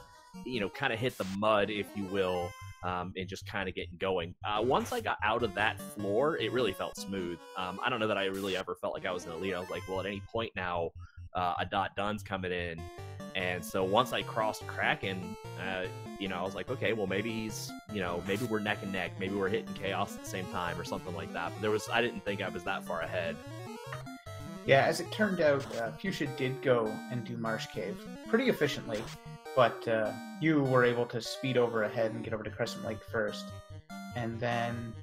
kind of hit the mud, if you will, and just kind of getting going. Once I got out of that floor, it really felt smooth. I don't know that I really ever felt like I was in the lead. I was like, well, at any point now, a dot done's coming in. And so once I crossed Kraken, I was like, okay, well, maybe maybe we're neck and neck. Maybe we're hitting Chaos at the same time or something like that. But I didn't think I was that far ahead. Yeah, as it turned out, Fuchsia did go and do Marsh Cave pretty efficiently, but you were able to speed over ahead and get over to Crescent Lake first. And then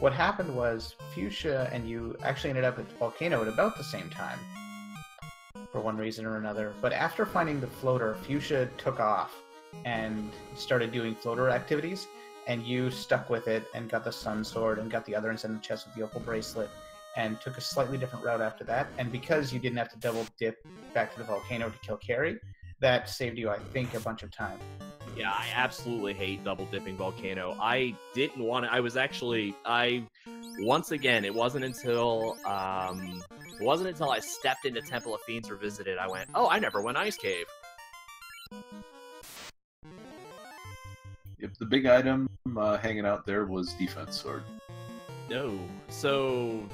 what happened was Fuchsia and you actually ended up at the volcano at about the same time, for one reason or another. But after finding the floater, Fuchsia took off and started doing floater activities, and you stuck with it and got the Sun Sword and got the other incentive chest with the Opal Bracelet and took a slightly different route after that. And because you didn't have to double dip back to the volcano to kill Carrie, that saved you, I think, a bunch of time. Yeah, I absolutely hate double dipping volcano. I didn't want to. Once again, it wasn't until I stepped into Temple of Fiends Revisited, I went, oh, I never went Ice Cave. If the big item hanging out there was Defense Sword. No. So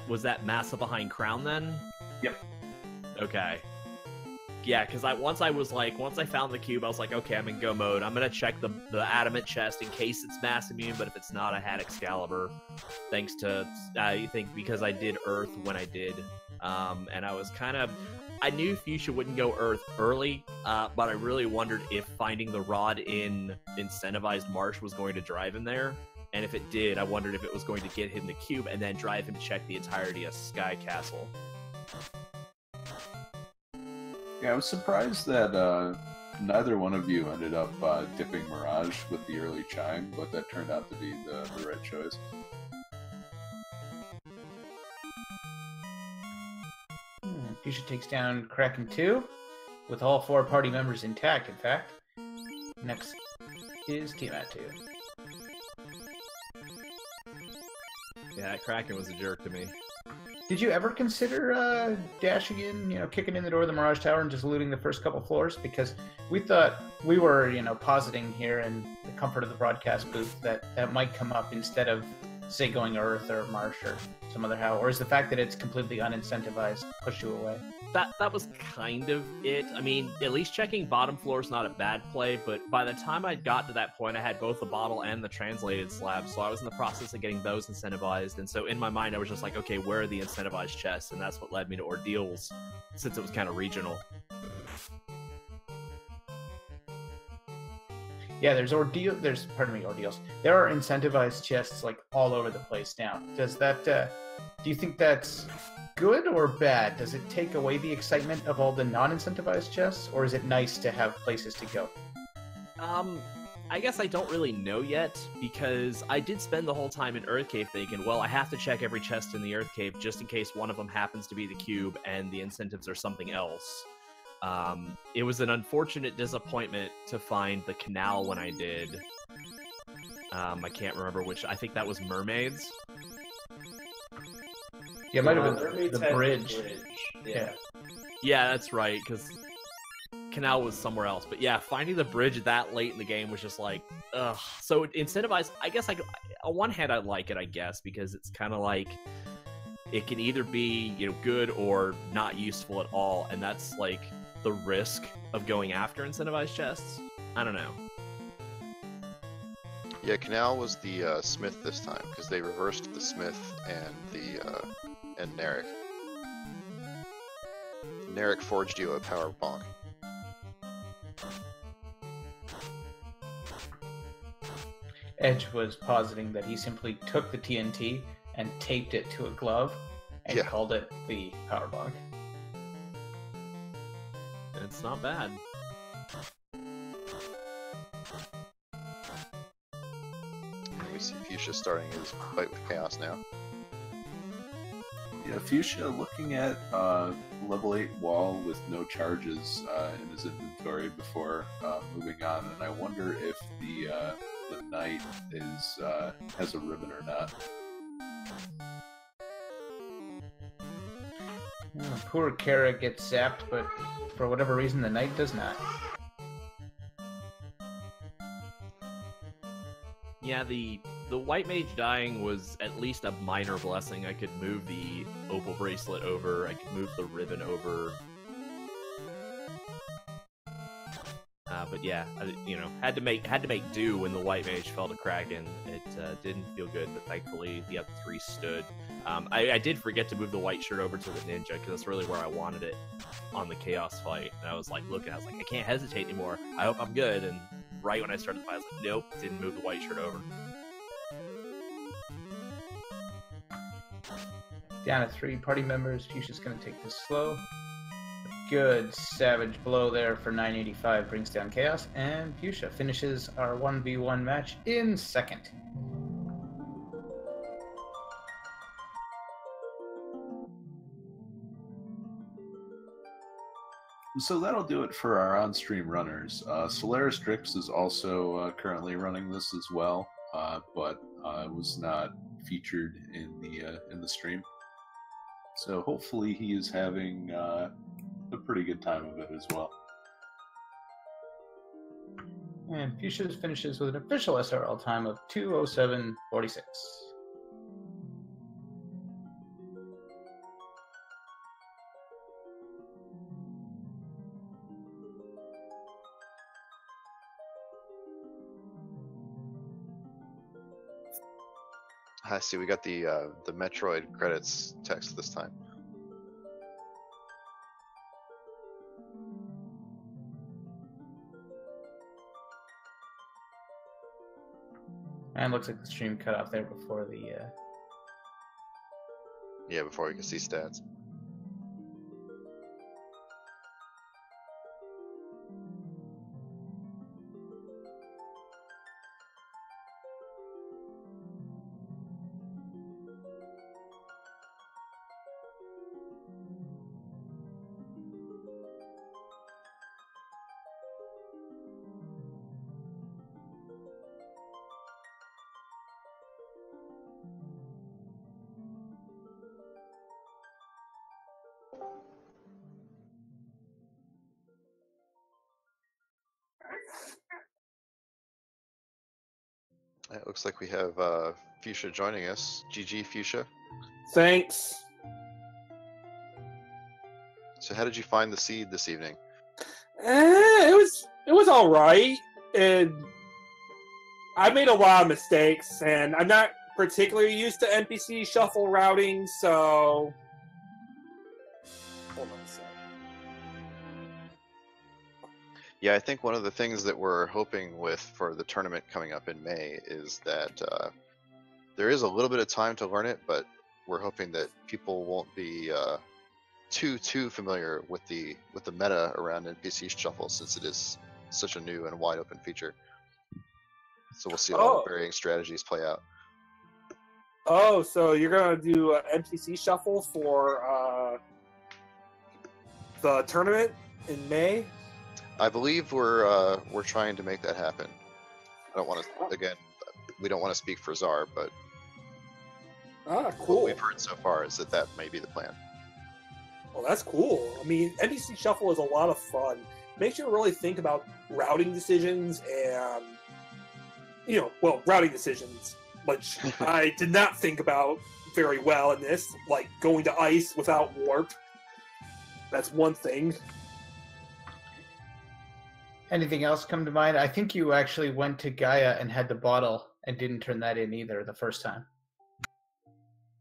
was that Massa behind Crown then? Yep. Okay. Yeah, because once I found the cube, I was like, okay, I'm in go mode. I'm gonna check the adamant chest in case it's mass immune, but if it's not, I had Excalibur, thanks to I think because I did Earth when I did, and I was I knew Fuchsia wouldn't go Earth early, but I really wondered if finding the rod in incentivized marsh was going to drive him there, and if it did, I wondered if it was going to get him the cube and then drive him to check the entirety of Sky Castle. Yeah, I was surprised that neither one of you ended up dipping Mirage with the early chime, but that turned out to be the right choice. Fuchsia takes down Kraken 2, with all 4 party members intact, in fact. Next is Tiamat 2. Yeah, Kraken was a jerk to me. Did you ever consider dashing in, kicking in the door of the Mirage Tower and just looting the first couple floors? Because we thought, we were, positing here in the comfort of the broadcast booth that might come up instead of, say, going Earth or Marsh or some other how. Or is the fact that it's completely unincentivized push you away? That was kind of it. I mean, at least checking bottom floor is not a bad play, but by the time I got to that point, I had both the bottle and the translated slab, so I was in the process of getting those incentivized, and so in my mind, I was just like, okay, where are the incentivized chests? And that's what led me to Ordeals, since it was kind of regional. Yeah, there's Ordeals. There are incentivized chests, like, all over the place now. Does that, do you think that's good or bad? Does it take away the excitement of all the non-incentivized chests, or is it nice to have places to go? I guess I don't really know yet, because I did spend the whole time in Earth Cave thinking, well, I have to check every chest in the Earth Cave just in case one of them happens to be the cube and the incentives are something else. It was an unfortunate disappointment to find the canal when I did. I can't remember which. I think that was Mermaids. Yeah, it might have been the bridge. Yeah. Yeah, that's right, because canal was somewhere else. But yeah, finding the bridge that late in the game was just like, ugh. So incentivized, I guess on one hand I like it, I guess, because it's kind of like, it can either be, good or not useful at all, and that's like the risk of going after incentivized chests. I don't know. Yeah, Canal was the Smith this time, because they reversed the Smith and the and Narek. Narek forged you a power bonk. Edge was positing that he simply took the TNT and taped it to a glove and called it the power bonk. It's not bad. We see Fuchsia starting his fight with Chaos now. Yeah, Fuchsia looking at level 8 wall with no charges in his inventory before moving on, and I wonder if the knight has a ribbon or not. Poor Kara gets zapped, but for whatever reason the knight does not. Yeah, the white mage dying was at least a minor blessing. I could move the opal bracelet over, I could move the ribbon over. But yeah, had to make do when the white mage fell to Kraken. It didn't feel good, but thankfully the other 3 stood. I did forget to move the white shirt over to the ninja, because that's really where I wanted it on the Chaos fight. And I was like, looking, I was like, I can't hesitate anymore. I hope I'm good. And right when I started the fight, I was like, nope, didn't move the white shirt over. Down to 3 party members. Fuchsia's going to take this slow. Good savage blow there for 985 brings down Chaos, and Fuchsia finishes our 1v1 match in second. So that'll do it for our on-stream runners. Solaris Drix is also currently running this as well, but was not featured in the stream. So hopefully he is having a pretty good time of it as well. And Fuchsia finishes with an official SRL time of 2:07:46. I see. We got the Metroid credits text this time. And it looks like the stream cut off there before the. Yeah, before we can see stats. It looks like we have Fuchsia joining us. GG, Fuchsia. Thanks. So how did you find the seed this evening? It was all right, and I made a lot of mistakes, and I'm not particularly used to NPC shuffle routing, so hold on a sec. Yeah, I think one of the things that we're hoping with for the tournament coming up in May is that there is a little bit of time to learn it, but we're hoping that people won't be too familiar with the meta around NPC shuffle, since it is such a new and wide open feature. So we'll see all the varying strategies play out. Oh, so you're gonna do NPC shuffle for the tournament in May? I believe we're trying to make that happen. I don't want to, again, we don't want to speak for Czar, but cool. what we've heard so far is that may be the plan. Well, that's cool. I mean, NPC Shuffle is a lot of fun. Makes you really think about routing decisions and, routing decisions, which I did not think about very well in this, like going to ice without warp. That's one thing. Anything else come to mind? I think you actually went to Gaia and had the bottle and didn't turn that in either the first time.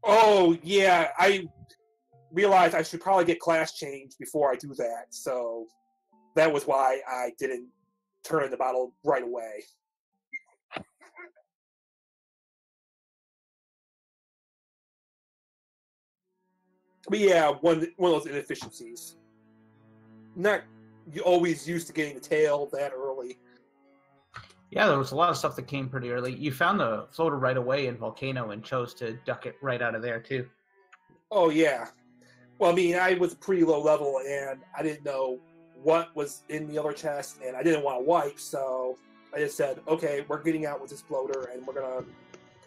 Oh, yeah, I realized I should probably get class change before I do that, so that was why I didn't turn in the bottle right away. But yeah, one of those inefficiencies. Not always used to getting the tail that early. Yeah, there was a lot of stuff that came pretty early. You found the floater right away in Volcano and chose to duck it right out of there, too. Oh, yeah. Well, I mean, I was pretty low level, and I didn't know what was in the other chest, and I didn't want to wipe, so I just said, okay, we're getting out with this floater, and we're going to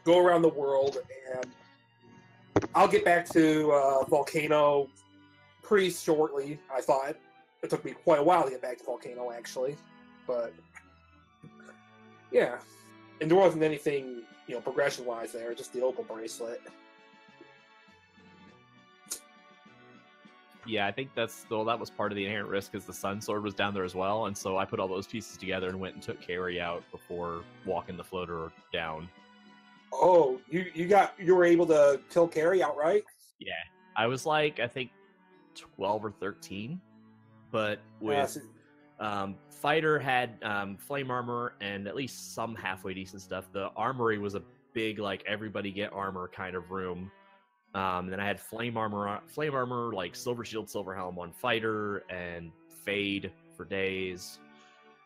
go around the world, and I'll get back to Volcano pretty shortly, I thought. It took me quite a while to get back to Volcano, actually, but yeah. And there wasn't anything, progression-wise there, just the opal bracelet. Yeah, I think that was part of the inherent risk, because the Sun Sword was down there as well, and so I put all those pieces together and went and took Carry out before walking the floater down. Oh, you were able to kill Carry outright? Yeah, I was like, I think 12 or 13, but with Fighter had flame armor and at least some halfway decent stuff. The armory was a big, like, everybody get armor kind of room. Then I had flame armor like Silver Shield, Silver Helm on Fighter, and Fade for days,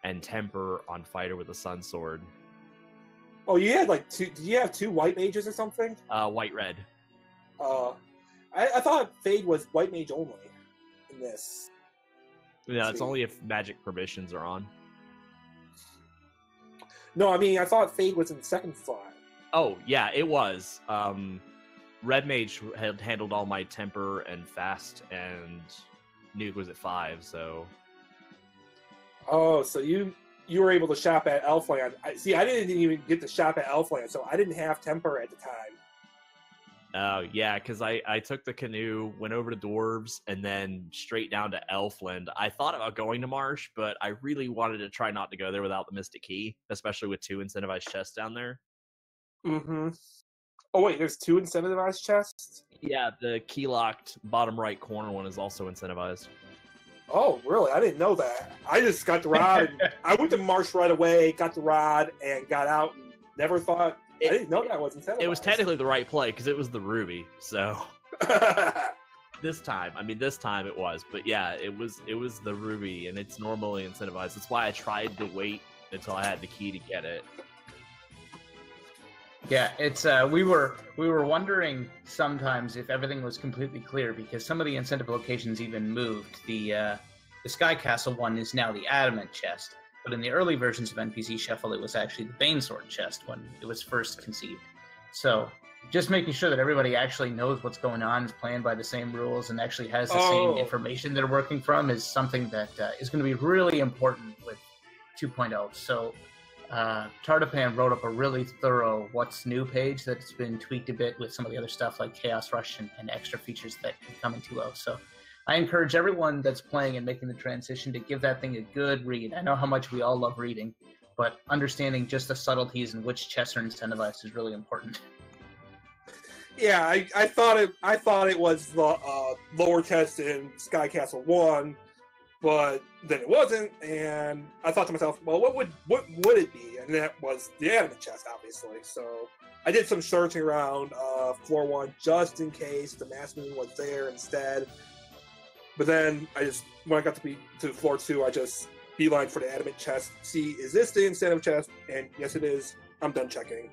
and Temper on Fighter with the Sun Sword. Oh, you had like two. Did you have two white mages or something? White red. I thought Fade was white mage only in this. Yeah, it's only if magic permissions are on. No, I mean, I thought Fade was in the second slot. Oh, yeah, it was. Red Mage had handled all my Temper and Fast, and Nuke was at 5, so... Oh, so you were able to shop at Elfland. I didn't even get to shop at Elfland, so I didn't have Temper at the time. Oh, yeah, because I took the canoe, went over to Dwarves, and then straight down to Elfland. I thought about going to Marsh, but I really wanted to try not to go there without the Mystic Key, especially with 2 incentivized chests down there. Mm-hmm. Oh wait, there's 2 incentivized chests? Yeah, the key locked bottom right corner one is also incentivized. Oh, really? I didn't know that. I just got the rod. I went to Marsh right away, got the rod, and got out. And never thought. I didn't know that was incentivized. It was technically the right play because it was the ruby. So this time it was. But yeah, it was the ruby, and it's normally incentivized. That's why I tried to wait until I had the key to get it. Yeah, it's we were wondering sometimes if everything was completely clear because some of the incentive locations even moved. The Sky Castle one is now the Adamant chest, but in the early versions of NPC Shuffle, it was actually the Banesword chest when it was first conceived. So just making sure that everybody actually knows what's going on, is playing by the same rules, and actually has the same information they're working from is something that is going to be really important with 2.0. So Tartapan wrote up a really thorough what's new page that's been tweaked a bit with some of the other stuff like Chaos Rush and extra features that can come in 2.0. So I encourage everyone that's playing and making the transition to give that thing a good read. I know how much we all love reading, but understanding just the subtleties and which chests are incentivized is really important. Yeah, I thought it was the lower test in Sky Castle 1, but then it wasn't, and I thought to myself, well, what would it be? And that was the Adamant chest, obviously. So I did some searching around floor 1 just in case the Mass Moon was there instead. But then when I got to floor 2, I just beeline for the Adamant chest. See, is this the incentive chest? And yes, it is. I'm done checking.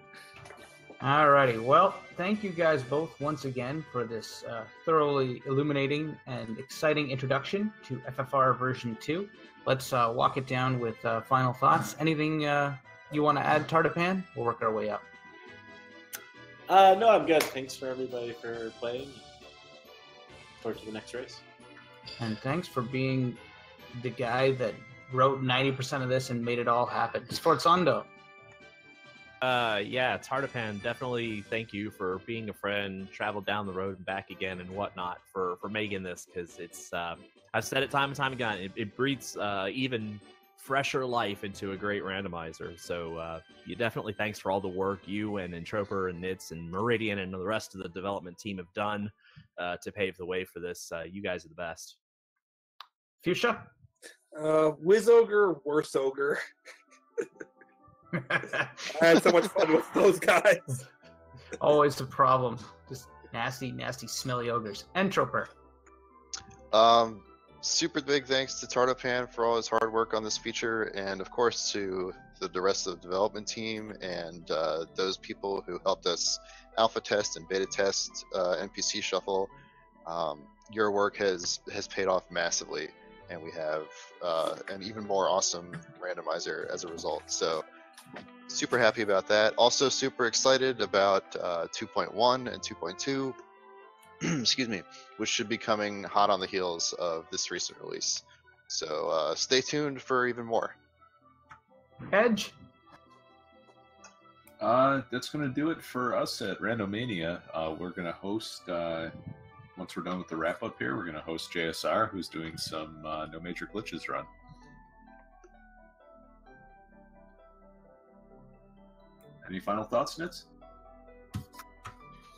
Alrighty, well, thank you guys both once again for this thoroughly illuminating and exciting introduction to FFR version 2. Let's walk it down with final thoughts. Anything you want to add, Tartapan? We'll work our way up. No, I'm good. Thanks for everybody for playing. Forward to the next race. And thanks for being the guy that wrote 90% of this and made it all happen. Sforzando. Yeah, Tartapan, definitely thank you for being a friend, traveled down the road and back again and whatnot for making this, because it's, I've said it time and time again, it breathes even fresher life into a great randomizer. So you definitely thanks for all the work you and Entroper and Nitz and Meridian and the rest of the development team have done to pave the way for this. You guys are the best. Fuchsia? Wiz Ogre, Worse Ogre. I had so much fun with those guys. Always a problem. Just nasty, smelly ogres. Entroper. Super big thanks to Tartapan for all his hard work on this feature, and of course to the rest of the development team and those people who helped us alpha test and beta test NPC Shuffle. Your work has paid off massively, and we have an even more awesome randomizer as a result. So super happy about that. Also super excited about 2.1 and 2.2, excuse me, which should be coming hot on the heels of this recent release. So stay tuned for even more. Edge? That's going to do it for us at Randomania. We're going to host, once we're done with the wrap-up here, we're going to host JSR, who's doing some No Major Glitches run. Any final thoughts, Nitz?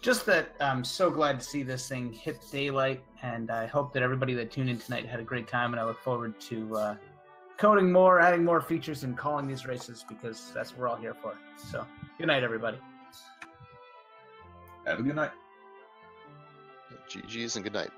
Just that I'm so glad to see this thing hit daylight, and I hope that everybody that tuned in tonight had a great time, and I look forward to coding more, adding more features, and calling these races, because that's what we're all here for. So, good night, everybody. Have a good night. GG's and good night.